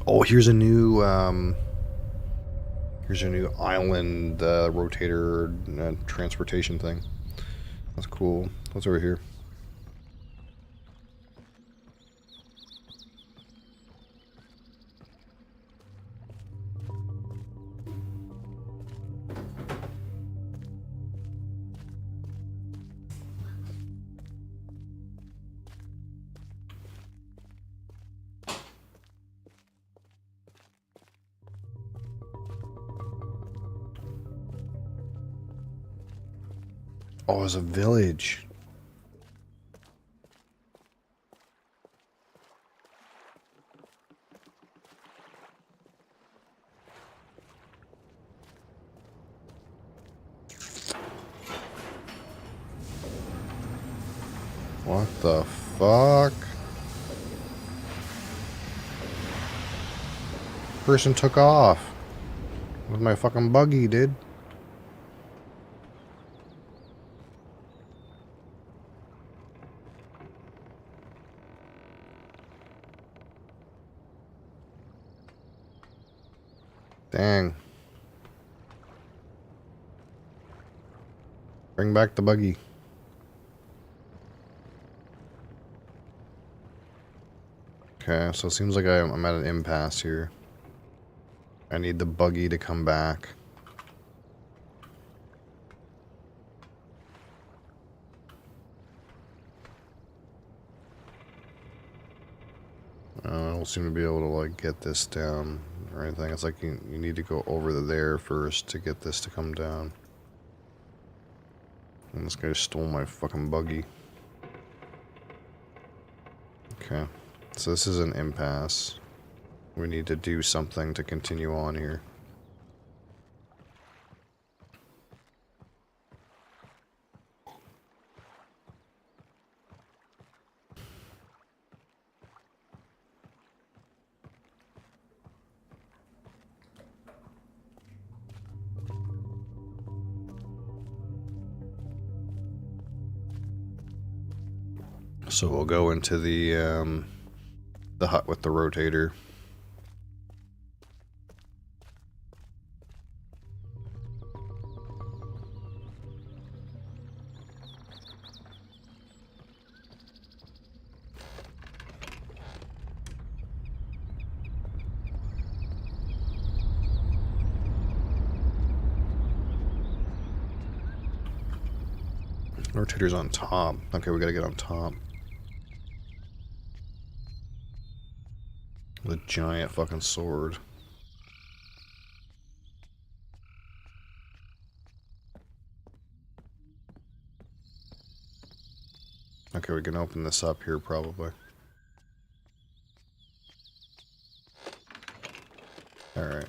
Oh, here's a new island rotator transportation thing. That's cool. What's over here? Oh, it's a village. What the fuck? Person took off with my fucking buggy, dude. Dang. Bring back the buggy. Okay, so it seems like I'm at an impasse here. I need the buggy to come back. I don't seem to be able to like get this down or anything. It's like you need to go over there first to get this to come down. And this guy stole my fucking buggy. Okay, so this is an impasse. We need to do something to continue on here. So we'll go into the hut with the rotator. Rotator's on top. Okay, we gotta get on top. The giant fucking sword. Okay, we can open this up here probably. Alright.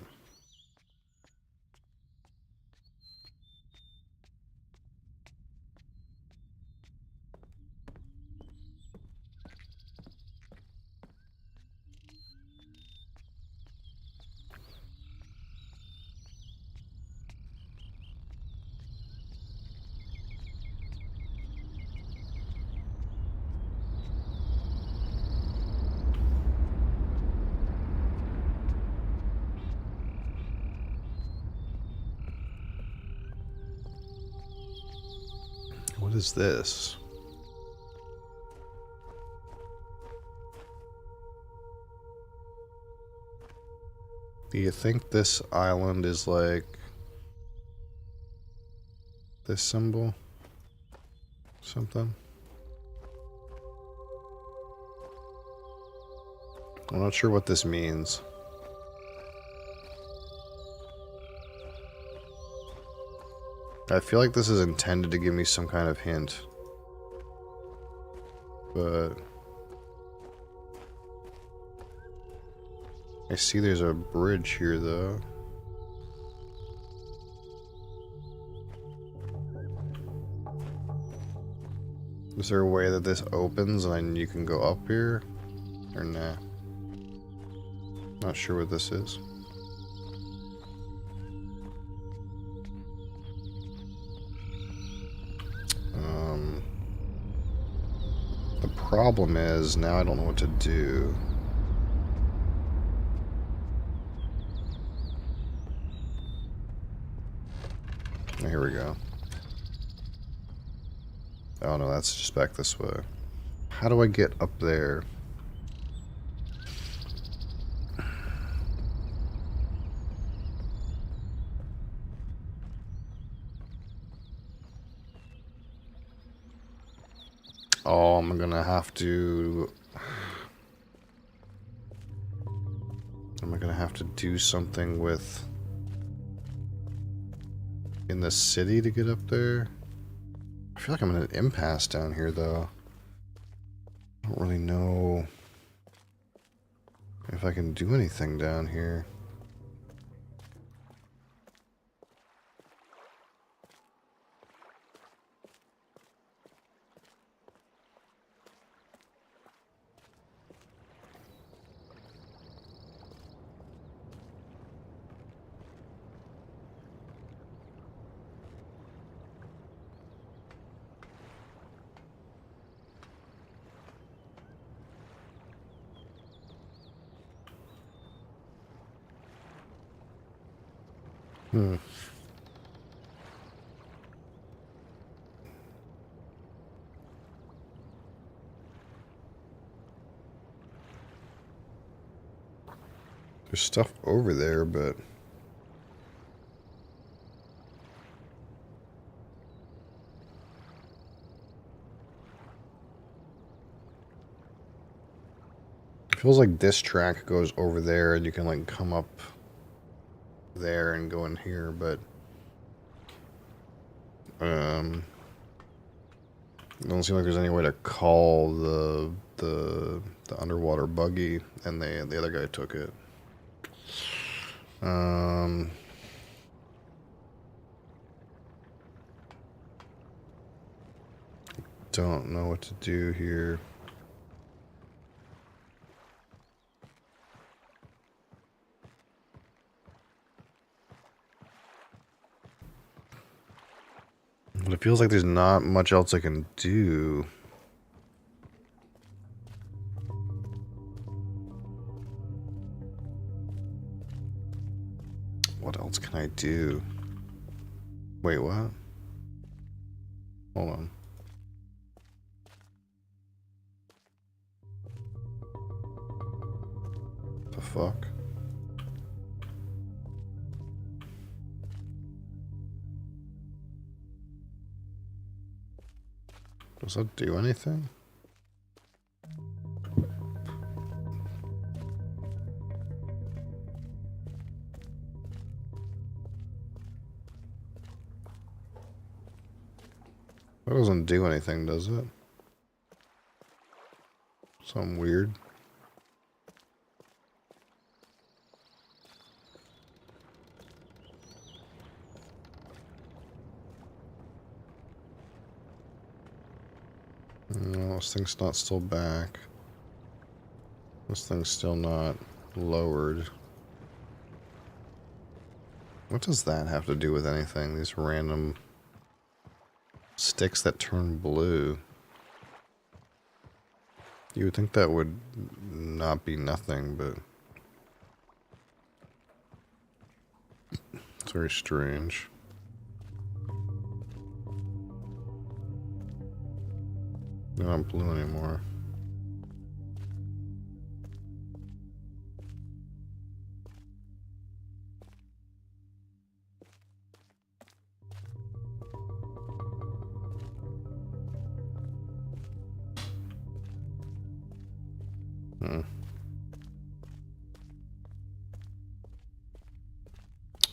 What is this? Do you think this island is like this symbol? Something? I'm not sure what this means. I feel like this is intended to give me some kind of hint. But I see there's a bridge here though. Is there a way that this opens and then you can go up here? Or nah? Not sure what this is. The problem is now I don't know what to do. Here we go. Oh no, that's just back this way. How do I get up there? Oh, I'm gonna have to... Am I gonna have to do something with... in the city to get up there? I feel like I'm in an impasse down here, though. I don't really know if I can do anything down here. Hmm. There's stuff over there, but... it feels like this track goes over there and you can like come up there and go in here, but it doesn't seem like there's any way to call the underwater buggy, and the other guy took it. Don't know what to do here. But it feels like there's not much else I can do. What else can I do? Wait, what? Hold on. The fuck? Does that do anything? That doesn't do anything, does it? Something weird. No, this thing's not still back. This thing's still not lowered. What does that have to do with anything? These random sticks that turn blue. You would think that would not be nothing, but it's very strange. They're not blue anymore.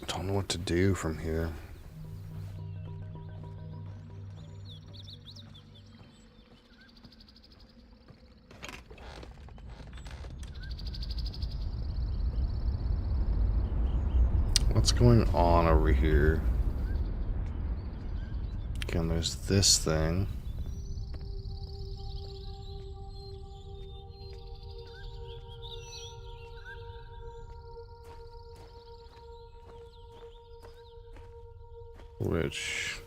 Don't know what to do from here. What's going on over here? Again, there's this thing. Which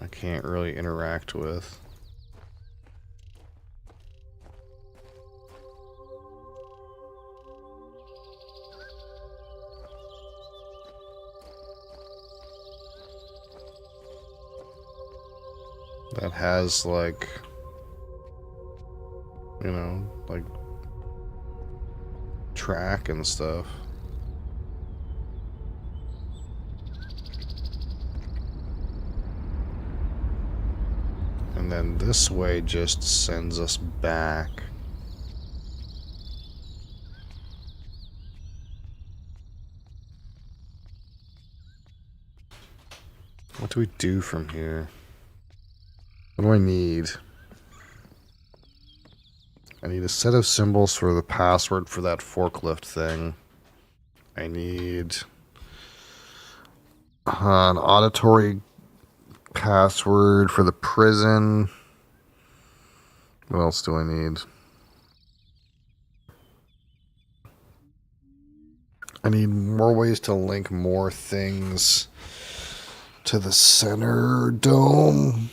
I can't really interact with. That has like, you know, like track and stuff. And then this way just sends us back. What do we do from here? What do I need? I need a set of symbols for the password for that forklift thing. I need an auditory password for the prison. What else do I need? I need more ways to link more things to the center dome.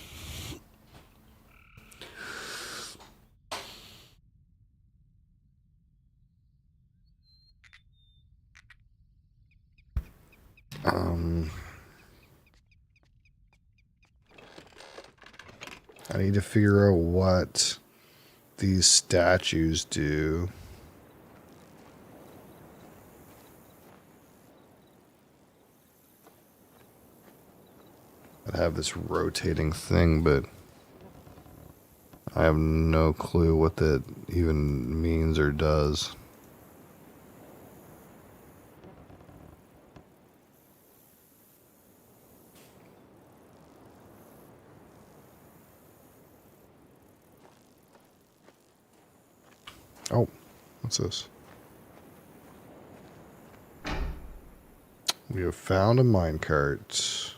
I need to figure out what these statues do. I have this rotating thing, but I have no clue what that even means or does. Oh, what's this? We have found a minecart.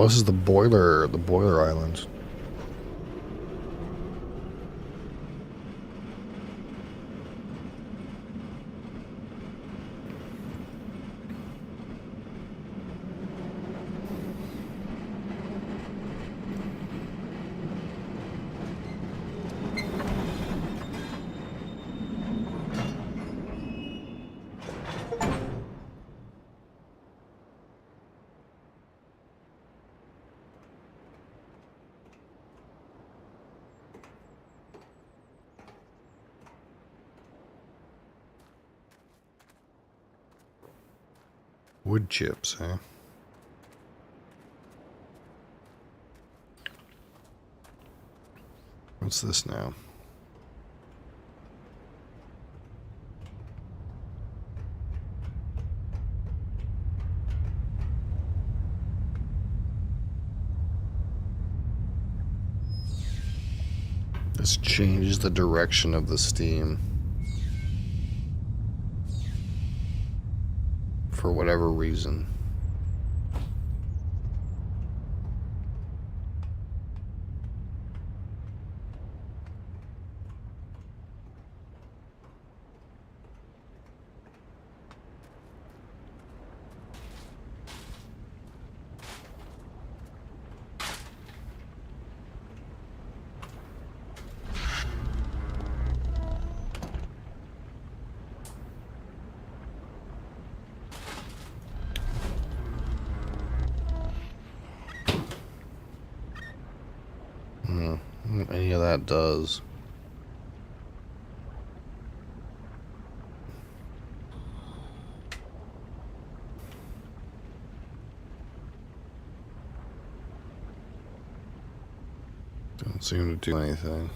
Oh, this is the boiler island. Wood chips, huh? What's this now? This changes the direction of the steam. For whatever reason. Any of that does. Don't seem to do anything.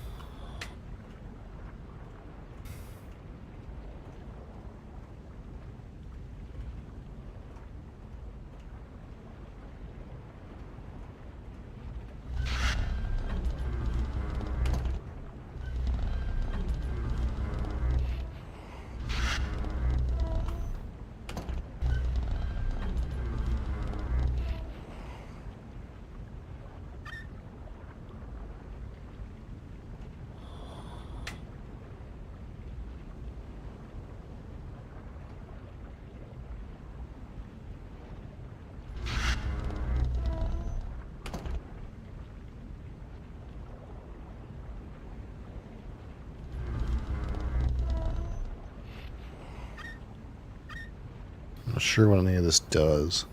I'm not sure what any of this does.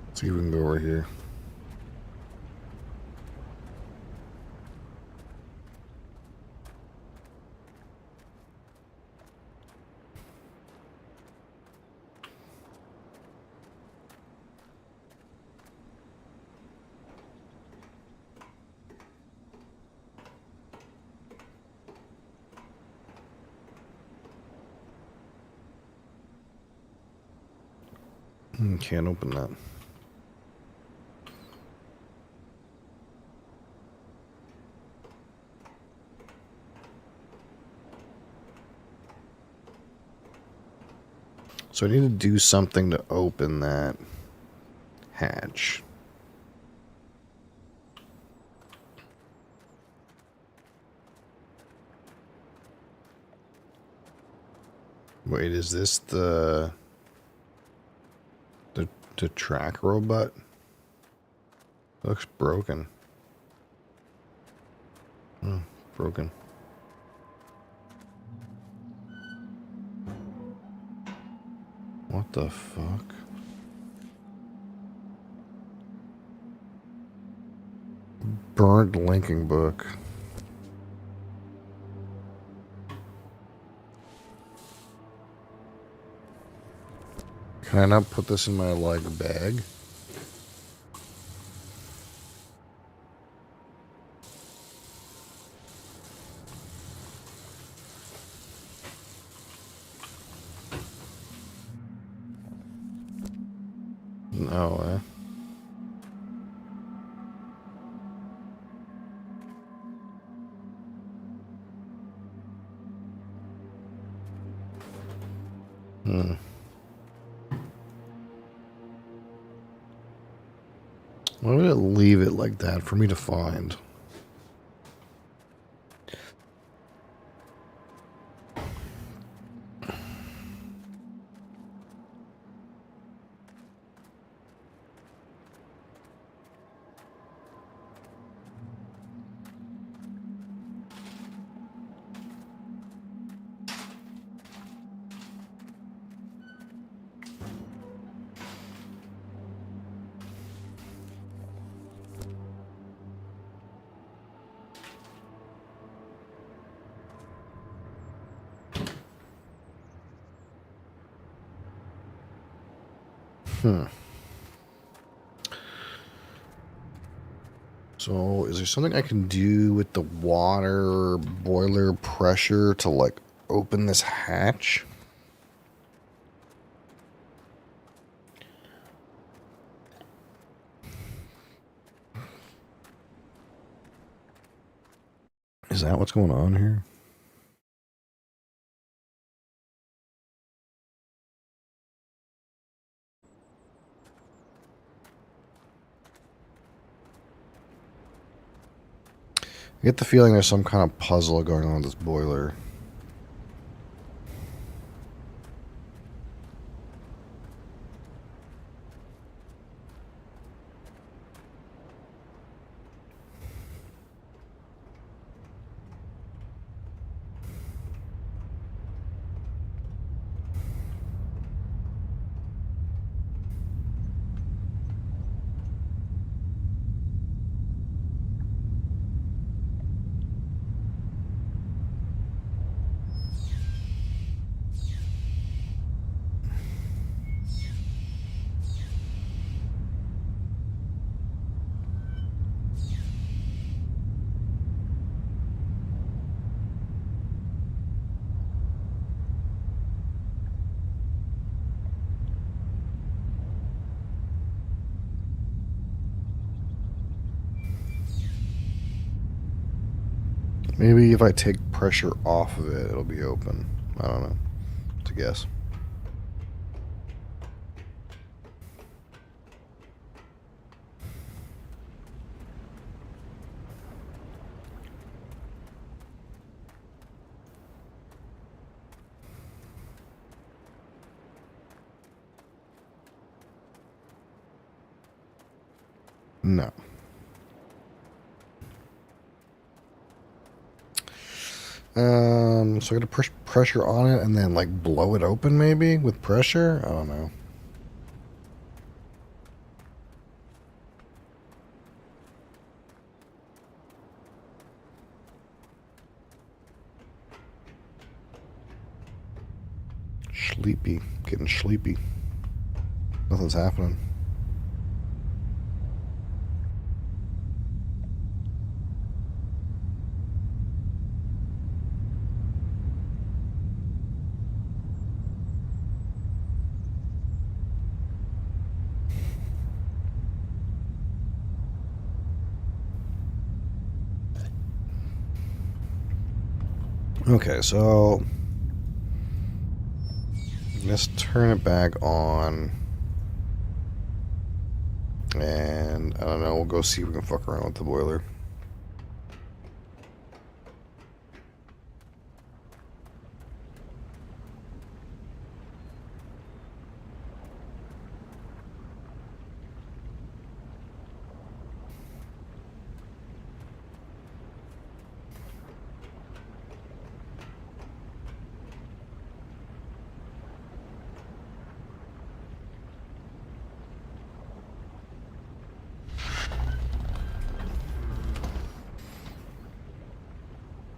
Let's see if we can go over here. Can't open that. So I need to do something to open that hatch. Wait, is this the track robot? Looks broken. Oh, broken. What the fuck? Burnt linking book. Can I not put this in my like bag? No, eh? Why would it leave it like that for me to find? So, is there something I can do with the water boiler pressure to, like, open this hatch? Is that what's going on here? I get the feeling there's some kind of puzzle going on with this boiler. Maybe if I take pressure off of it, it'll be open. I don't know. It's a guess. No. So I gotta push pressure on it and then like blow it open maybe with pressure? I don't know. Sleepy. Getting sleepy. Nothing's happening. Okay, so let's turn it back on. And I don't know, we'll go see if we can fuck around with the boiler.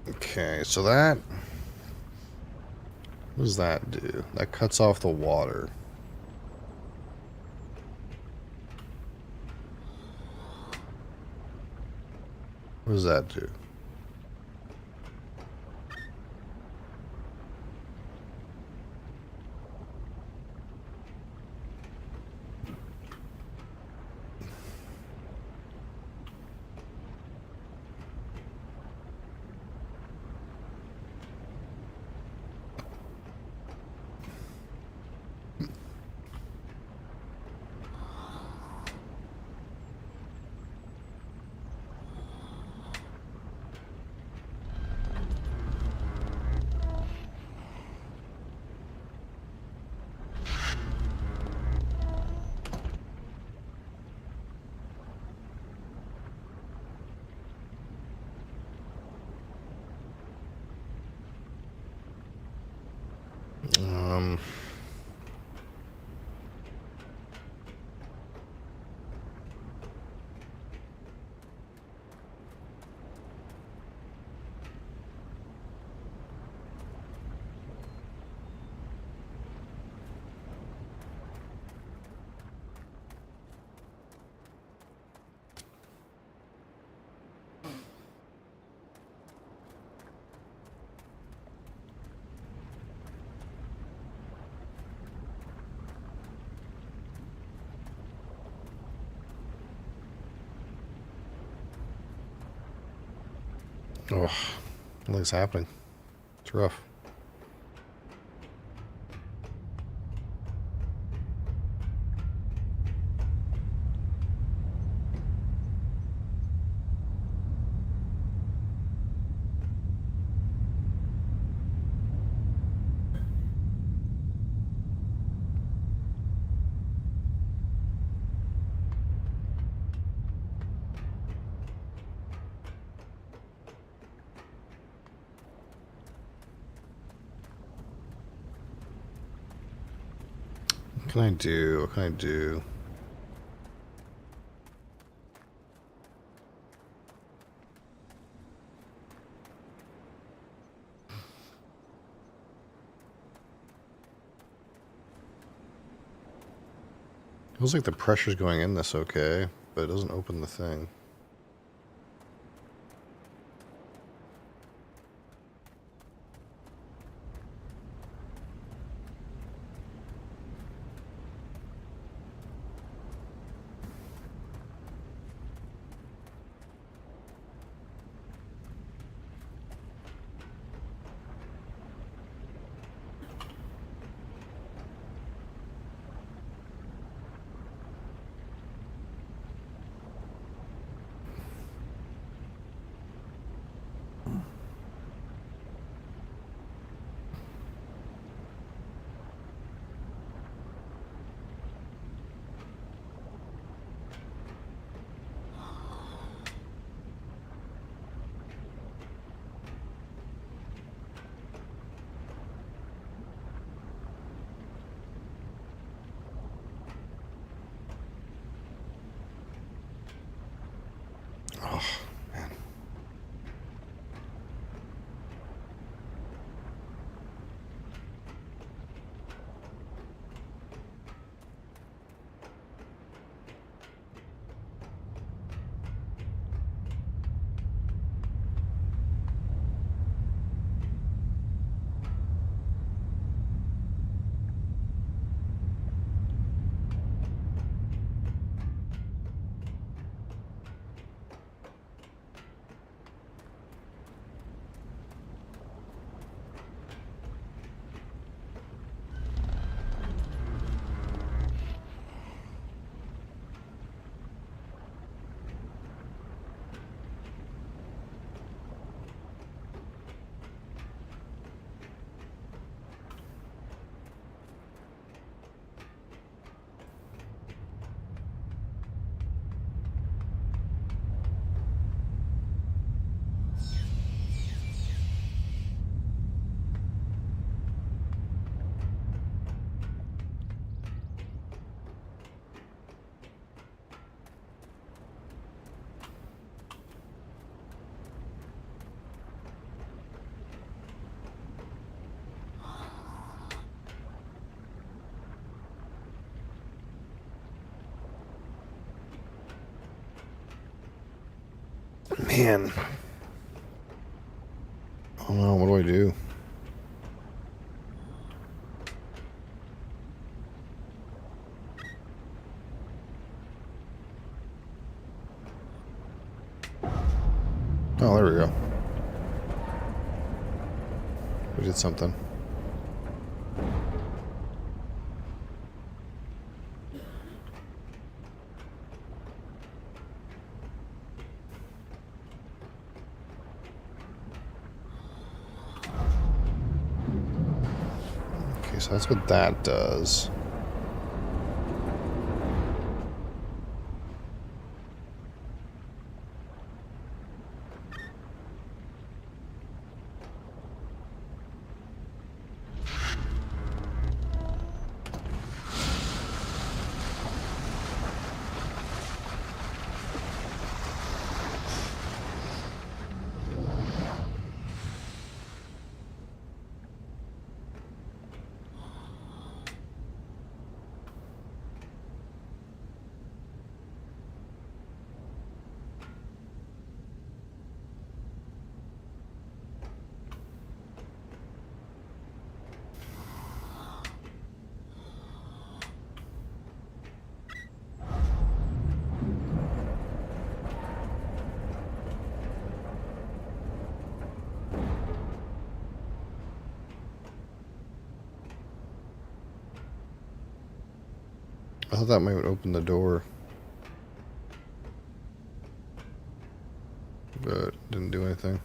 Okay, so that... What does that do? That cuts off the water. What does that do? Oh, nothing's happening. It's rough. What can I do? What can I do? Feels like the pressure's going in this okay, but it doesn't open the thing. Oh, man. Man. Oh no, what do I do? Oh, there we go. We did something. Okay, so that's what that does. I thought that might open the door. But didn't do anything.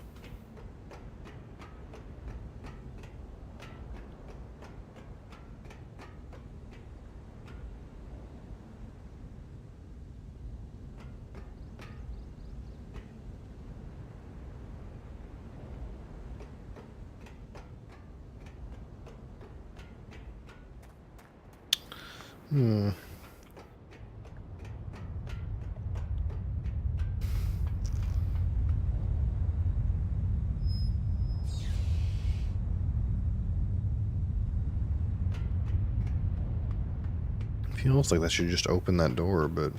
Hmm. Feels like that should just open that door, but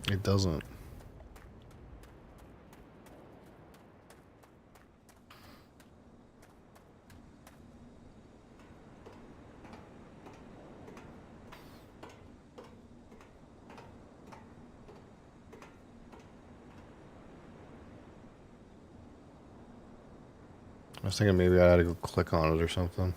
it doesn't. I was thinking maybe I had to go click on it or something.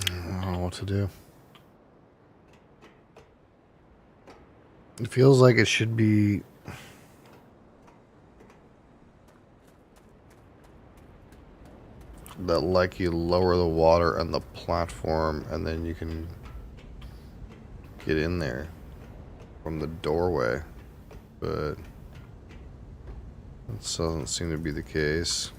I don't know what to do. It feels like it should be that, like, you lower the water and the platform and then you can get in there from the doorway, but that doesn't seem to be the case.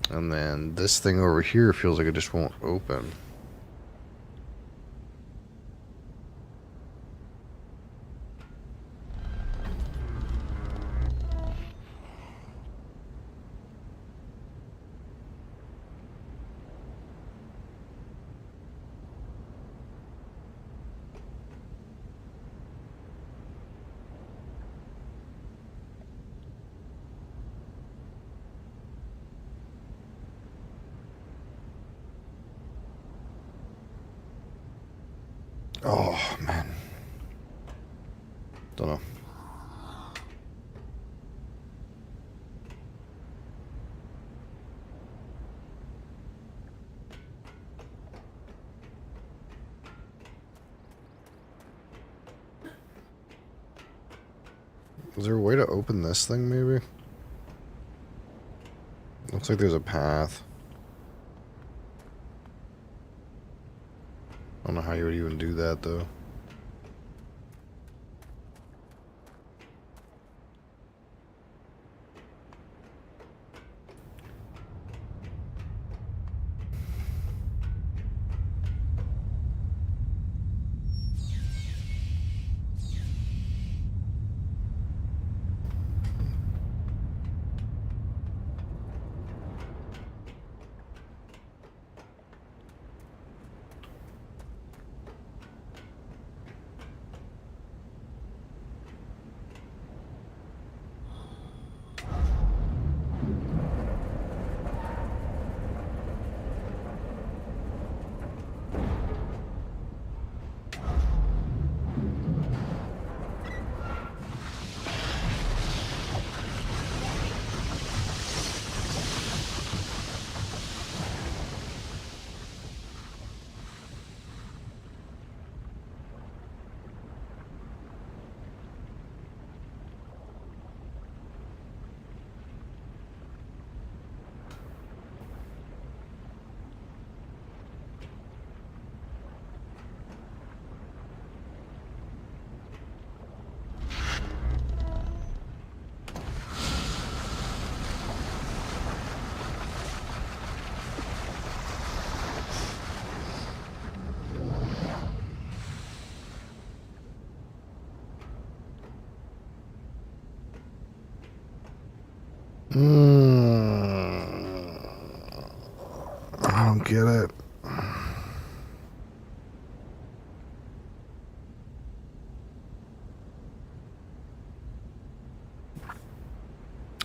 And then this thing over here feels like it just won't open. Oh, man. Don't know. Is there a way to open this thing, maybe? Looks like there's a path. I don't know how you would even do that, though. get it.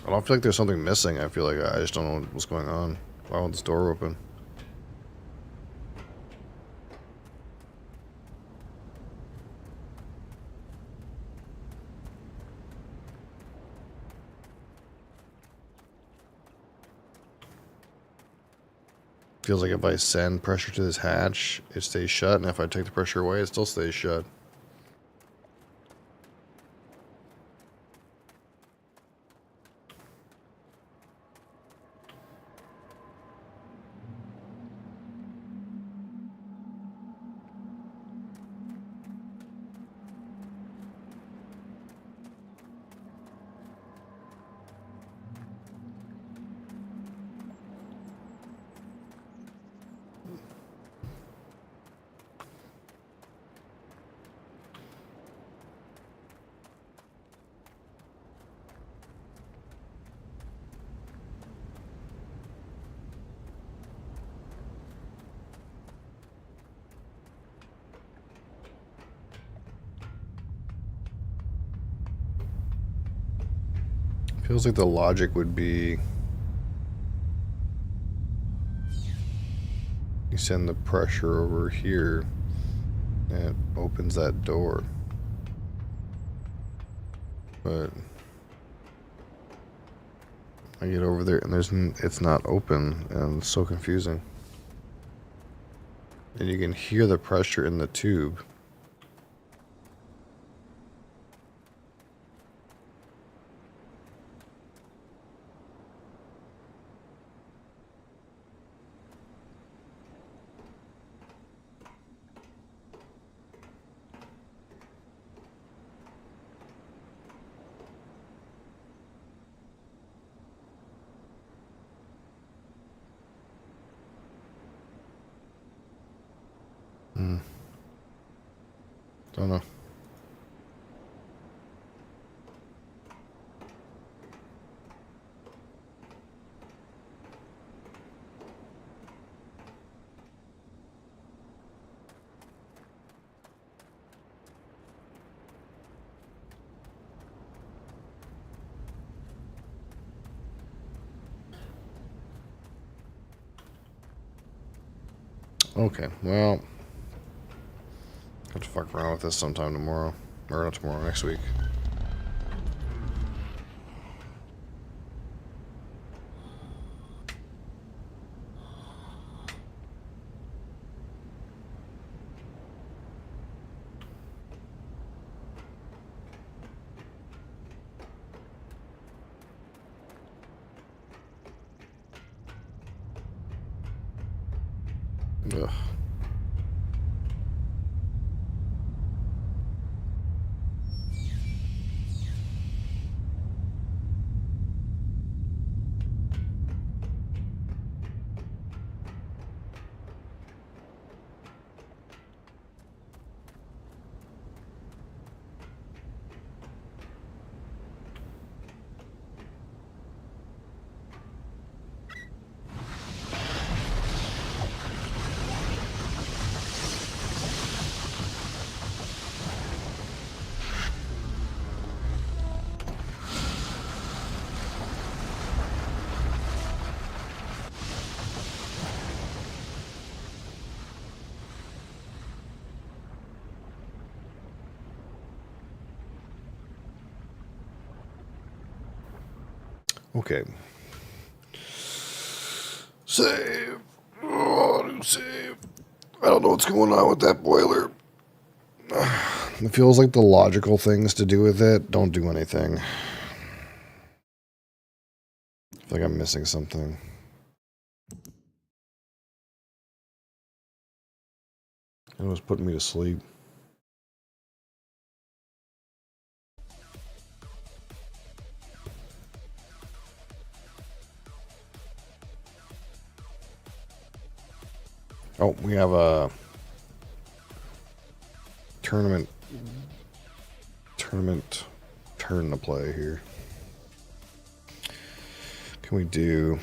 I don't feel like there's something missing. I feel like I just don't know what's going on. Why won't this door open? Feels like if I send pressure to this hatch, it stays shut, and if I take the pressure away, it still stays shut. Feels like the logic would be you send the pressure over here and it opens that door. But I get over there and it's not open, and it's so confusing. And you can hear the pressure in the tube. Don't know. Okay, well, have to fuck around with this sometime tomorrow. Or not tomorrow, next week. Ugh. Okay. Save. Oh, save. I don't know what's going on with that boiler. It feels like the logical things to do with it don't do anything. I feel like I'm missing something. It was putting me to sleep. Oh, we have a tournament turn to play here. Can we do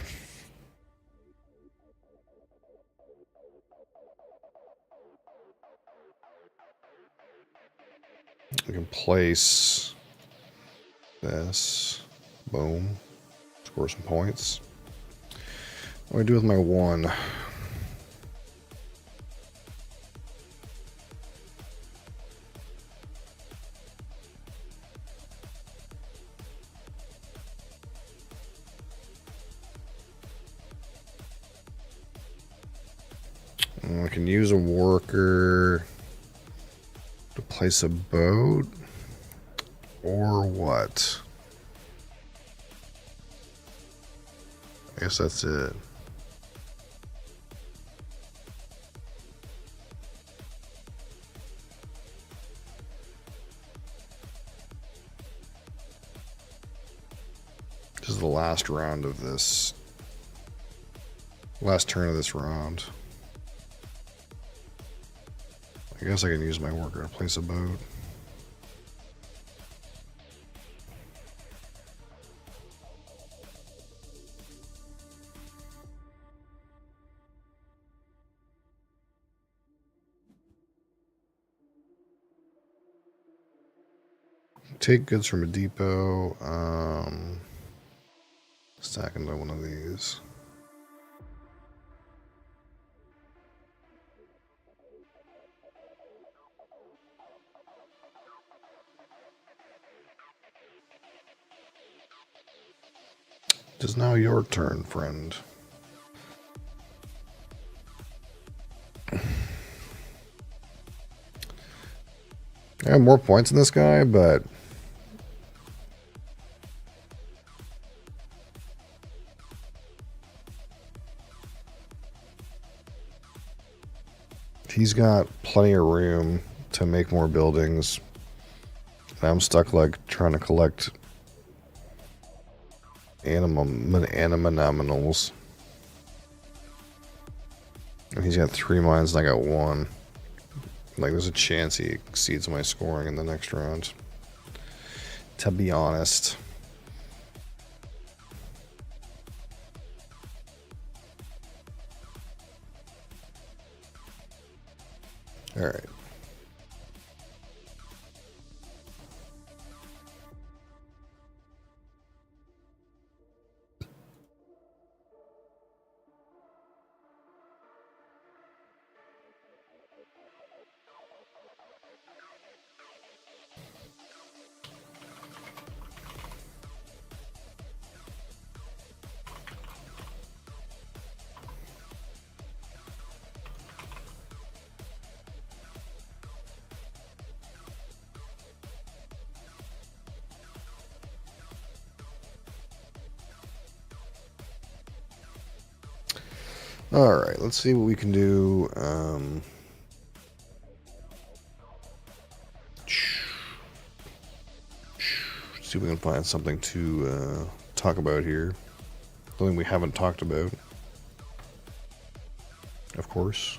We can place this. Boom. Score some points. What do I do with my 1? I can use a worker to place a boat, or what? I guess that's it. This is the last round of this. Last turn of this round. I guess I can use my worker to place a boat. Take goods from a depot. Stack into one of these. It is now your turn, friend. I have more points than this guy, but he's got plenty of room to make more buildings. I'm stuck like trying to collect animals. And he's got 3 mines and I got 1. Like there's a chance he exceeds my scoring in the next round. To be honest. All right. All right, let's see what we can do. See if we can find something to talk about here. Something we haven't talked about, of course.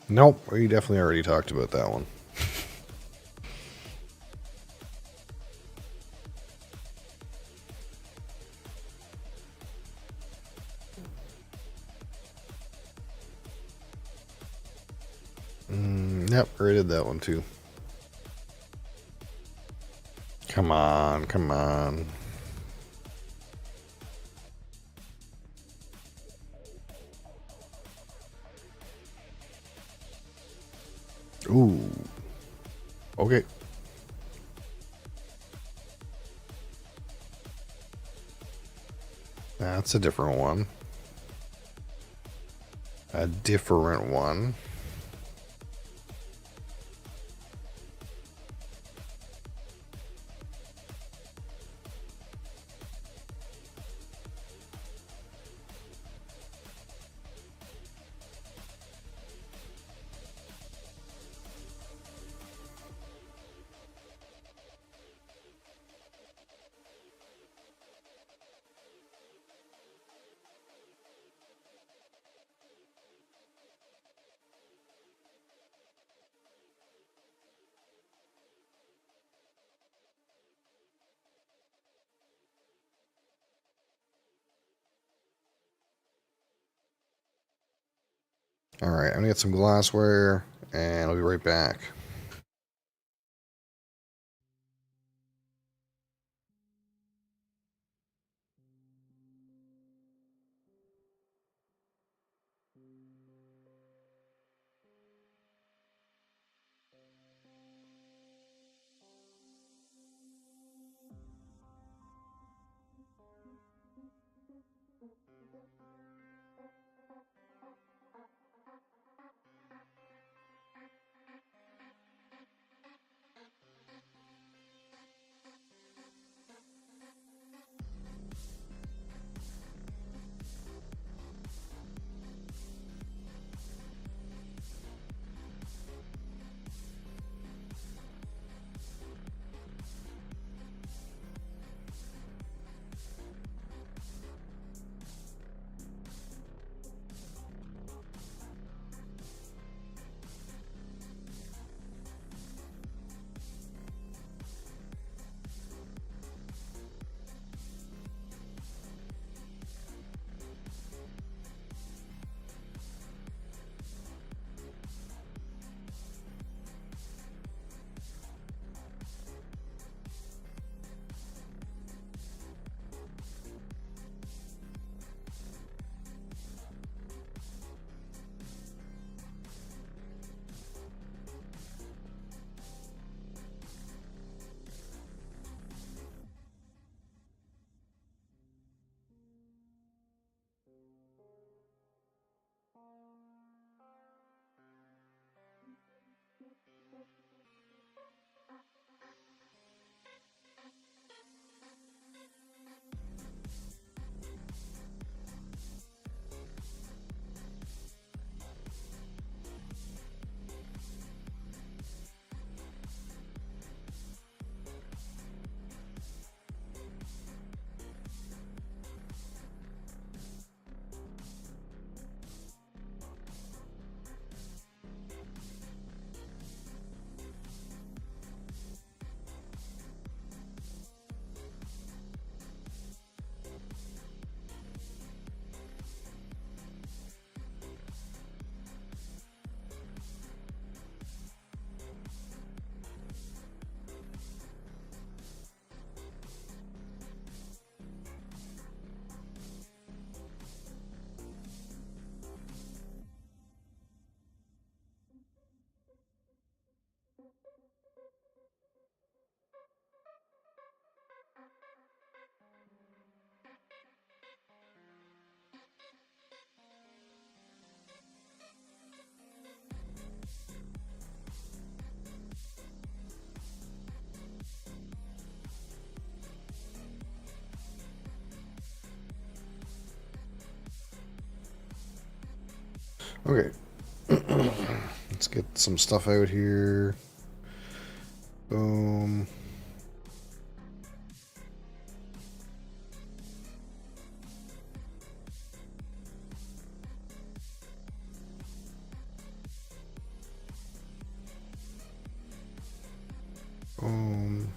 Nope, we definitely already talked about that one. Yep, already did that one too. Come on, come on. Ooh. Okay. That's a different one. A different one. Alright, I'm gonna get some glassware, and I'll be right back. Okay. Let's get some stuff out here. Boom. Boom.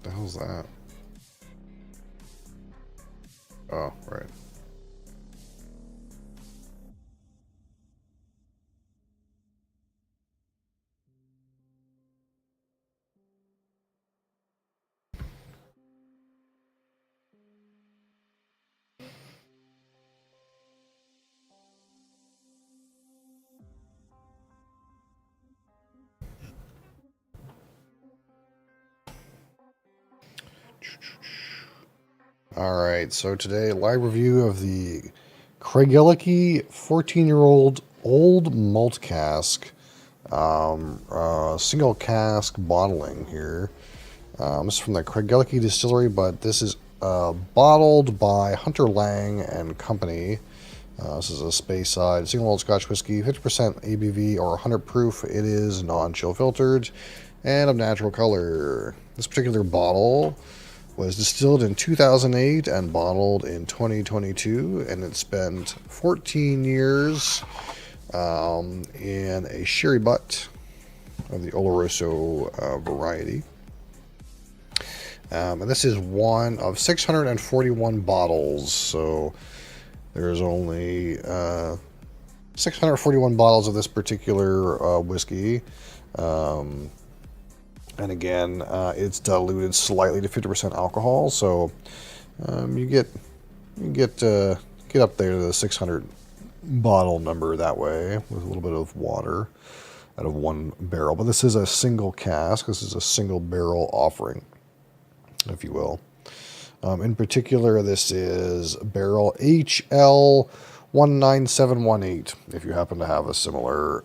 The hell's that? Oh, right. Alright, so today, live review of the Craigellachie 14-year-old old malt cask. Single cask bottling here. This is from the Craigellachie distillery, but this is bottled by Hunter Lang and Company. This is a Speyside single malt Scotch whiskey, 50% ABV or 100 proof. It is non-chill filtered and of natural color. This particular bottle was distilled in 2008 and bottled in 2022, and it spent 14 years in a sherry butt of the Oloroso variety. And this is one of 641 bottles. So there's only 641 bottles of this particular whiskey. And again, it's diluted slightly to 50% alcohol. So you get up there to the 600 bottle number that way with a little bit of water out of one barrel. But this is a single cask. This is a single barrel offering, if you will. In particular, this is barrel HL 19718, if you happen to have a similar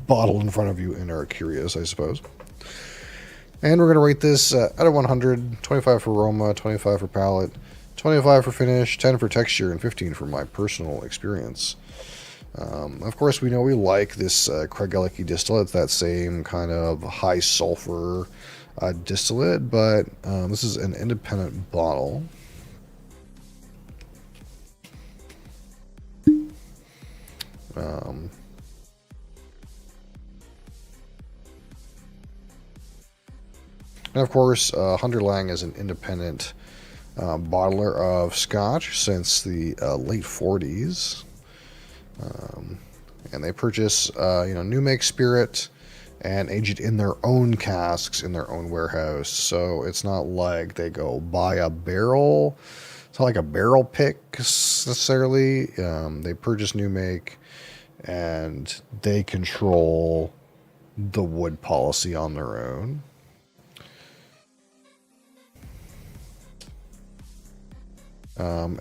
bottle in front of you and are curious, I suppose. And we're going to rate this out of 100, 25 for aroma, 25 for palate, 25 for finish, 10 for texture, and 15 for my personal experience. Of course, we know we like this Craig Ellicky distillate, that same kind of high sulfur distillate, but this is an independent bottle. And of course, Hunter Lang is an independent bottler of Scotch since the late 40s. And they purchase, new make spirit and age it in their own casks in their own warehouse. So it's not like they go buy a barrel. It's not like a barrel pick necessarily. They purchase new make and they control the wood policy on their own.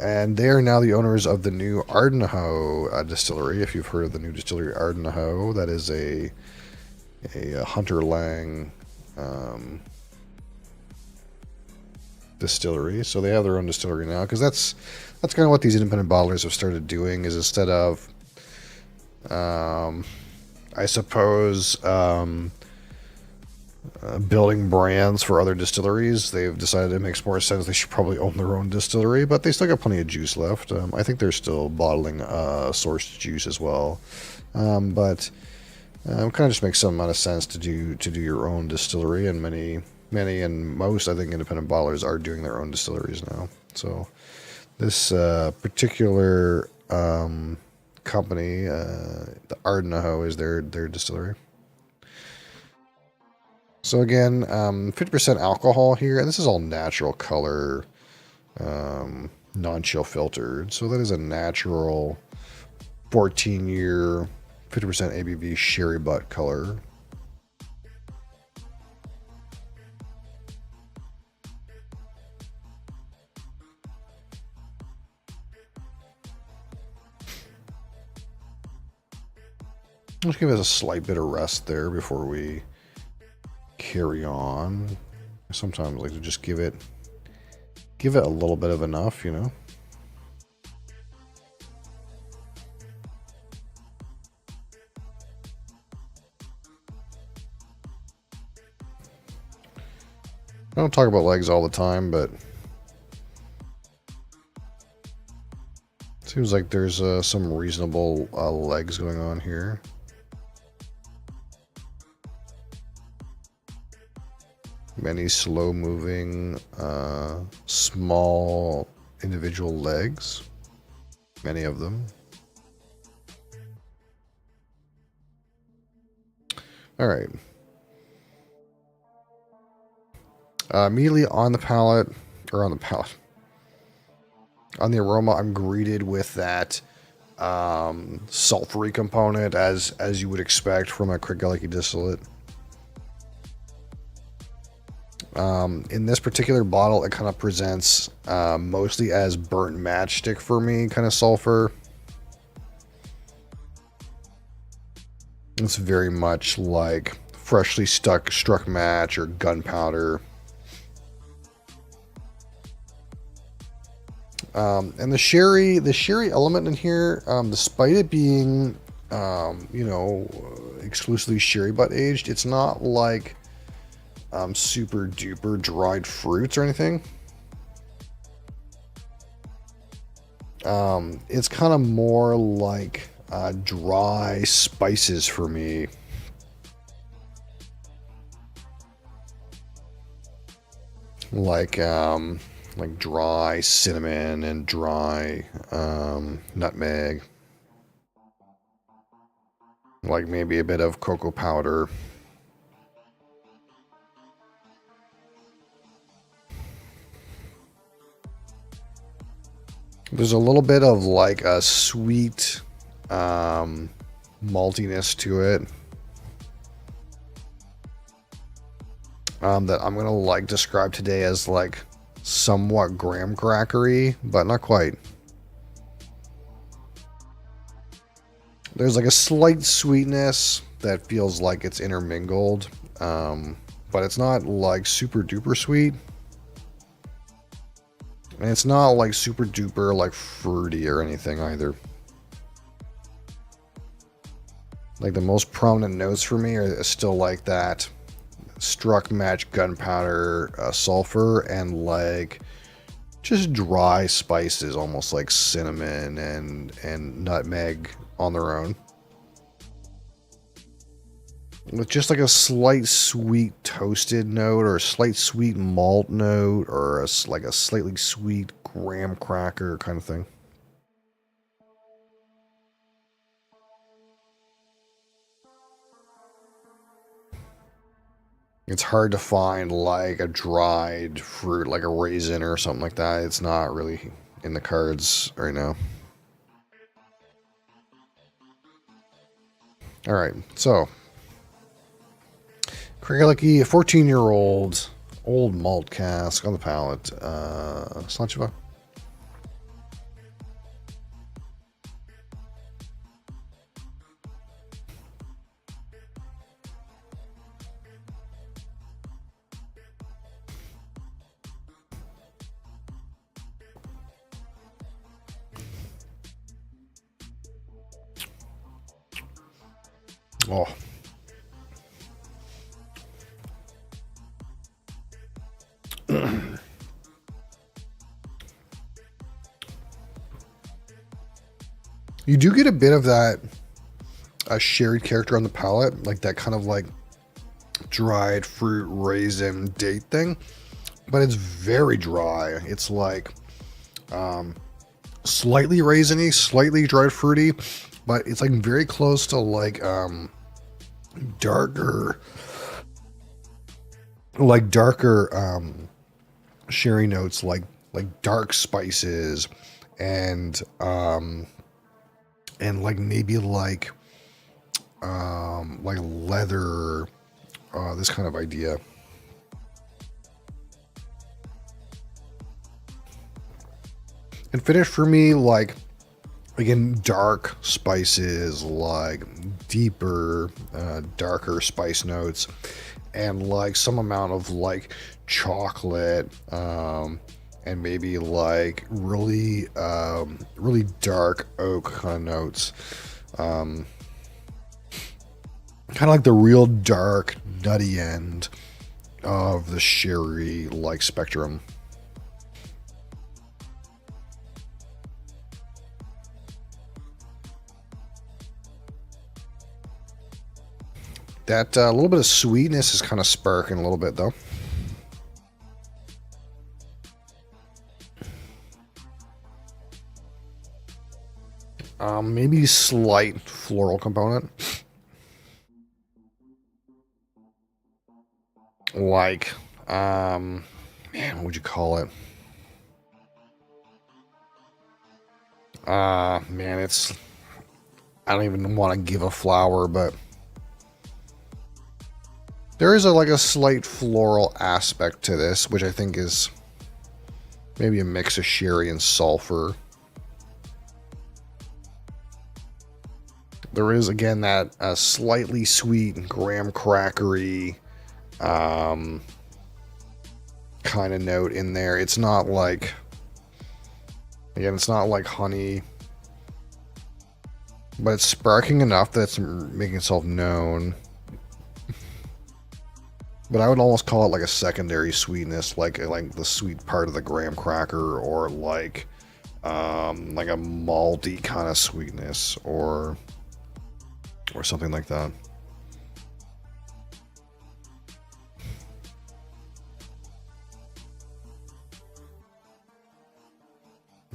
And they are now the owners of the new Ardnahoe distillery. If you've heard of the new distillery Ardnahoe, that is a Hunter Lang distillery. So they have their own distillery now, because that's kind of what these independent bottlers have started doing. Is instead of, I suppose, building brands for other distilleries, they've decided it makes more sense they should probably own their own distillery, but they still got plenty of juice left. I think they're still bottling sourced juice as well, but it kind of just makes some amount of sense to do your own distillery, and many and most, I think, independent bottlers are doing their own distilleries now. So this particular company, the Ardnahoe, is their distillery. So again, 50% alcohol here, and this is all natural color, non-chill filtered. So that is a natural 14-year, 50% ABV sherry butt color. Let's give it a slight bit of rest there before we carry on. Sometimes I like to just give it a little bit of enough, you know. I don't talk about legs all the time, but it seems like there's some reasonable legs going on here. Many slow-moving, small individual legs. Many of them. All right. Immediately on the palate, on the aroma, I'm greeted with that sulfury component, as you would expect from a Craig Ellicky distillate. In this particular bottle, it kind of presents mostly as burnt matchstick for me, kind of sulfur. It's very much like freshly struck match or gunpowder. And the sherry element in here, despite it being, exclusively sherry butt aged, it's not like super duper dried fruits or anything. It's kind of more like dry spices for me. like dry cinnamon and dry nutmeg, like maybe a bit of cocoa powder. There's a little bit of like a sweet maltiness to it that I'm gonna like describe today as like somewhat graham crackery, but not quite. There's like a slight sweetness that feels like it's intermingled, but it's not like super duper sweet. And it's not like super duper like fruity or anything either. Like the most prominent notes for me are still like that struck match gunpowder, sulfur, and like just dry spices, almost like cinnamon and nutmeg on their own. With just like a slight sweet toasted note, or a slight sweet malt note, or like a slightly sweet graham cracker kind of thing. It's hard to find like a dried fruit, like a raisin or something like that. It's not really in the cards right now. All right, so Kralicky, a 14-year-old old malt cask on the palate. Slancheva. Oh. You do get a bit of that sherry character on the palate, like that kind of like dried fruit raisin date thing, but it's very dry. It's like slightly raisiny, slightly dried fruity, but it's like very close to like darker sherry notes, like dark spices and like maybe like leather, this kind of idea. And finish for me, like, again, dark spices, like deeper, darker spice notes, and like some amount of like chocolate, and maybe like really dark oak kind of notes. Kind of like the real dark, nutty end of the sherry like spectrum. That little bit of sweetness is kind of sparking a little bit, though. Maybe slight floral component. Like, man, what would you call it? Man, it's... I don't even want to give a flower, but... there is like a slight floral aspect to this, which I think is maybe a mix of sherry and sulfur. There is, again, that slightly sweet graham crackery kind of note in there. It's not like, again, it's not like honey, but it's sparking enough that it's making itself known. But I would almost call it like a secondary sweetness, like the sweet part of the graham cracker, or like a malty kind of sweetness, or something like that.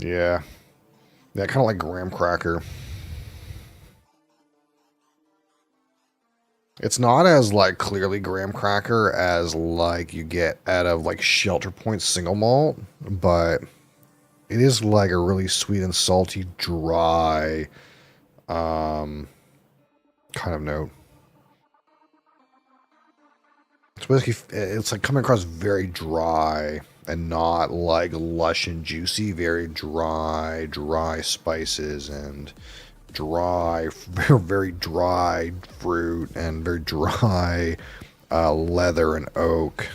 Yeah. Yeah, kind of like graham cracker. It's not as like clearly graham cracker as like you get out of like Shelter Point single malt, but it is like a really sweet and salty, dry kind of note. It's basically, it's like coming across very dry and not like lush and juicy, very dry spices and dry, very, very dry fruit and very dry leather and oak.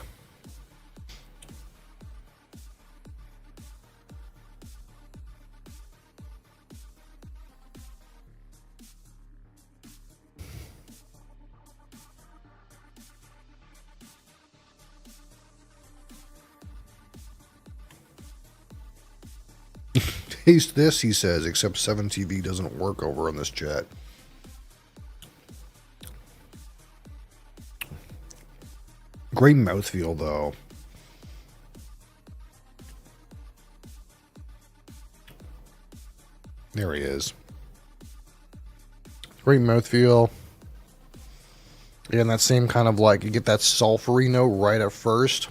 Taste this, he says, except 7TV doesn't work over on this chat. Great mouthfeel, though. There he is. Great mouthfeel. Yeah, and that same kind of like, you get that sulfury note right at first.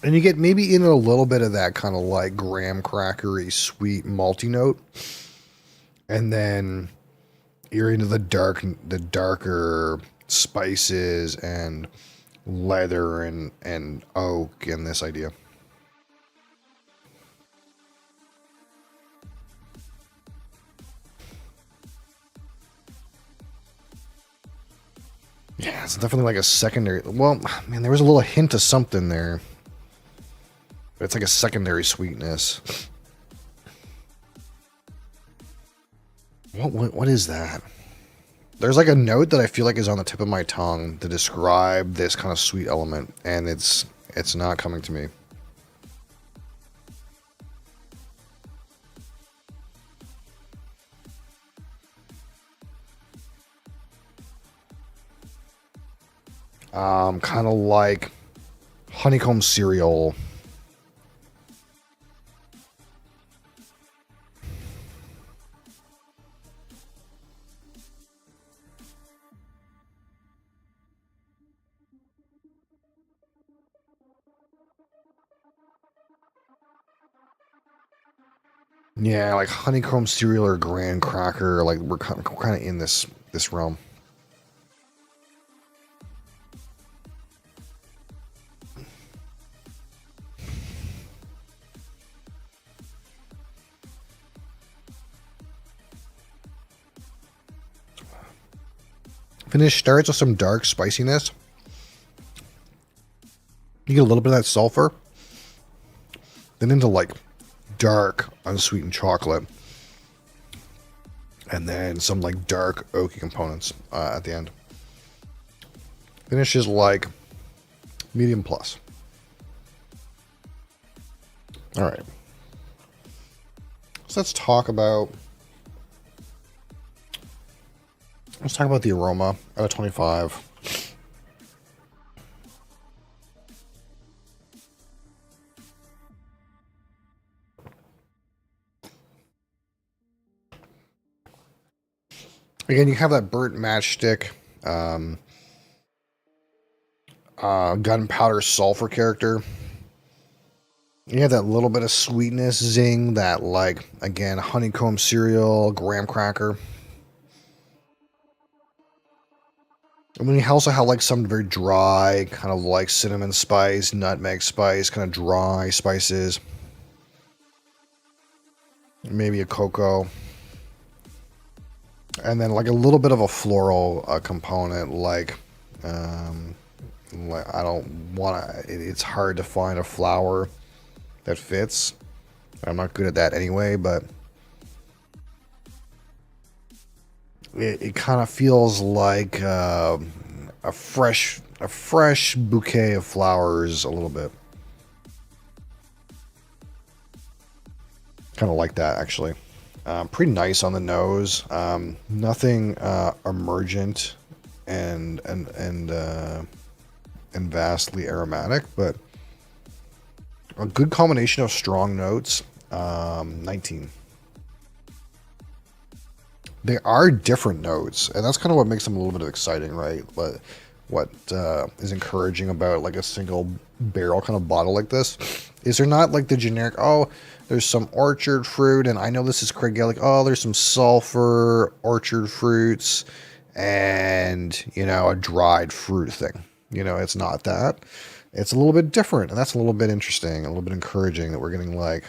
And you get maybe in a little bit of that kind of like graham crackery, sweet, malty note. And then you're into the darker spices and leather and oak and this idea. Yeah, it's definitely like a secondary. Well, man, there was a little hint of something there. But it's like a secondary sweetness. What is that? There's like a note that I feel like is on the tip of my tongue to describe this kind of sweet element, and it's not coming to me. Kind of like honeycomb cereal. Yeah, like honeycomb cereal or graham cracker. Like we're kind of in this realm. Finish starts with some dark spiciness. You get a little bit of that sulfur. Then into like dark unsweetened chocolate. And then some like dark oaky components at the end. Finishes like medium plus. All right. So let's talk about the aroma out of 25. Again, you have that burnt matchstick, gunpowder sulfur character. You have that little bit of sweetness, zing, that like, again, honeycomb cereal, graham cracker. And then you also have like some very dry, kind of like cinnamon spice, nutmeg spice, kind of dry spices. Maybe a cocoa. And then like a little bit of a floral component, like I don't want to, it's hard to find a flower that fits. I'm not good at that anyway, but it kind of feels like a fresh bouquet of flowers a little bit. Kind of like that, actually. Pretty nice on the nose. Nothing emergent and vastly aromatic, but A good combination of strong notes. 19. They are different notes, and that's kind of what makes them a little bit exciting, right? But what is encouraging about like a single barrel kind of bottle like this is they're not like the generic, oh, there's some orchard fruit, and I know this is Craigelic, oh, there's some sulfur, orchard fruits, and, you know, a dried fruit thing. You know, it's not that. It's a little bit different, and that's a little bit interesting, a little bit encouraging that we're getting like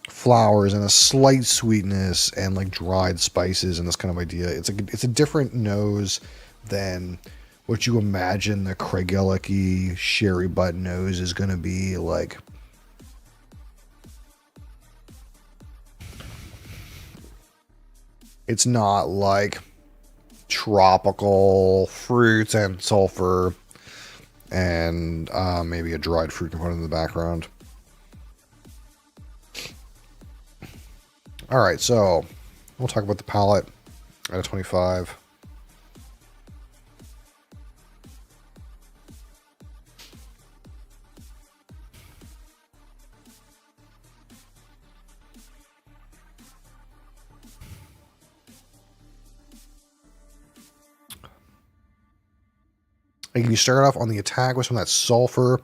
flowers and a slight sweetness and like dried spices and this kind of idea. It's a different nose than what you imagine the Craigelic-y sherry butt nose is going to be like. It's not like tropical fruits and sulfur and maybe a dried fruit component in the background. All right, so we'll talk about the palette out of 25. And you start off on the attack with some of that sulfur,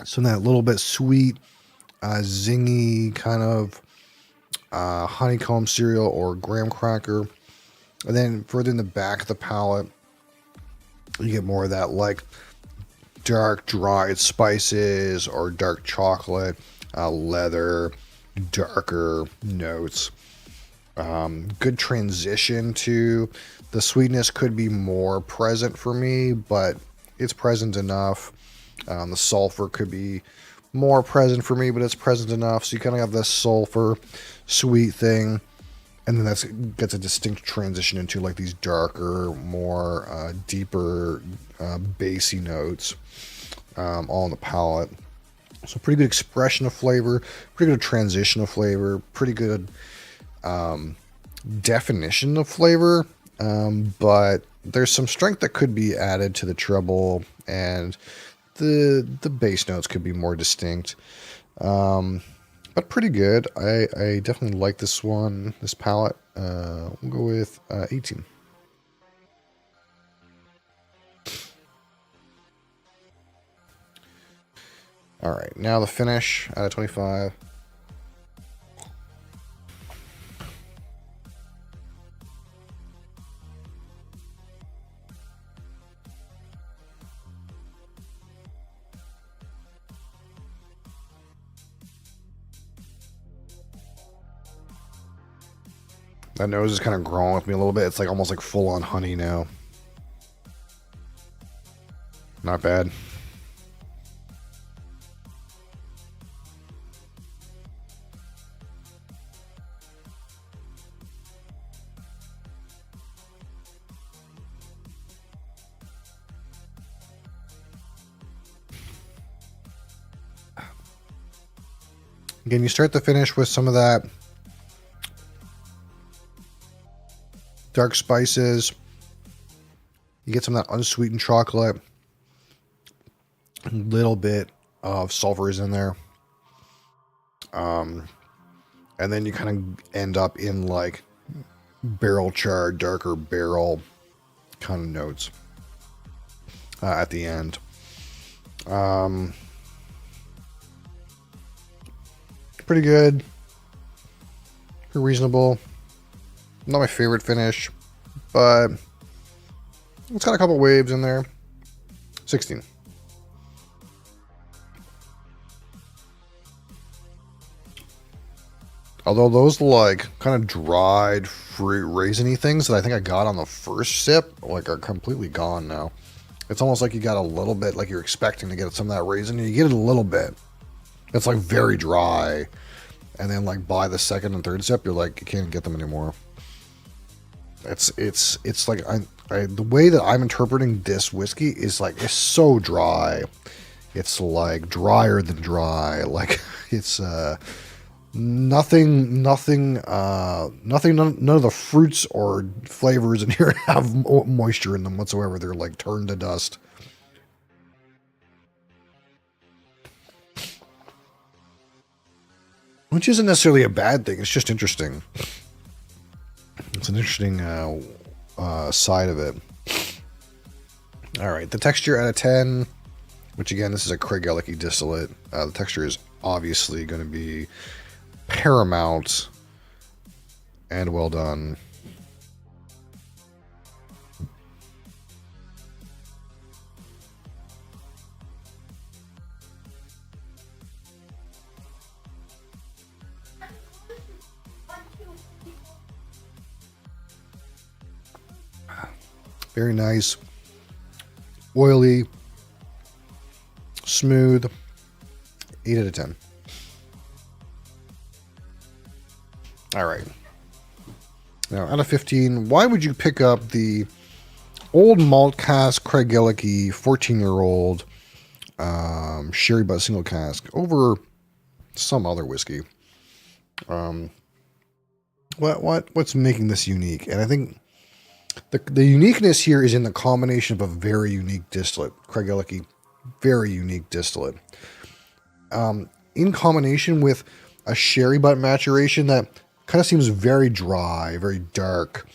some of that little bit sweet, zingy kind of honeycomb cereal or graham cracker. And then further in the back of the palette, you get more of that like dark dried spices or dark chocolate, leather, darker notes. Good transition to the sweetness could be more present for me, but it's present enough. The sulfur could be more present for me, but it's present enough. So you kind of have this sulfur sweet thing, and then that gets a distinct transition into like these darker, more deeper, bassy notes, all in the palette. So pretty good expression of flavor, pretty good transition of flavor, pretty good definition of flavor, but there's some strength that could be added to the treble, and the bass notes could be more distinct, but pretty good. I definitely like this one, this palette. We'll go with 18. All right, now the finish out of 25. That nose is kind of growing with me a little bit. It's like almost like full on honey now. Not bad. Again, you start the finish with some of that dark spices. You get some of that unsweetened chocolate. A little bit of sulfur is in there. And then you kind of end up in like barrel charred, darker barrel kind of notes at the end. Pretty good. Pretty reasonable. Not my favorite finish, but it's got a couple waves in there. 16. Although those like kind of dried fruit raisiny things that I think I got on the first sip like are completely gone now. It's almost like you got a little bit, like you're expecting to get some of that raisin, and you get it a little bit. It's like very dry, and then like by the second and third sip, you're like you can't get them anymore. It's like the way that I'm interpreting this whiskey is like it's so dry. It's like drier than dry. Like it's nothing. None of the fruits or flavors in here have moisture in them whatsoever. They're like turned to dust. which isn't necessarily a bad thing. It's just interesting. It's an interesting side of it. All right, the texture out of 10, which again, this is a Craig Ellicky distillate. The texture is obviously going to be paramount and well done. Very nice, oily, smooth, 8 out of 10. All right. Now, out of 15, why would you pick up the old malt cask Craig Ellicky 14-year-old sherry butt single cask over some other whiskey? What's making this unique? And I think the uniqueness here is in the combination of a very unique distillate. Craig Ellicky, very unique distillate. In combination with a sherry butt maturation that kind of seems very dry, very dark,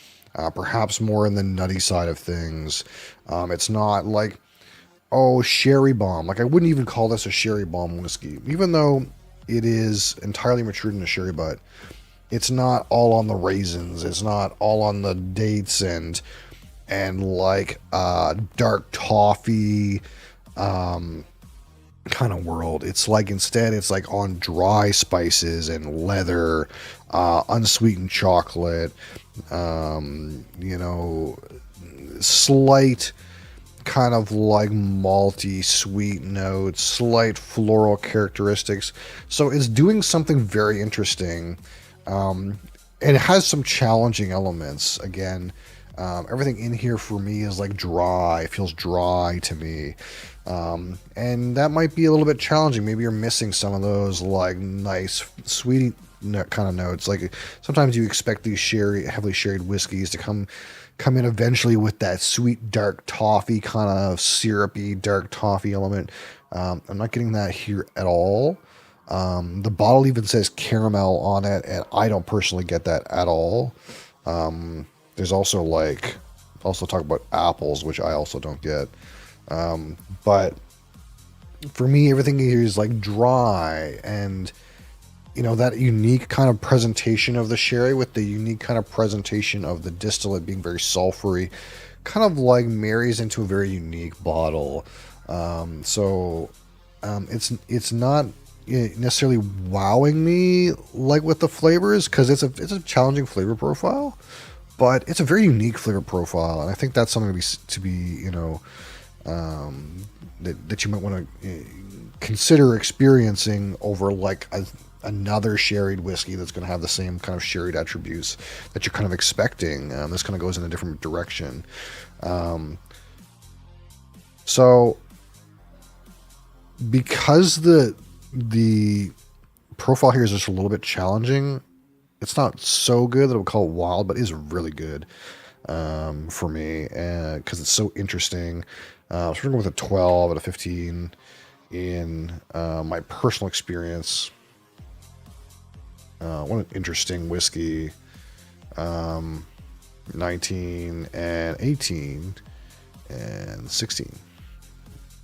perhaps more in the nutty side of things. It's not like, oh, sherry bomb. Like, I wouldn't even call this a sherry bomb whiskey, even though it is entirely matured in a sherry butt. It's not all on the raisins. It's not all on the dates and like dark toffee kind of world. It's like, instead, it's like on dry spices and leather, unsweetened chocolate, you know, slight kind of like malty sweet notes, slight floral characteristics. So it's doing something very interesting. And it has some challenging elements. Again, everything in here for me is like dry. It feels dry to me. And that might be a little bit challenging. Maybe you're missing some of those like nice, sweet kind of notes. Like sometimes you expect these heavily sherried whiskeys to come in eventually with that sweet, dark toffee, kind of syrupy, dark toffee element. I'm not getting that here at all. The bottle even says caramel on it, and I don't personally get that at all. There's also talk about apples, which I also don't get. But for me, everything here is like dry, and you know, that unique kind of presentation of the sherry with the unique kind of presentation of the distillate being very sulfury, kind of like marries into a very unique bottle. It's not necessarily wowing me like with the flavors, because it's a challenging flavor profile, but it's a very unique flavor profile, and I think that's something to be you know, that you might want to consider experiencing over like another sherried whiskey that's going to have the same kind of sherried attributes that you're kind of expecting. This kind of goes in a different direction. So because the profile here is just a little bit challenging, it's not so good that I would call it wild, but it is really good for me, because it's so interesting. So we're going with a 12 out of 15 in my personal experience. What an interesting whiskey. 19 and 18 and 16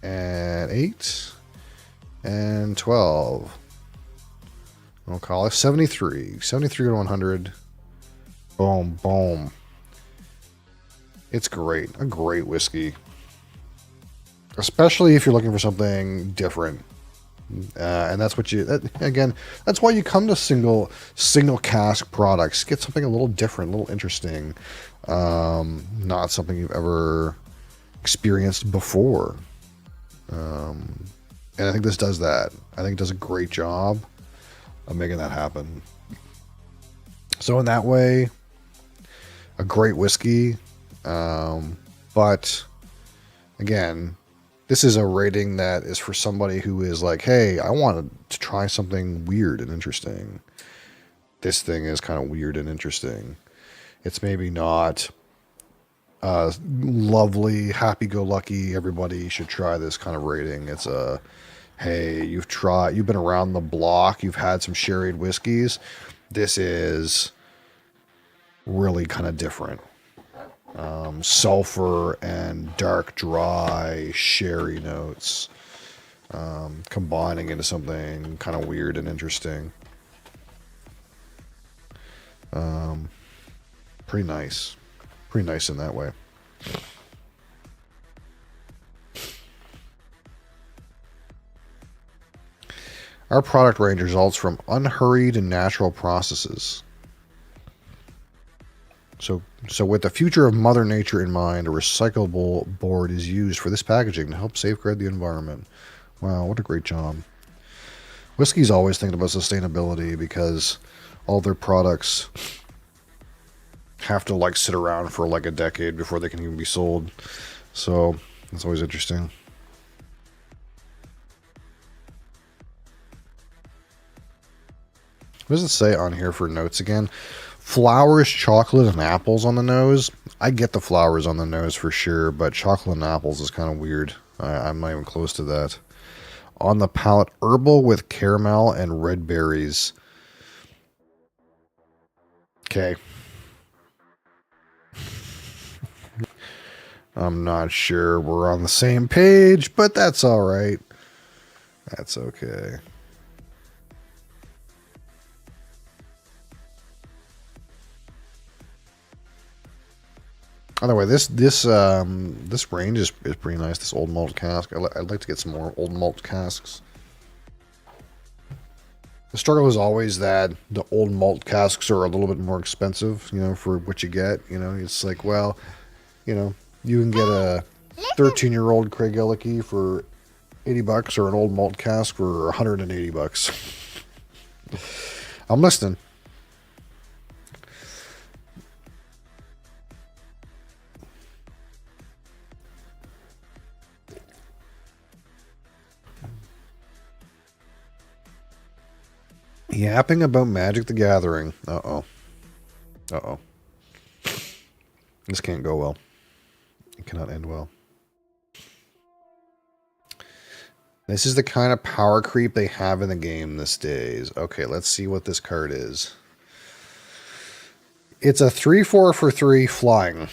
and 8 and 12. I'll call it 73 out of 100. Boom, boom. It's great. A great whiskey. Especially if you're looking for something different. And that's what that's why you come to single cask products. Get something a little different, a little interesting. Not something you've ever experienced before. And I think this does that. I think it does a great job of making that happen. So in that way, a great whiskey. But again, this is a rating that is for somebody who is like, hey, I wanted to try something weird and interesting. This thing is kind of weird and interesting. It's maybe not lovely, happy-go-lucky, everybody should try this kind of rating. It's a hey, you've been around the block, you've had some sherried whiskeys. This is really kind of different. Sulfur and dark, dry sherry notes combining into something kind of weird and interesting. Pretty nice. Pretty nice in that way. Our product range results from unhurried and natural processes. So with the future of Mother Nature in mind, a recyclable board is used for this packaging to help safeguard the environment. Wow, what a great job. Whisky's always thinking about sustainability because all their products have to like sit around for like a decade before they can even be sold. So it's always interesting. What does it say on here for notes again? Flowers, chocolate, and apples on the nose. I get the flowers on the nose for sure, but chocolate and apples is kind of weird. I'm not even close to that. On the palate, herbal with caramel and red berries. Okay. I'm not sure we're on the same page, but that's all right. That's okay. By the way, this range is pretty nice. This old malt cask. I'd like to get some more old malt casks. The struggle is always that the old malt casks are a little bit more expensive, you know, for what you get. You know, it's like, well, you know, you can get a 13-year-old Craig Ellicky for $80 or an old malt cask for $180. I'm listening. Yapping about Magic the Gathering. Uh-oh. Uh-oh. This can't go well. It cannot end well. This is the kind of power creep they have in the game these days. Okay, let's see what this card is. It's a 3/4 for 3 flying.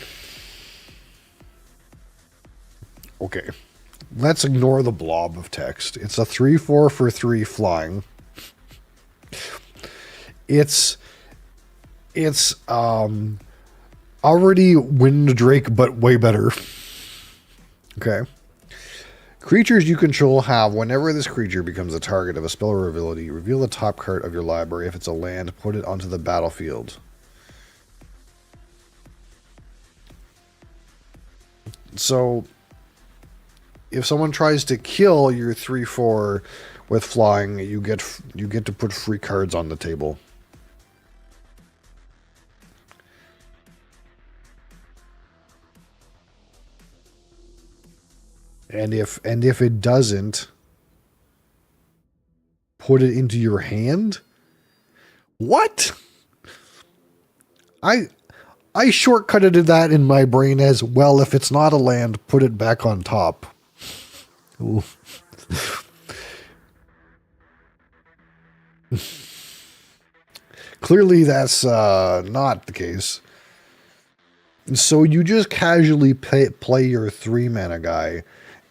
Okay. Let's ignore the blob of text. It's a 3/4 for 3 flying. It's already Wind Drake, but way better. Okay. Creatures you control have, whenever this creature becomes the target of a spell or ability, reveal the top card of your library. If it's a land, put it onto the battlefield. So, if someone tries to kill your 3/4 with flying, you get to put free cards on the table. And if it doesn't, put it into your hand? What? I shortcutted that in my brain as, well, if it's not a land, put it back on top. Ooh. Clearly that's not the case. So you just casually play your 3-mana guy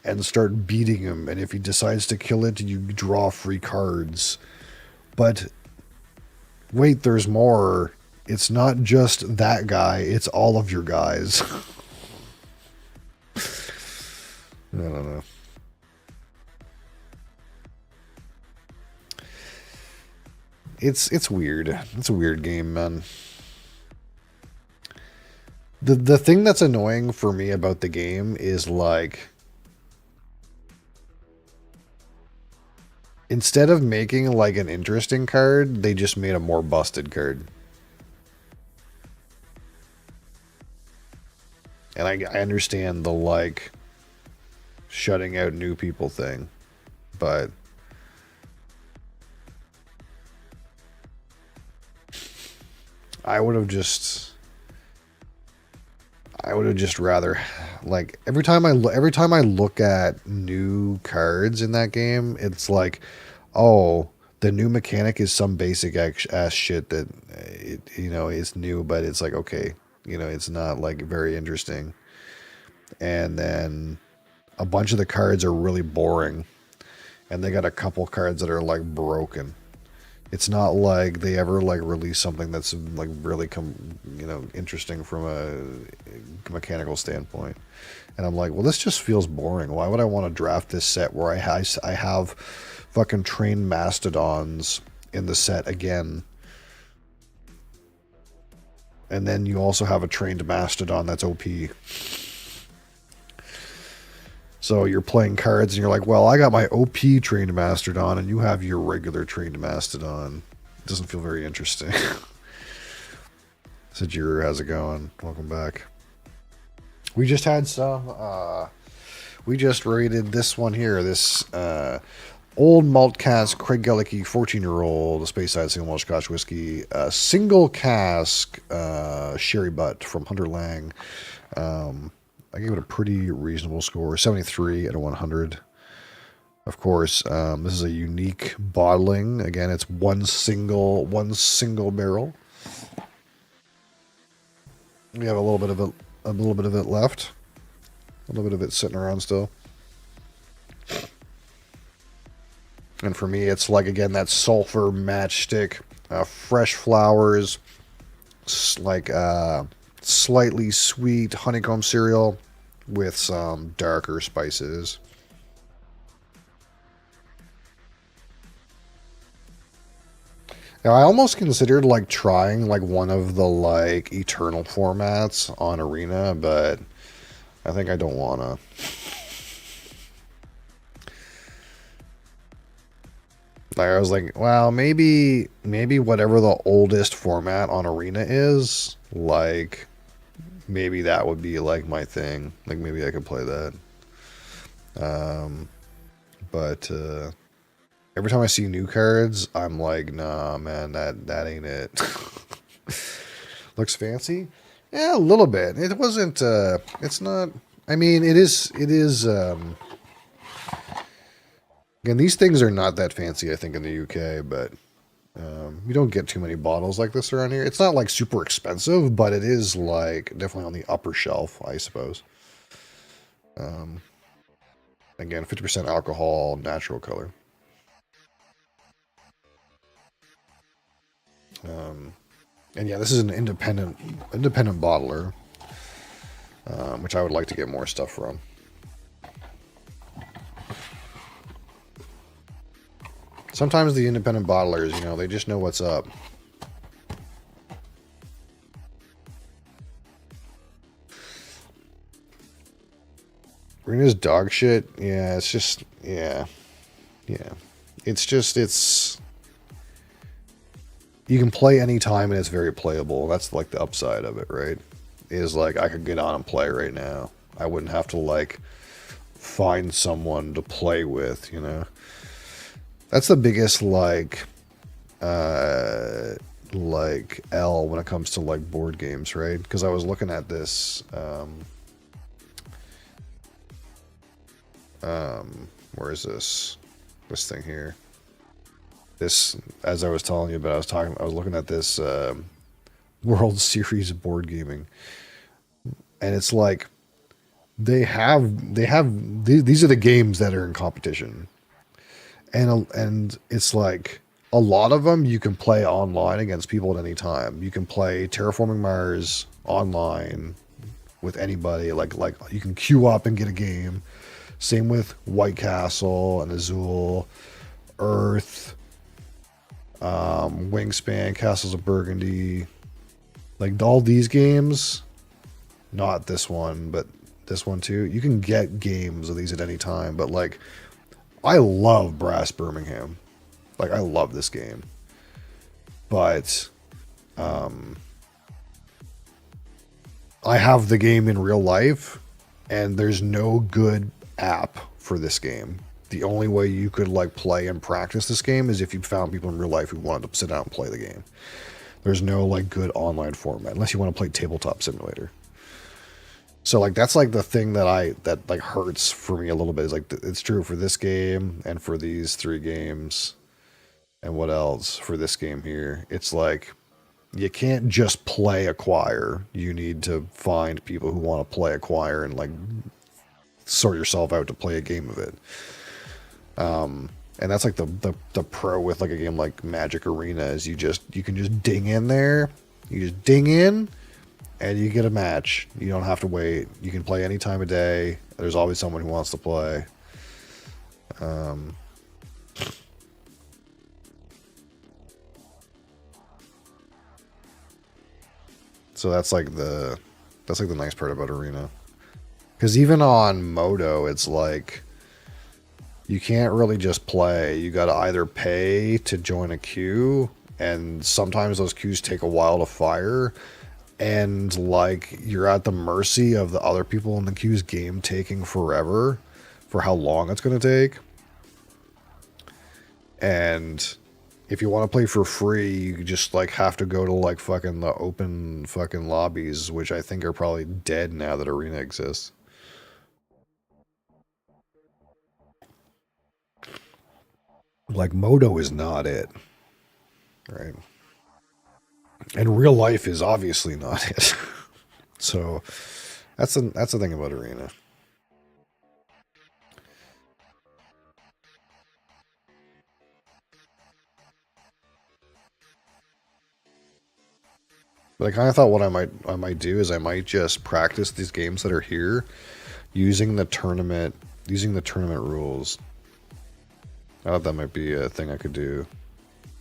and start beating him, and if he decides to kill it, you draw free cards. But wait, there's more. It's not just that guy, it's all of your guys. I don't know. It's weird. It's a weird game, man. The thing that's annoying for me about the game is, like, instead of making like an interesting card, they just made a more busted card. And I understand the, like, shutting out new people thing, but I would have just, I would have just rather, like, every time I look at new cards in that game, it's like, oh, the new mechanic is some basic ass shit that is new, but it's like, okay, it's not like very interesting. And then a bunch of the cards are really boring, and they got a couple cards that are like broken. It's not like they ever like release something that's like really interesting from a mechanical standpoint. And I'm like, well, this just feels boring. Why would I want to draft this set where I have fucking trained mastodons in the set again? And then you also have a trained mastodon that's OP. So you're playing cards and you're like, well, I got my OP trained mastodon and you have your regular trained mastodon. It doesn't feel very interesting. Sajir, how's it going? Welcome back. We just had some, we just rated this one here, this old malt cask Craig Gellicky 14-year-old Space Side single malt Scotch whiskey, single cask sherry butt from Hunter Lang. I gave it a pretty reasonable score, 73 out of 100. Of course, this is a unique bottling. Again, it's one single barrel. We have a little bit of it left. A little bit of it sitting around still. And for me, it's like, again, that sulfur matchstick, fresh flowers, like slightly sweet honeycomb cereal with some darker spices. Now, I almost considered like trying like one of the like eternal formats on Arena, but I think I don't wanna. Like, I was like, well, maybe whatever the oldest format on Arena is, like, maybe that would be like my thing. Like, maybe I could play that. But every time I see new cards, I'm like, nah, man, that ain't it. Looks fancy? Yeah, a little bit. It wasn't, it's not, I mean, it is, again, these things are not that fancy, I think, in the UK, but you don't get too many bottles like this around here. It's not like super expensive, but it is like definitely on the upper shelf, I suppose. Again, 50% alcohol, natural color. And yeah, this is an independent bottler, which I would like to get more stuff from. Sometimes the independent bottlers, they just know what's up. Rena's dog shit. Yeah, it's just, yeah. It's you can play anytime and it's very playable. That's like the upside of it, right? Is like, I could get on and play right now. I wouldn't have to like find someone to play with, That's the biggest like L when it comes to like board games, right? Because I was looking at this where is this thing here? This, as I was telling you about, I was looking at this World Series of board gaming, and it's like these are the games that are in competition. And it's like a lot of them you can play online against people at any time. You can play Terraforming Mars online with anybody. Like you can queue up and get a game. Same with White Castle and Azul, Earth, Wingspan, Castles of Burgundy. Like all these games, not this one, but this one too. You can get games of these at any time, but like, I love Brass Birmingham. Like, I love this game. But I have the game in real life, and there's no good app for this game. The only way you could like play and practice this game is if you found people in real life who wanted to sit down and play the game. There's no like good online format, unless you want to play Tabletop Simulator. So like that's like the thing that like hurts for me a little bit is like it's true for this game and for these 3 games and what else for this game here. It's like you can't just play Acquire. You need to find people who want to play Acquire and like sort yourself out to play a game of it. And that's like the pro with like a game like Magic Arena is you can just ding in there. You just ding in and you get a match. You don't have to wait. You can play any time of day. There's always someone who wants to play. So that's like the nice part about Arena. Because even on Modo, it's like you can't really just play. You got to either pay to join a queue, and sometimes those queues take a while to fire, and like you're at the mercy of the other people in the queue's game taking forever for how long it's going to take. And if you want to play for free, you just like have to go to like fucking the open fucking lobbies, which I think are probably dead now that Arena exists. Like Modo is not it, right? And real life is obviously not it. So that's the thing about Arena. But I kind of thought what I might do is I might just practice these games that are here using the tournament rules. I thought that might be a thing I could do.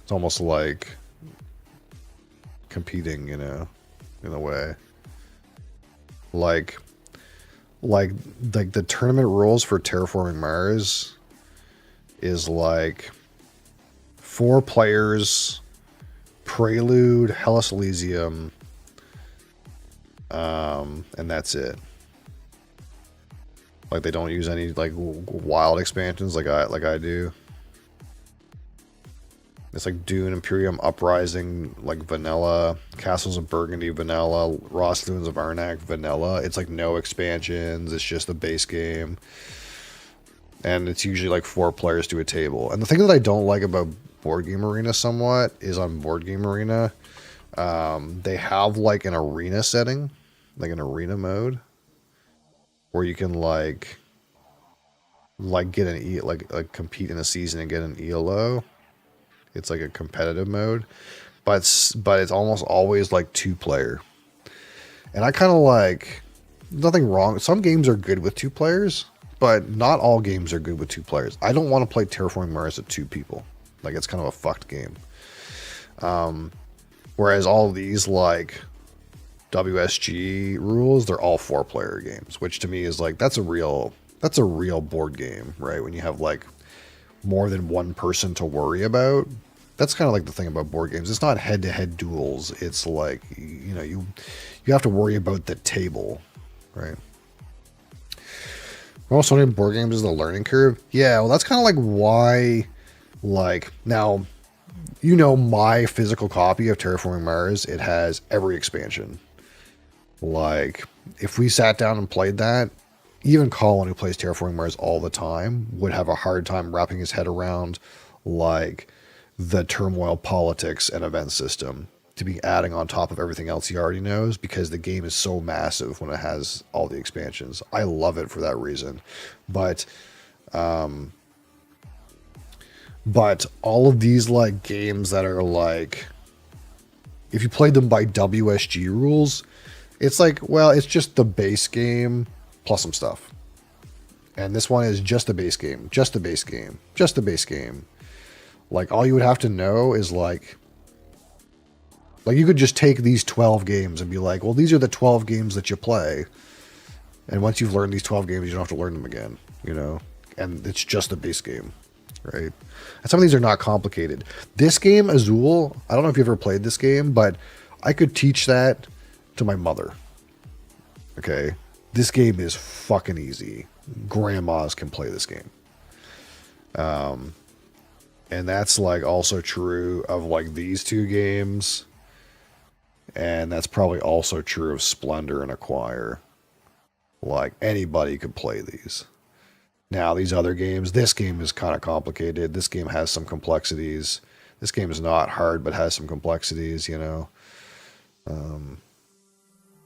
It's almost like competing, you know, in a way. Like the tournament rules for Terraforming Mars is like 4 players, Prelude, Hellas Elysium, and that's it. Like they don't use any like wild expansions like I do. It's like Dune, Imperium, Uprising, like vanilla, Castles of Burgundy, vanilla, Roslunes of Arnak, vanilla. It's like no expansions. It's just the base game. And it's usually like 4 players to a table. And the thing that I don't like about Board Game Arena somewhat is on Board Game Arena, they have like an arena setting, like an arena mode, where you can like get an like compete in a season and get an ELO. It's like a competitive mode, but it's almost always like 2 player. And I kind of like, nothing wrong. Some games are good with 2 players, but not all games are good with 2 players. I don't want to play Terraforming Mars with 2 people. Like it's kind of a fucked game. Whereas all these like WSG rules, they're all 4 player games, which to me is like, that's a real board game, right? When you have like more than 1 person to worry about. That's kind of like the thing about board games. It's not head-to-head duels. It's like, you know, you have to worry about the table, right? Also, in board games is the learning curve. Yeah, well, that's kind of like why, like, now, you know, my physical copy of Terraforming Mars, it has every expansion. Like, if we sat down and played that, even Colin, who plays Terraforming Mars all the time, would have a hard time wrapping his head around like the turmoil politics and event system to be adding on top of everything else he already knows, because the game is so massive when it has all the expansions. I love it for that reason. But all of these like games that are like, if you played them by WSG rules, it's like, well, it's just the base game plus some stuff. And this one is just the base game, just the base game, just the base game. Like all you would have to know is like you could just take these 12 games and be like, well, these are the 12 games that you play. And once you've learned these 12 games, you don't have to learn them again, you know? And it's just the base game, right? And some of these are not complicated. This game, Azul, I don't know if you've ever played this game, but I could teach that to my mother. Okay? This game is fucking easy. Grandmas can play this game. And that's like also true of like these 2 games. And that's probably also true of Splendor and Acquire. Like, anybody could play these. Now, these other games, this game is kind of complicated. This game has some complexities. This game is not hard, but has some complexities, you know.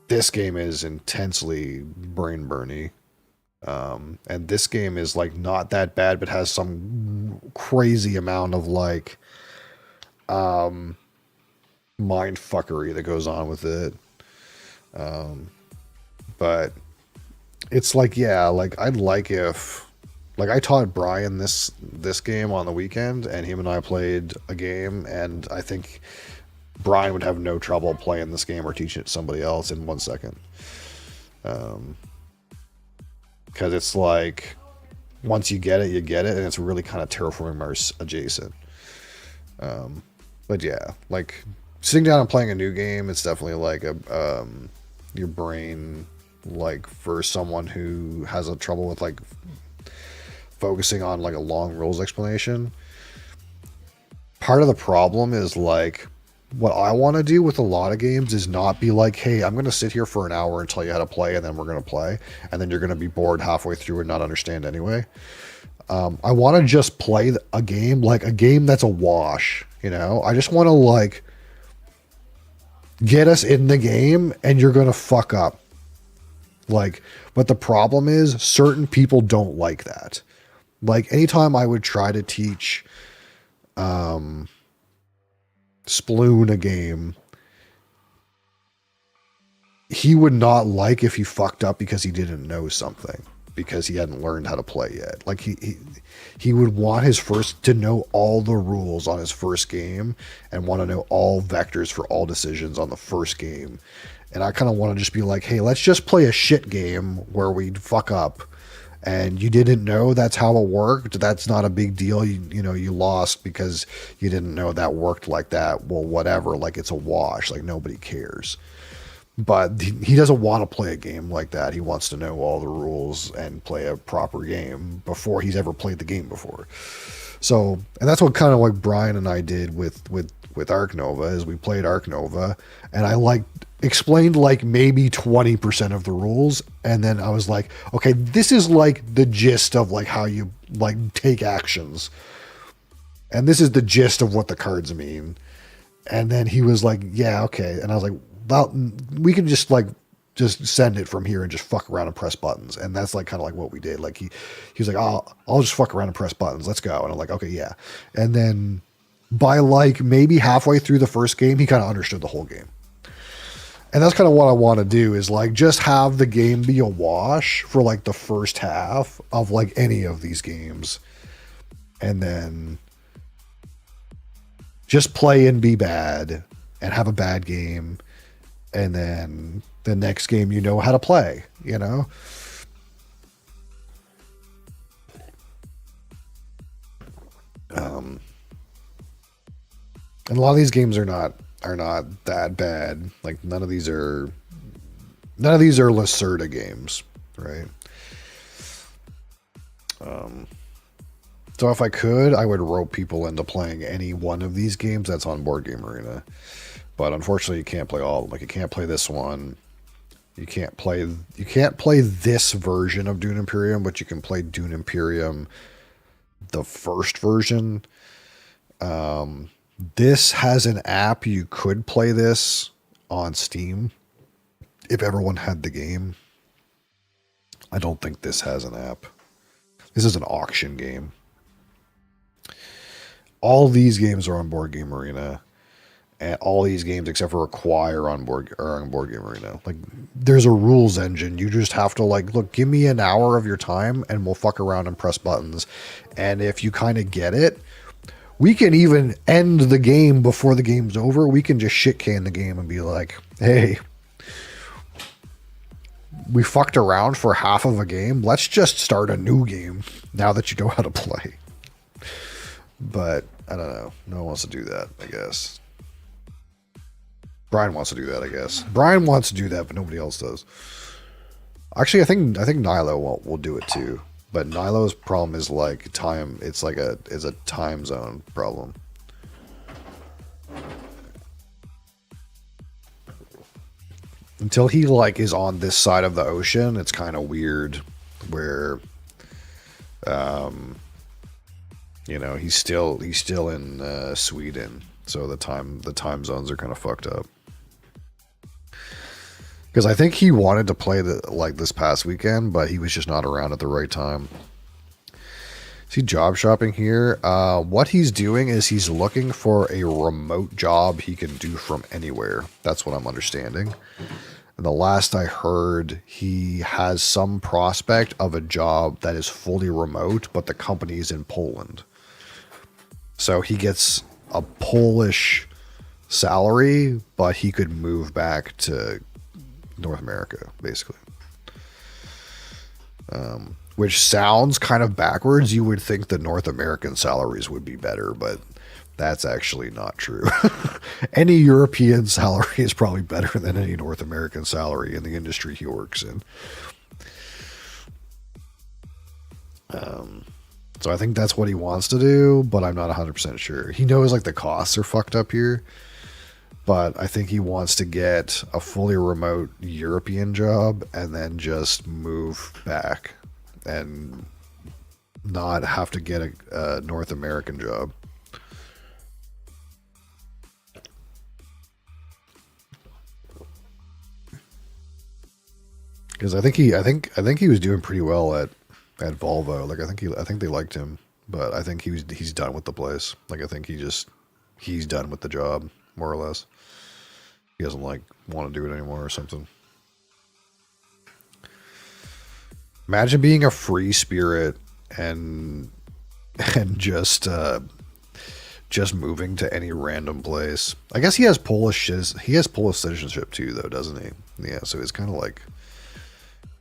This game is intensely brain-burny. And this game is, like, not that bad, but has some crazy amount of, like, mind fuckery that goes on with it. But it's like, yeah, like, I'd like if... Like, I taught Brian this game on the weekend, and him and I played a game, and I think Brian would have no trouble playing this game or teaching it to somebody else in 1 second. Because it's like, once you get it, you get it, and it's really kind of Terraforming Mars adjacent. But yeah, like, sitting down and playing a new game, it's definitely like a your brain, like, for someone who has a trouble with, like, focusing on, like, a long rules explanation. Part of the problem is, like, what I want to do with a lot of games is not be like, hey, I'm going to sit here for an hour and tell you how to play, and then we're going to play, and then you're going to be bored halfway through and not understand anyway. I want to just play a game, like a game that's a wash, you know? I just want to, like, get us in the game, and you're going to fuck up. Like, but the problem is, certain people don't like that. Like, anytime I would try to teach Sploon a game, he would not like if he fucked up because he didn't know something, because he hadn't learned how to play yet. Like, he would want his first to know all the rules on his first game and want to know all vectors for all decisions on the first game. And I kind of want to just be like, hey, let's just play a shit game where we fuck up. And you didn't know that's how it worked. That's not a big deal. You know, you lost because you didn't know that worked like that. Well, whatever. Like, it's a wash. Like, nobody cares. But he doesn't want to play a game like that. He wants to know all the rules and play a proper game before he's ever played the game before. So, and that's what kind of like Brian and I did with Ark Nova, is we played Ark Nova, and I explained like maybe 20% of the rules, and then I was like, okay, this is like the gist of like how you like take actions, and this is the gist of what the cards mean. And then he was like, yeah, okay. And I was like, well, we can just send it from here and just fuck around and press buttons. And that's like kind of like what we did. Like he was like, I'll just fuck around and press buttons. Let's go. And I'm like, okay, yeah. And then by like maybe halfway through the first game, he kind of understood the whole game. And that's kind of what I want to do, is like just have the game be a wash for like the first half of like any of these games. And then just play and be bad and have a bad game. And then the next game, you know how to play, you know? And a lot of these games are not that bad. Like none of these are Lacerda games, right? So if I could, I would rope people into playing any one of these games that's on Board Game Arena. But unfortunately, you can't play all of them. Like, you can't play this one. You can't play this version of Dune Imperium, but you can play Dune Imperium, the first version. This has an app. You could play this on Steam if everyone had the game. I don't think this has an app. This is an auction game. All these games are on Board Game Arena. And all these games, except for Acquire, are on Board Game Arena. Like, there's a rules engine. You just have to, like, look, give me an hour of your time, and we'll fuck around and press buttons. And if you kind of get it, we can even end the game before the game's over. We can just shit can the game and be like, hey, we fucked around for half of a game. Let's just start a new game now that you know how to play. But, I don't know. No one wants to do that, I guess. Brian wants to do that, I guess. Brian wants to do that, but nobody else does. Actually, I think Nilo will do it too. But Nilo's problem is like time. It's a time zone problem. until he like is on this side of the ocean, it's kind of weird where you know, he's still in Sweden, so the time zones are kind of fucked up. Because I think he wanted to play like this past weekend, but he was just not around at the right time. See, job shopping here. What he's doing is he's looking for a remote job he can do from anywhere. That's what I'm understanding. And the last I heard, he has some prospect of a job that is fully remote, but the company is in Poland. So he gets a Polish salary, but he could move back to North America, basically. Which sounds kind of backwards. You would think the North American salaries would be better, but that's actually not true. Any European salary is probably better than any North American salary in the industry he works in. So I think that's what he wants to do, but I'm not 100% sure. He knows like the costs are fucked up here, but I think he wants to get a fully remote European job and then just move back and not have to get a North American job. Because I think he was doing pretty well at Volvo. Like I think they liked him, but I think he's done with the place. Like I think he's done with the job, more or less. He doesn't like want to do it anymore or something. Imagine being a free spirit and just moving to any random place. I guess he has Polish citizenship too, though, doesn't he? Yeah, so it's kind of like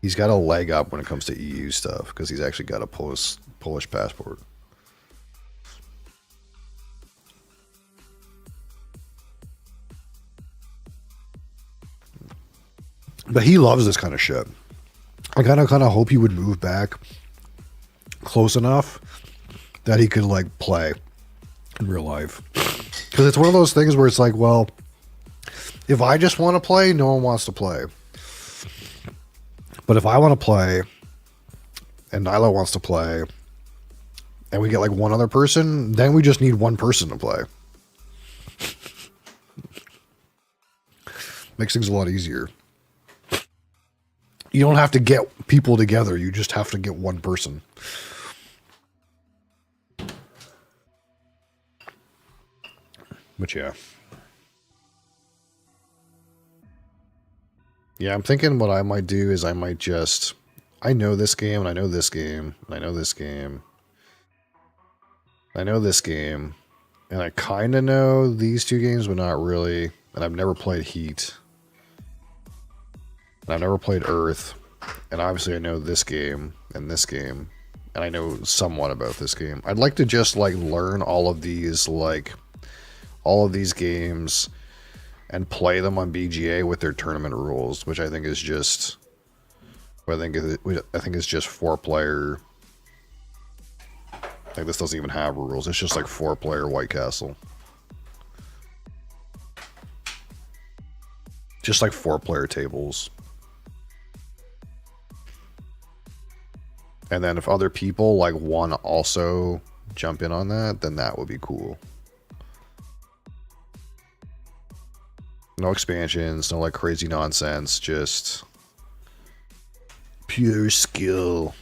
he's got a leg up when it comes to EU stuff because he's actually got a Polish passport. But he loves this kind of shit. I kind of hope he would move back close enough that he could like play in real life. Because it's one of those things where it's like, well, if I just want to play, no one wants to play. But if I want to play and Nyla wants to play and we get like one other person, then we just need one person to play. Makes things a lot easier. You don't have to get people together. You just have to get one person. But yeah. Yeah, I'm thinking what I might do is I might just... I know this game, and I know this game, and I know this game. I know this game. And I kind of know these two games, but not really. And I've never played Heat. And I've never played Earth, and obviously I know this game, and I know somewhat about this game. I'd like to just, like, learn all of these games and play them on BGA with their tournament rules, which I think is just, I think it's just 4-player, like, this doesn't even have rules, it's just, like, 4-player White Castle. Just, like, 4-player tables. And then if other people like want to also jump in on that, then that would be cool. No expansions, no like crazy nonsense, just pure skill.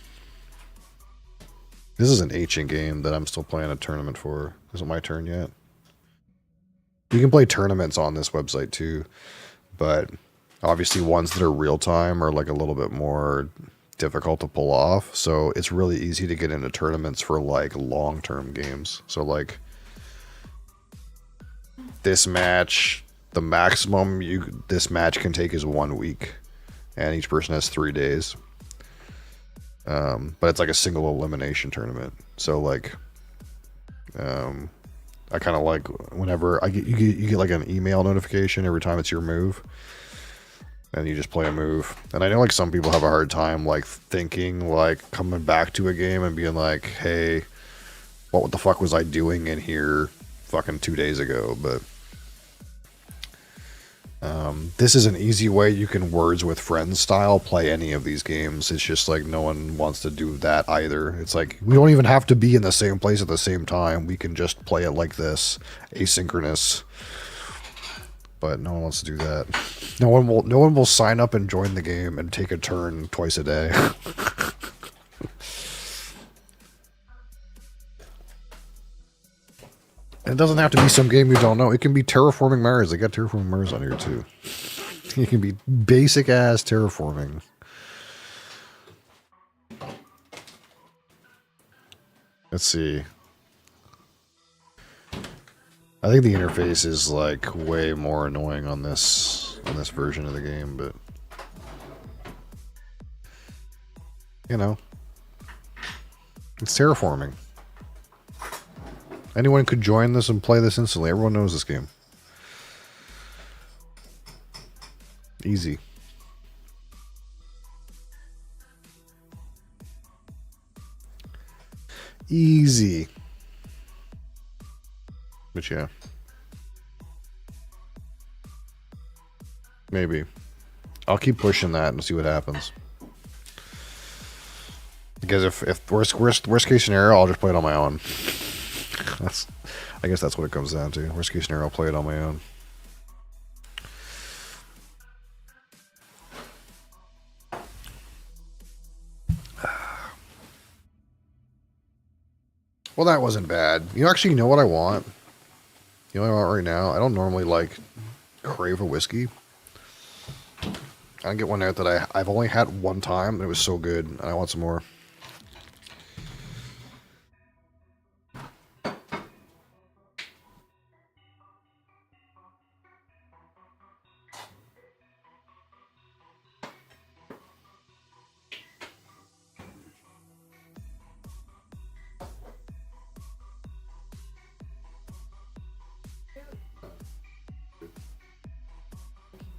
This is an ancient game that I'm still playing a tournament for. Isn't my turn yet? You can play tournaments on this website too, but obviously ones that are real time are like a little bit more difficult to pull off, so it's really easy to get into tournaments for like long-term games. So like this match, the maximum this match can take is 1 week, and each person has 3 days. But it's like a single elimination tournament. So like, I kind of like whenever you get like an email notification every time it's your move. And you just play a move. And I know like some people have a hard time like thinking like coming back to a game and being like, hey, what the fuck was I doing in here fucking 2 days ago? But This is an easy way you can Words with Friends style play any of these games. It's just like no one wants to do that either. It's like we don't even have to be in the same place at the same time. We can just play it like this, asynchronous. But no one wants to do that. No one will sign up and join the game and take a turn twice a day. It doesn't have to be some game you don't know. It can be Terraforming Mars. They got Terraforming Mars on here too. It can be basic ass terraforming. Let's see. I think the interface is like way more annoying on this version of the game, but you know, it's terraforming. Anyone could join this and play this instantly. Everyone knows this game. Easy. Easy. But yeah. Maybe. I'll keep pushing that and see what happens. Because if worst case scenario, I'll just play it on my own. I guess that's what it comes down to. Worst case scenario, I'll play it on my own. Well, that wasn't bad. You know what I want? You know what I want right now? I don't normally like crave a whiskey. I get one out that I've only had one time and it was so good and I want some more.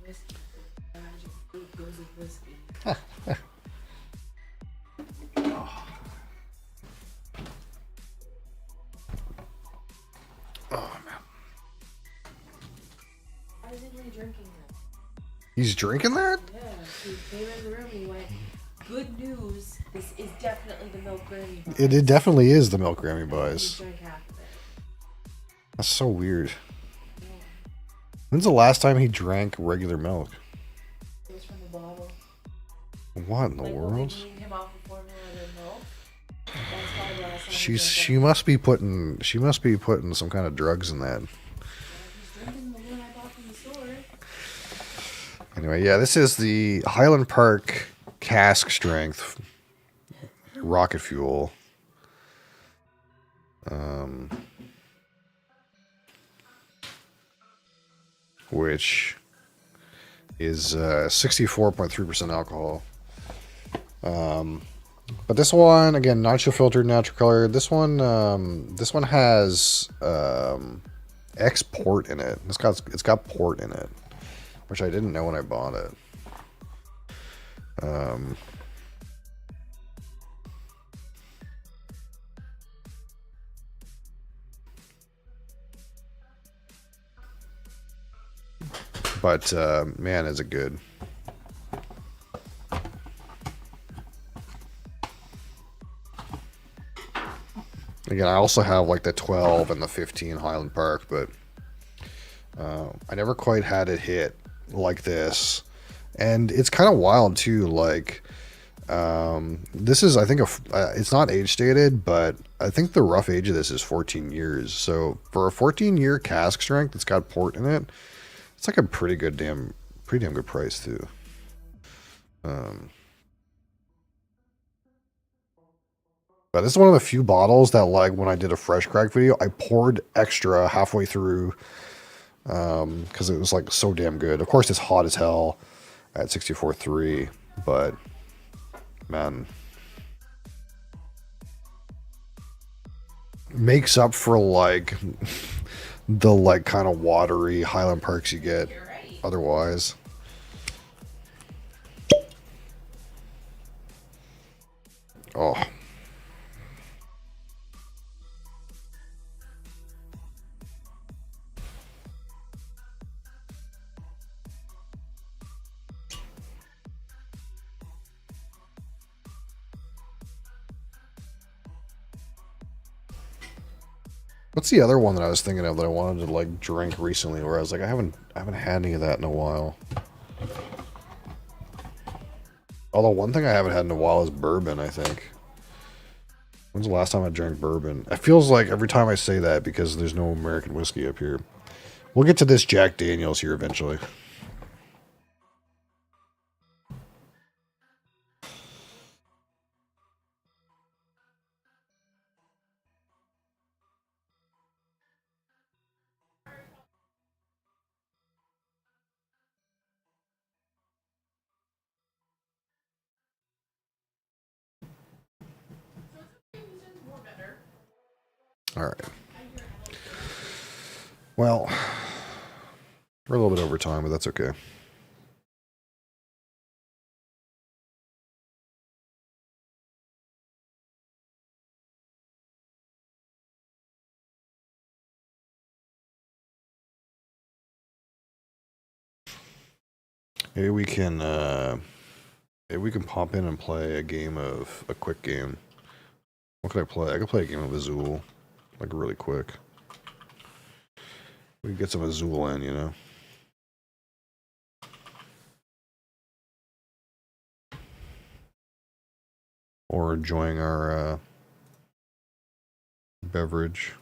Whiskey. Food goes with whiskey. Oh man. Why isn't he drinking that? He's drinking that? Yeah, he came in the room and he went, "Good news, this is definitely the milk Grammy buys." It definitely is the milk Grammy He buys. drank half of it. That's so weird. Yeah. When's the last time he drank regular milk? It was from the bottle. What in the Like, world? when they weaned him off the formula of milk, that's probably the last time he She drank must be putting some kind of drugs in that. it. He's drinking the one I bought from the store. Anyway, yeah, this is the Highland Park cask strength rocket fuel. Which is 64.3% alcohol. But this one, again, natural filtered, natural color. This one has X port in it. It's got port in it, which I didn't know when I bought it. But man, is it good. Again, I also have like the 12 and the 15 Highland Park, but I never quite had it hit like this. And it's kind of wild too. Like, this is, I think, it's not age stated, but I think the rough age of this is 14 years. So for a 14-year cask strength that's got port in it, it's like a pretty damn good price too. But this is one of the few bottles that, like, when I did a fresh crack video, I poured extra halfway through because it was like so damn good. Of course, it's hot as hell at 64.3, but man, makes up for like the like kind of watery Highland Parks you get otherwise. Oh. What's the other one that I was thinking of that I wanted to like drink recently? Where I was like, I haven't had any of that in a while. Although one thing I haven't had in a while is bourbon. I think. When's the last time I drank bourbon? It feels like every time I say that because there's no American whiskey up here. We'll get to this Jack Daniels here eventually. All right. Well, we're a little bit over time, but that's okay. Maybe we can pop in and play a quick game. What could I play? I could play a game of Azul, like really quick. We can get some Azul in, you know. Or enjoying our beverage.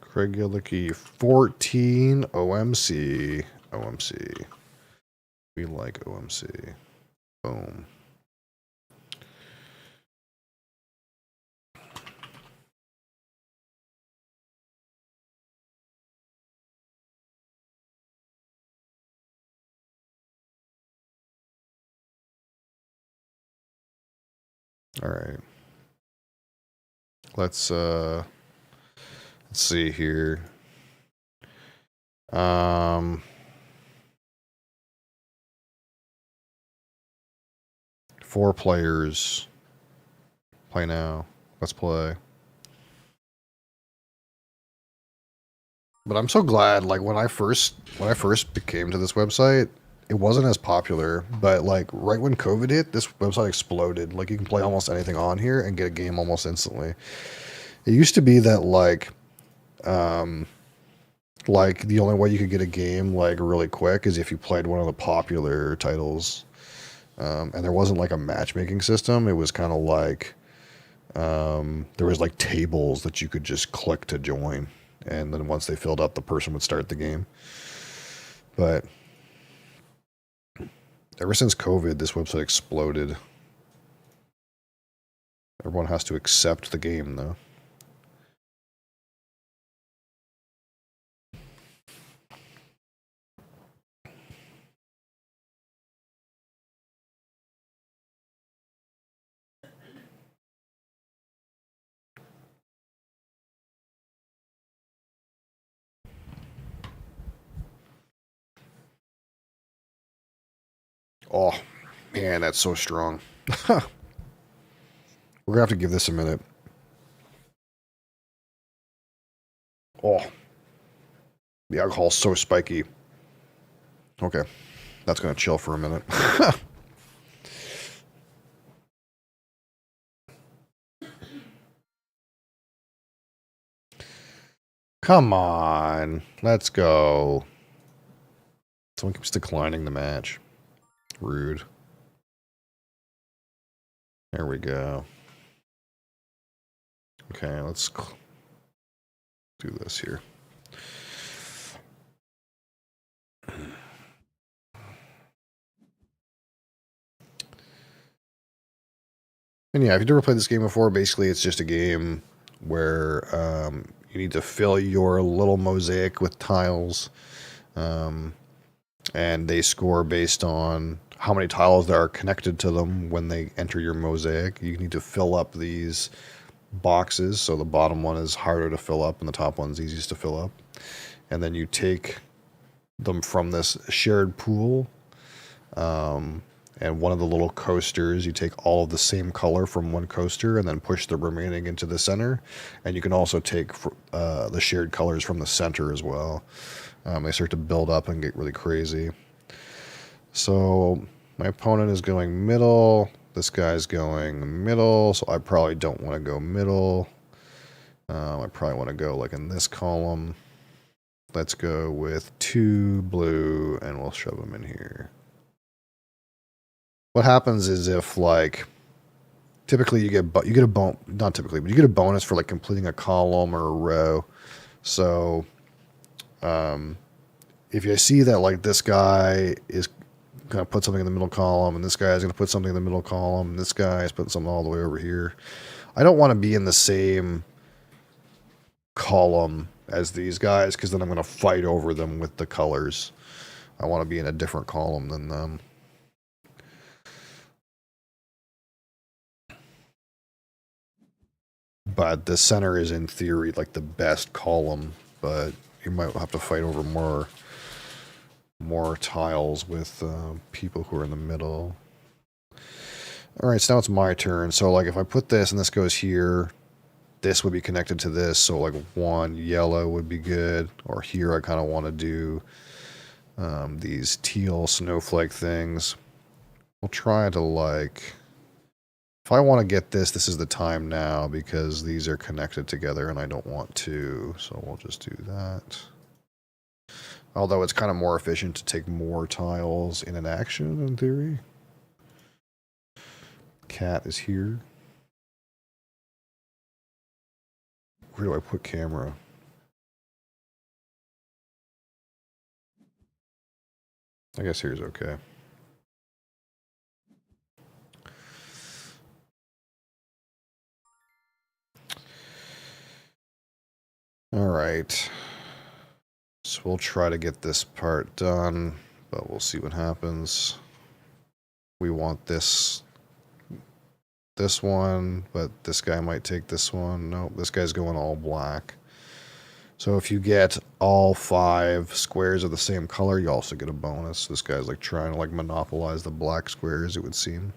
Craig Gillicky, 14 OMC. OMC. We like OMC. Boom. All right. Let's see here. 4 players. Play now. Let's play. But I'm so glad, like when I first came to this website, it wasn't as popular, but like right when COVID hit, this website exploded. Like you can play almost anything on here and get a game almost instantly. It used to be that like the only way you could get a game like really quick is if you played one of the popular titles. And there wasn't like a matchmaking system. It was kind of like there was like tables that you could just click to join. And then once they filled up, the person would start the game. But ever since COVID, this website exploded. Everyone has to accept the game, though. Oh, man, that's so strong. We're going to have to give this a minute. Oh, the alcohol's so spiky. Okay, that's going to chill for a minute. Come on, let's go. Someone keeps declining the match. Rude. There we go. Okay, let's do this here. And yeah, if you've never played this game before, basically it's just a game where you need to fill your little mosaic with tiles. And they score based on how many tiles there are connected to them when they enter your mosaic. You need to fill up these boxes, so the bottom one is harder to fill up and the top one's easiest to fill up. And then you take them from this shared pool, and one of the little coasters, you take all of the same color from one coaster and then push the remaining into the center. And you can also take the shared colors from the center as well. They start to build up and get really crazy. So my opponent is going middle. This guy's going middle, so I probably don't want to go middle. I probably want to go like in this column. Let's go with 2 blue, and we'll shove them in here. What happens is if like typically you get a bon not typically, but you get a bonus for like completing a column or a row. So if you see that like this guy is going to put something in the middle column, and this guy is going to put something in the middle column, and this guy is putting something all the way over here, I don't want to be in the same column as these guys, because then I'm going to fight over them with the colors. I want to be in a different column than them. But the center is in theory like the best column, but you might have to fight over more tiles with people who are in the middle. Alright, so now it's my turn. So like if I put this and this goes here, this would be connected to this, so like 1 yellow would be good. Or here I kind of want to do these teal snowflake things. We'll try to like... If I want to get this, this is the time now, because these are connected together and I don't want to, so we'll just do that. Although it's kind of more efficient to take more tiles in an action, in theory. Cat is here. Where do I put camera? I guess here's okay. Alright. So we'll try to get this part done, but we'll see what happens. We want this one, but this guy might take this one. Nope, this guy's going all black. So if you get all 5 squares of the same color, you also get a bonus. This guy's like trying to like monopolize the black squares, it would seem.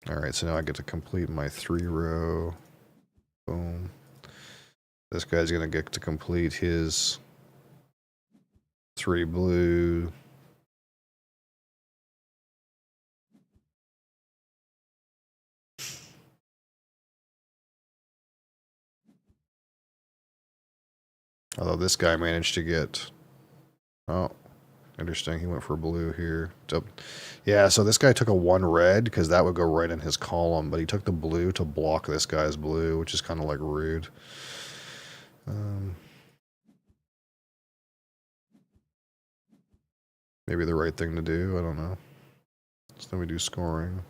Alright, so now I get to complete my 3-row. Boom. This guy's gonna get to complete his 3 blue. Although this guy managed to get... Oh, interesting. He went for blue here. Yeah, so this guy took a 1 red, because that would go right in his column, but he took the blue to block this guy's blue, which is kind of like rude. Maybe the right thing to do, I don't know. So then we do scoring.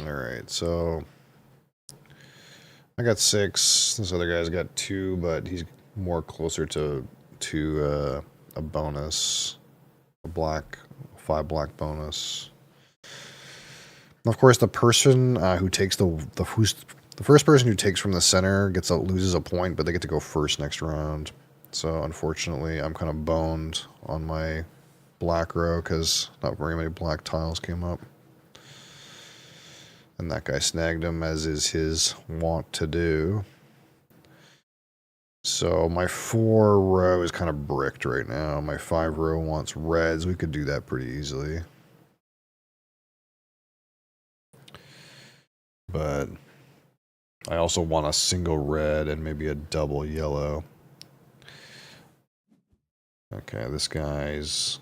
Alright, so I got 6. This other guy's got 2, but he's more closer to a bonus. A black, 5 black bonus. Of course, the person who takes the first person who takes from the center loses a point, but they get to go first next round. So unfortunately, I'm kind of boned on my black row because not very many black tiles came up. And that guy snagged him, as is his wont to do. So my 4 row is kind of bricked right now. My 5 row wants reds. We could do that pretty easily. But I also want a single red and maybe a double yellow. Okay, this guy's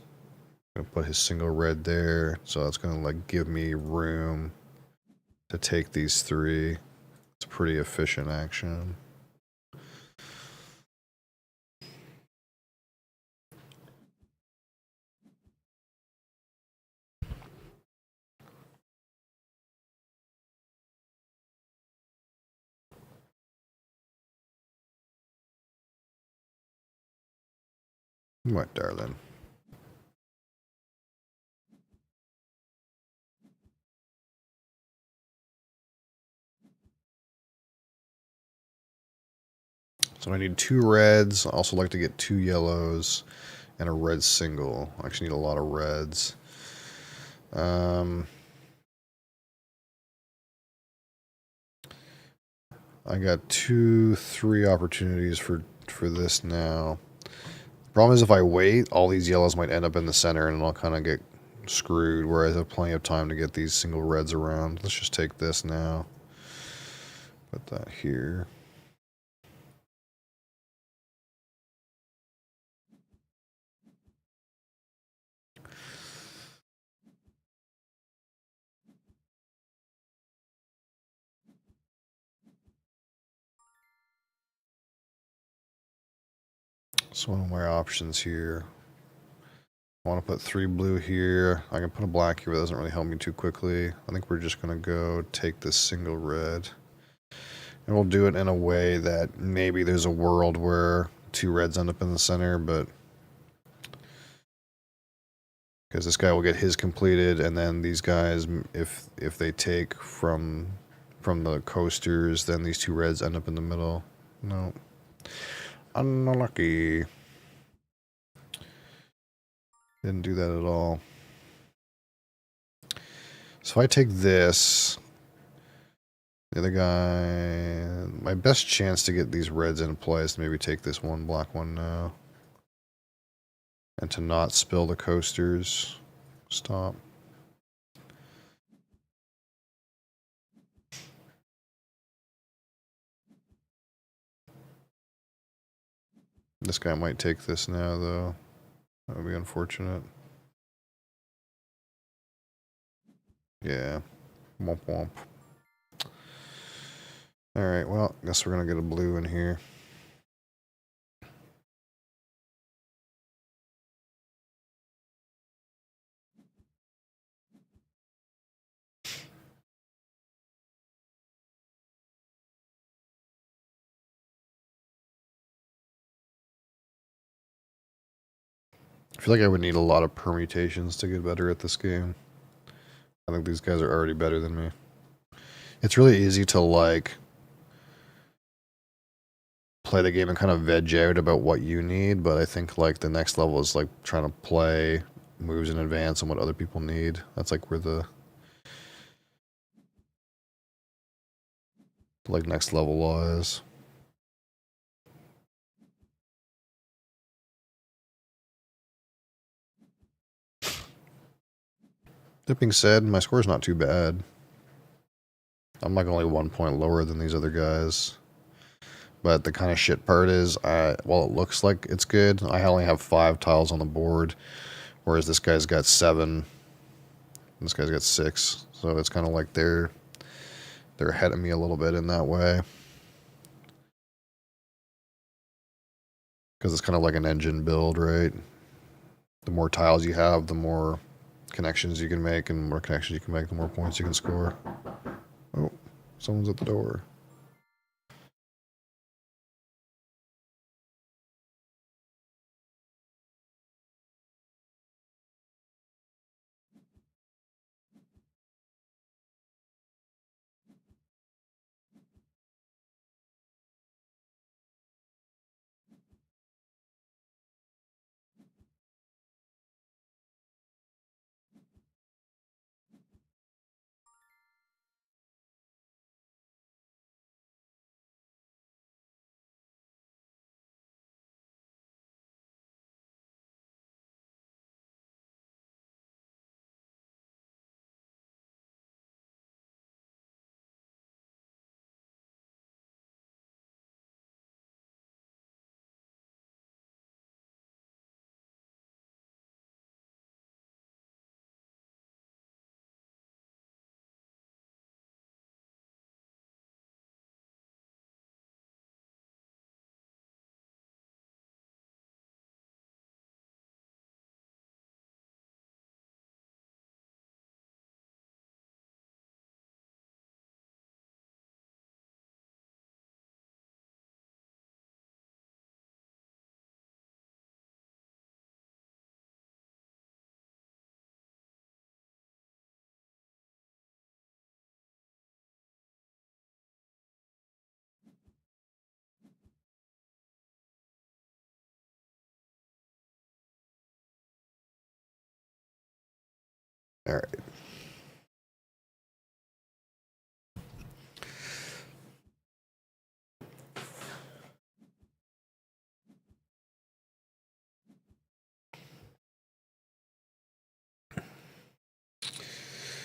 gonna put his single red there, so that's gonna like give me room to take these 3. It's a pretty efficient action. What, darling? So I need 2 reds. I also like to get 2 yellows and a red single. I actually need a lot of reds. I got 2, 3 opportunities for this now. The problem is if I wait, all these yellows might end up in the center and I'll kind of get screwed, whereas I have plenty of time to get these single reds around. Let's just take this now. Put that here. So one of my options here. I want to put 3 blue here. I can put a black here, but that doesn't really help me too quickly. I think we're just going to go take this single red. And we'll do it in a way that maybe there's a world where 2 reds end up in the center, but because this guy will get his completed, and then these guys, if they take from the coasters, then these 2 reds end up in the middle. No. Unlucky. Didn't do that at all. So if I take this, the other guy, my best chance to get these reds in play is to maybe take this one black one now. And to not spill the coasters. Stop. This guy might take this now, though. That would be unfortunate. Yeah. Womp womp. Alright, well, guess we're gonna get a blue in here. I feel like I would need a lot of permutations to get better at this game. I think these guys are already better than me. It's really easy to, like, play the game and kind of veg out about what you need, but I think, like, the next level is, like, trying to play moves in advance and what other people need. That's, like, where the, like, next level law is. That being said, my score's not too bad. I'm like only 1 point lower than these other guys. But the kind of shit part is, while it looks like it's good, I only have 5 tiles on the board, whereas this guy's got 7. This guy's got 6. So it's kind of like they're ahead of me a little bit in that way. Because it's kind of like an engine build, right? The more tiles you have, the more connections you can make, and the more connections you can make, the more points you can score. Oh, someone's at the door. All right.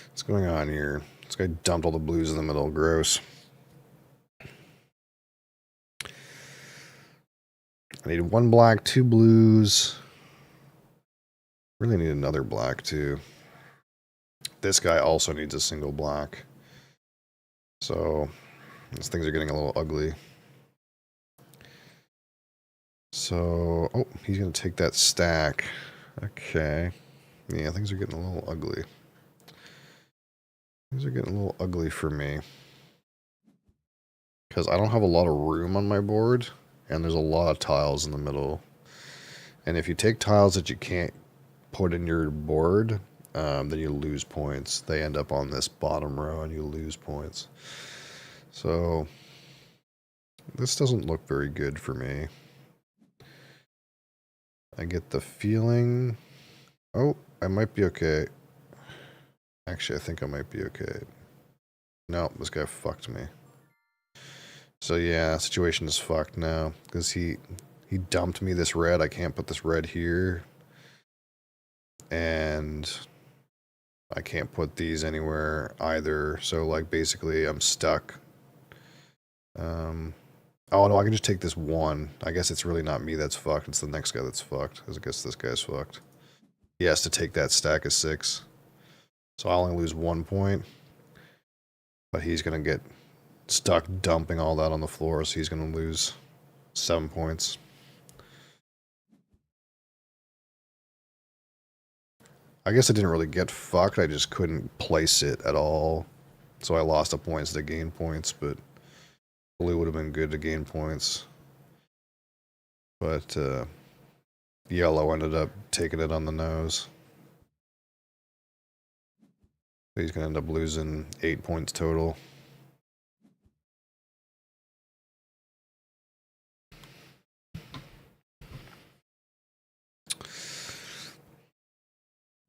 What's going on here? This guy dumped all the blues in the middle. Gross. I need 1 black, 2 blues. Really need another black too. This guy also needs a single black. So these things are getting a little ugly. So, oh, he's going to take that stack. Okay. Yeah, things are getting a little ugly. Things are getting a little ugly for me. Because I don't have a lot of room on my board, and there's a lot of tiles in the middle. And if you take tiles that you can't put in your board, then you lose points. They end up on this bottom row, and you lose points. So, this doesn't look very good for me. I get the feeling... Oh, I might be okay. Actually, I think I might be okay. No, this guy fucked me. So yeah, situation is fucked now. Because he dumped me this red. I can't put this red here. And I can't put these anywhere either. So like basically I'm stuck. Oh no, I can just take this one. I guess it's really not me that's fucked. It's the next guy that's fucked. Because I guess this guy's fucked. He has to take that stack of 6. So I'll only lose 1 point. But he's going to get stuck dumping all that on the floor. So he's going to lose 7 points. I guess I didn't really get fucked. I just couldn't place it at all. So I lost a points to gain points. But blue would have been good to gain points. But yellow ended up taking it on the nose. He's going to end up losing 8 points total.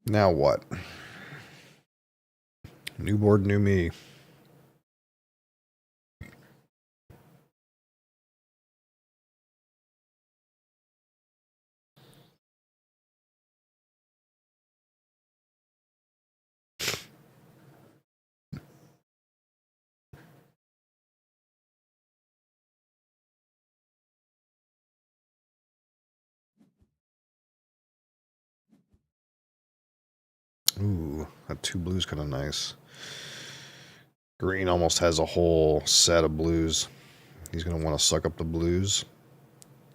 Now what? New board, new me. Ooh, that 2 blues kind of nice. Green almost has a whole set of blues. He's going to want to suck up the blues.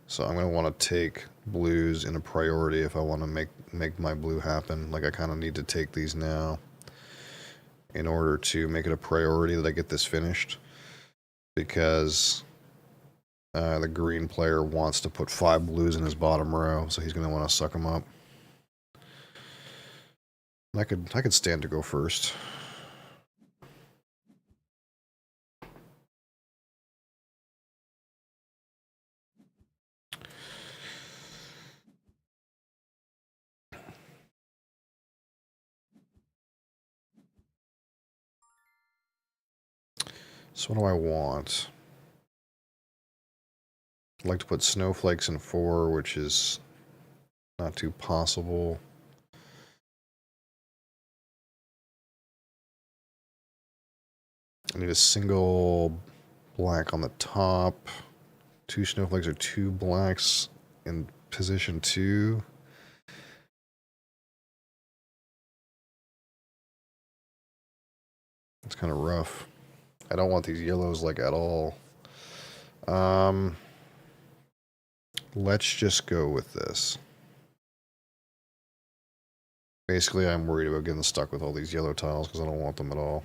So I'm going to want to take blues in a priority if I want to make my blue happen. Like I kind of need to take these now in order to make it a priority that I get this finished. Because the green player wants to put 5 blues in his bottom row, so he's going to want to suck them up. I could stand to go first. So what do I want? I'd like to put snowflakes in 4, which is not too possible. I need a single black on the top. 2 snowflakes or 2 blacks in position 2. It's kind of rough. I don't want these yellows like at all. Let's just go with this. Basically, I'm worried about getting stuck with all these yellow tiles because I don't want them at all.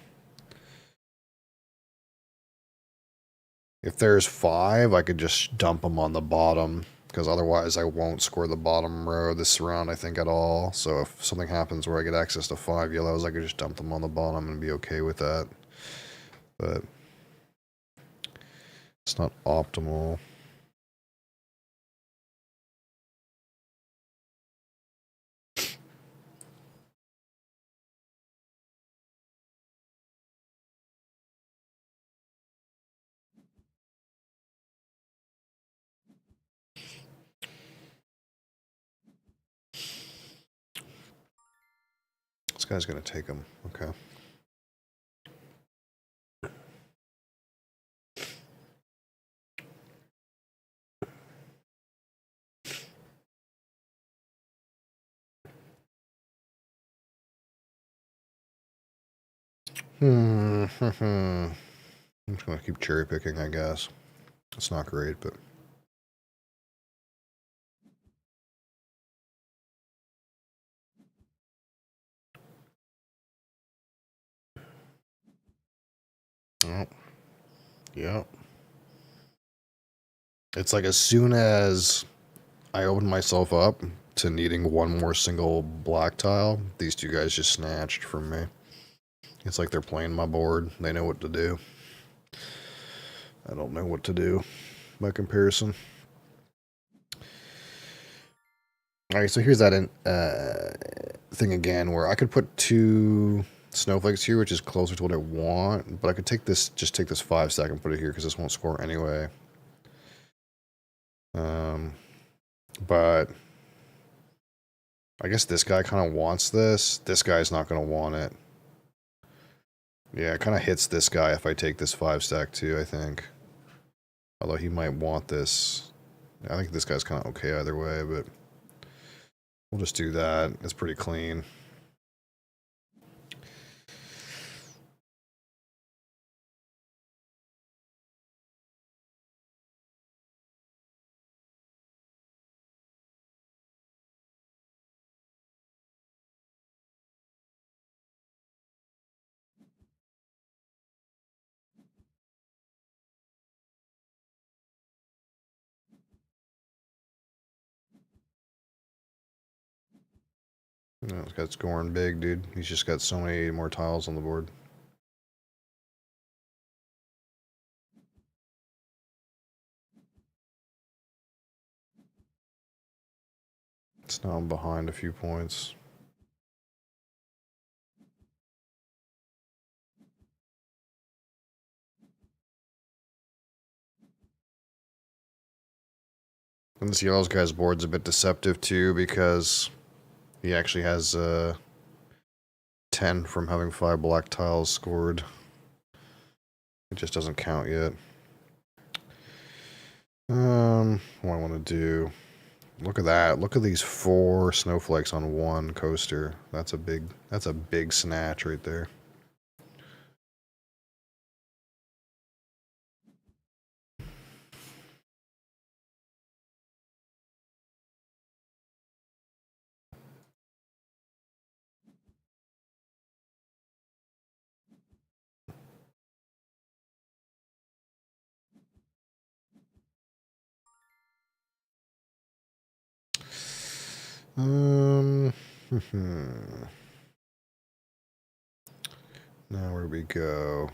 If there's 5, I could just dump them on the bottom because otherwise I won't score the bottom row this round, I think, at all. So if something happens where I get access to 5 yellows, I could just dump them on the bottom and be okay with that. But it's not optimal. guy's going to take him. Okay. I'm just going to keep cherry picking, I guess. It's not great, but... Oh, yeah. It's like as soon as I open myself up to needing one more single black tile, these two guys just snatched from me. It's like they're playing my board. They know what to do. I don't know what to do by comparison. Alright, so here's that thing again where I could put 2 snowflakes here, which is closer to what I want, but I could take this, just take this 5 stack and put it here because this won't score anyway. But I guess this guy kind of wants this. This guy's not going to want it. Yeah, it kind of hits this guy if I take this 5 stack too, I think. Although he might want this. I think this guy's kind of okay either way, but we'll just do that. It's pretty clean. No, this guy's scoring big, dude. He's just got so many more tiles on the board. It's now I'm behind a few points. And this yellow guy's board's a bit deceptive too because he actually has 10 from having 5 black tiles scored. It just doesn't count yet. What I want to do... Look at that. Look at these 4 snowflakes on one coaster. That's a big snatch right there. Now where do we go?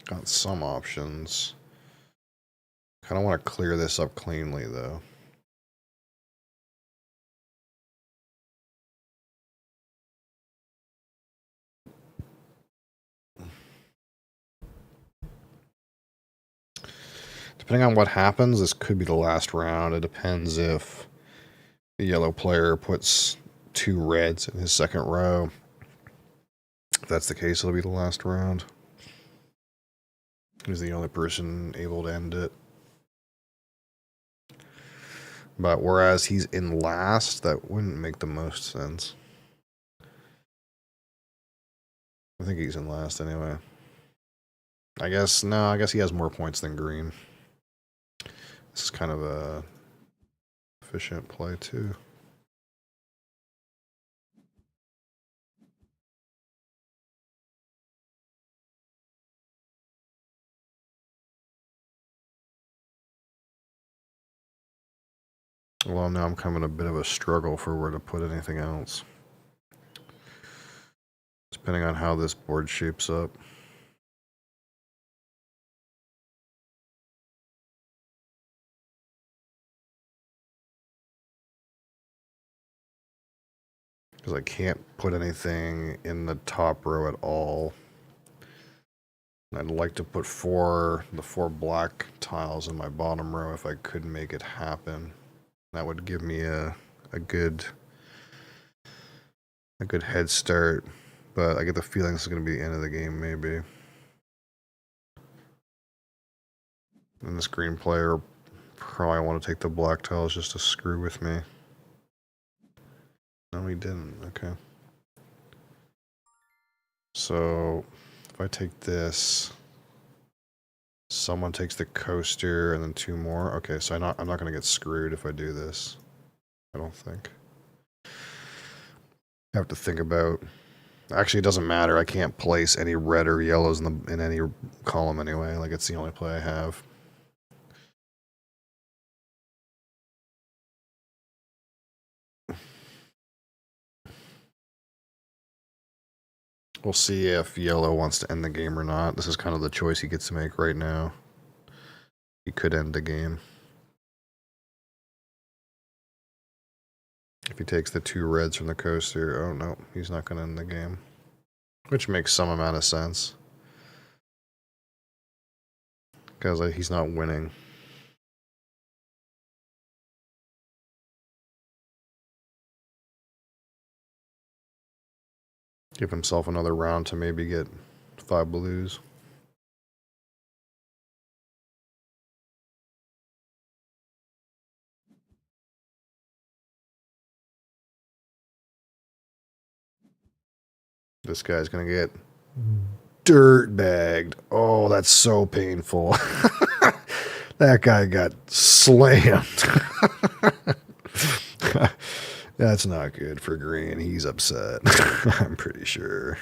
Got some options. Kind of want to clear this up cleanly though. Depending on what happens, this could be the last round. It depends if the yellow player puts 2 reds in his second row. If that's the case, it'll be the last round. He's the only person able to end it. But whereas he's in last, that wouldn't make the most sense. I think he's in last anyway. I guess he has more points than green. This is kind of a efficient play too. Well, now I'm kind of in a bit of a struggle for where to put anything else. Depending on how this board shapes up. Because I can't put anything in the top row at all. I'd like to put the 4 black tiles in my bottom row if I could make it happen. That would give me a a good head start, but I get the feeling this is going to be the end of the game, maybe. And this green player probably want to take the black tiles just to screw with me. No, he didn't. Okay. So if I take this, someone takes the coaster and then 2 more. Okay, so I'm not going to get screwed if I do this. I don't think. I have to think about. Actually, it doesn't matter. I can't place any red or yellows in any column anyway. Like, it's the only play I have. We'll see if yellow wants to end the game or not. This is kind of the choice he gets to make right now. He could end the game. If he takes the 2 reds from the coaster, oh no, he's not going to end the game. Which makes some amount of sense. Because he's not winning. Give himself another round to maybe get 5 blues. This guy's gonna get dirt bagged. Oh, that's so painful. That guy got slammed. That's not good for Green. He's upset. I'm pretty sure.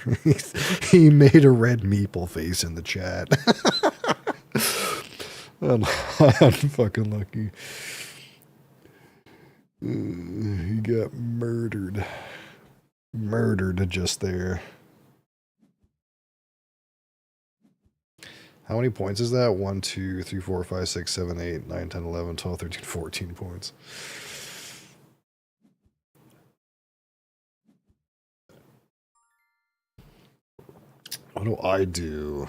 He made a red meeple face in the chat. I'm fucking lucky. He got murdered. Murdered just there. How many points is that? 1, 2, 3, 4, 5, 6, 7, 8, 9, 10, 11, 12, 13, 14 points. What do I do?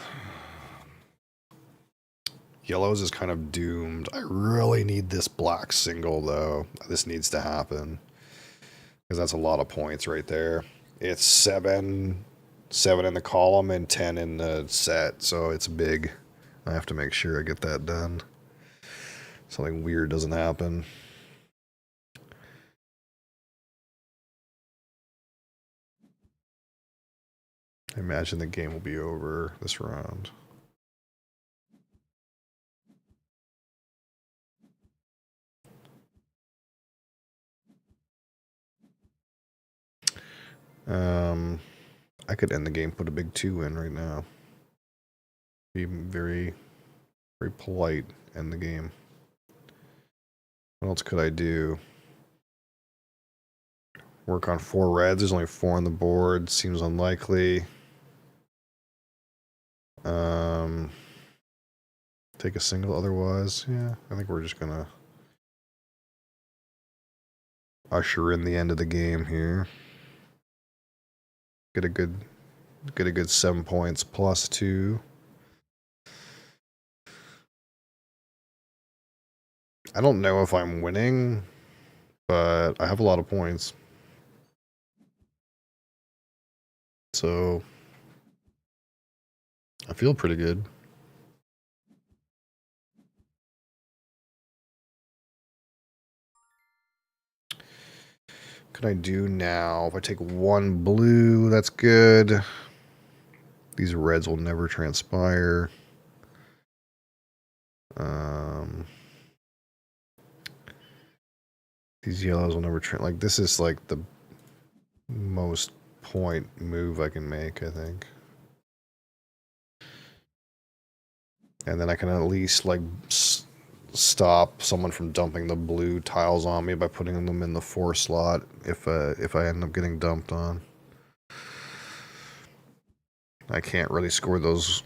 Yellows is kind of doomed. I really need this black single, though. This needs to happen. Because that's a lot of points right there. It's 7 in the column and 10 in the set, so it's big. I have to make sure I get that done. Something weird doesn't happen. I imagine the game will be over this round. I could end the game, put a big 2 in right now. Be very, very polite, end the game. What else could I do? Work on 4 reds. There's only 4 on the board. Seems unlikely. Take a single otherwise. Yeah, I think we're just gonna usher in the end of the game here. Get a good 7 points plus 2. I don't know if I'm winning, but I have a lot of points. So I feel pretty good. Could I do now? If I take 1 blue, that's good. These reds will never transpire. These yellows will never like, this is like the most point move I can make, I think. And then I can at least like stop someone from dumping the blue tiles on me by putting them in the 4 slot if I end up getting dumped on. I can't really score those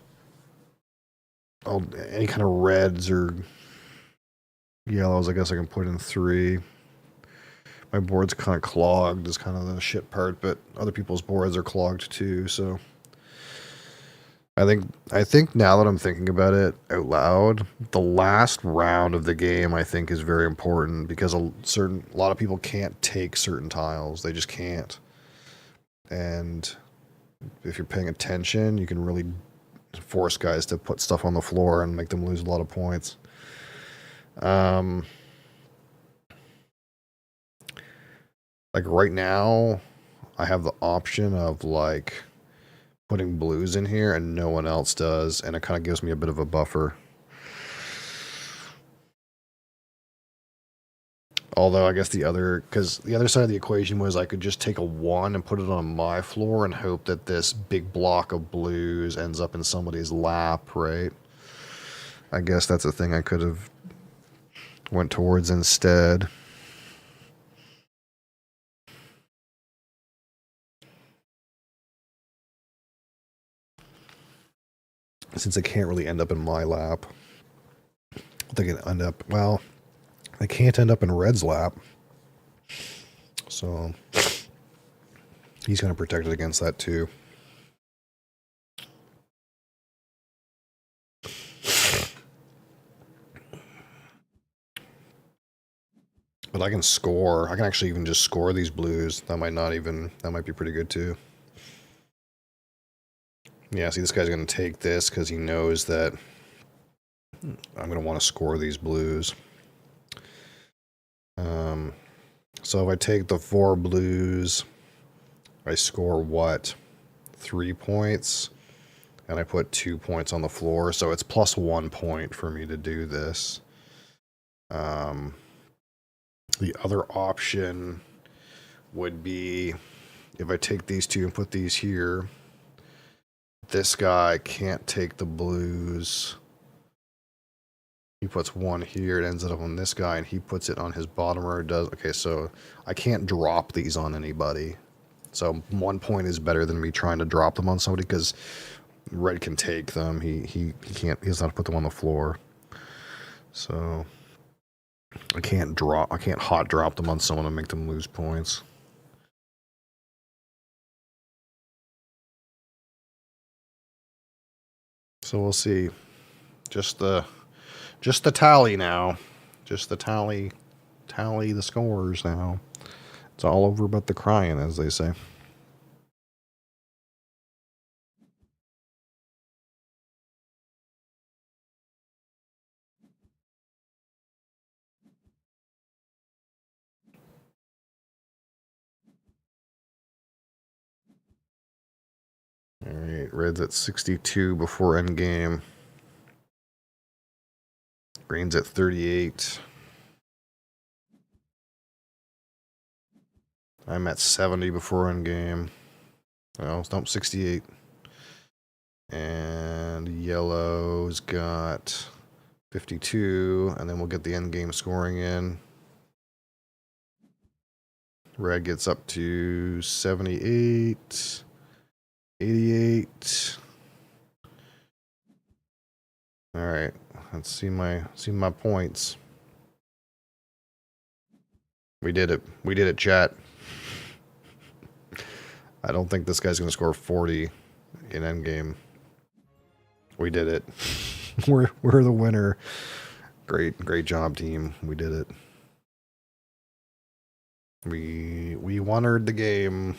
any kind of reds or yellows. I guess I can put in 3. My board's kind of clogged is kind of the shit part, but other people's boards are clogged too, so I think now that I'm thinking about it out loud, the last round of the game I think is very important because a lot of people can't take certain tiles. They just can't. And if you're paying attention, you can really force guys to put stuff on the floor and make them lose a lot of points. Like right now, I have the option of like putting blues in here and no one else does, and it kind of gives me a bit of a buffer. Although I guess because the other side of the equation was I could just take a 1 and put it on my floor and hope that this big block of blues ends up in somebody's lap, right? I guess that's a thing I could have went towards instead. Since it can't really end up in my lap. They can end up, well, they can't end up in Red's lap. So he's going to protect it against that too. But I can score. I can actually even just score these blues. That might be pretty good too. Yeah, see, this guy's going to take this because he knows that I'm going to want to score these blues. So if I take the 4 blues, I score what? 3 points, and I put 2 points on the floor, so it's plus 1 point for me to do this. The other option would be if I take these 2 and put these here, this guy can't take the blues. He puts 1 here, it ends up on this guy, and he puts it on his bottom or does. Okay, so I can't drop these on anybody. So 1 point is better than me trying to drop them on somebody because Red can take them. He can't. He doesn't have to put them on the floor. So I can't hot drop them on someone and make them lose points. So we'll see. Just the tally now. Just the tally the scores now. It's all over but the crying, as they say. Alright, Red's at 62 before endgame. Green's at 38. I'm at 70 before endgame. Oh, nope, 68. And yellow's got 52, and then we'll get the endgame scoring in. Red gets up to 78, 88. All right, let's see my points. We did it. We did it, chat. I don't think this guy's going to score 40 in endgame. We did it. We're the winner. Great job, team. We did it. We wonnered the game.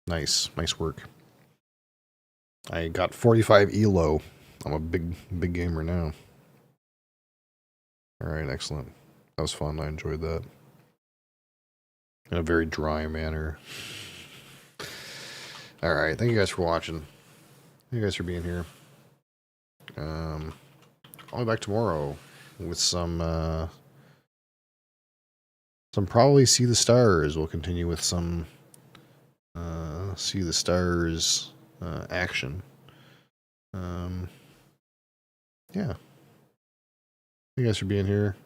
Nice work. I got 45 elo. I'm a big gamer now. All right, excellent. That was fun. I enjoyed that. In a very dry manner. All right, thank you guys for watching. Thank you guys for being here. I'll be back tomorrow with some probably See the Stars. We'll continue with some See the Stars action. Yeah. Thank you guys for being here.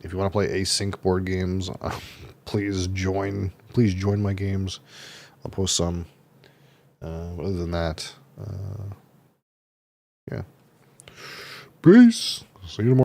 If you want to play async board games, please join my games. I'll post some. Other than that, yeah. Peace. See you tomorrow.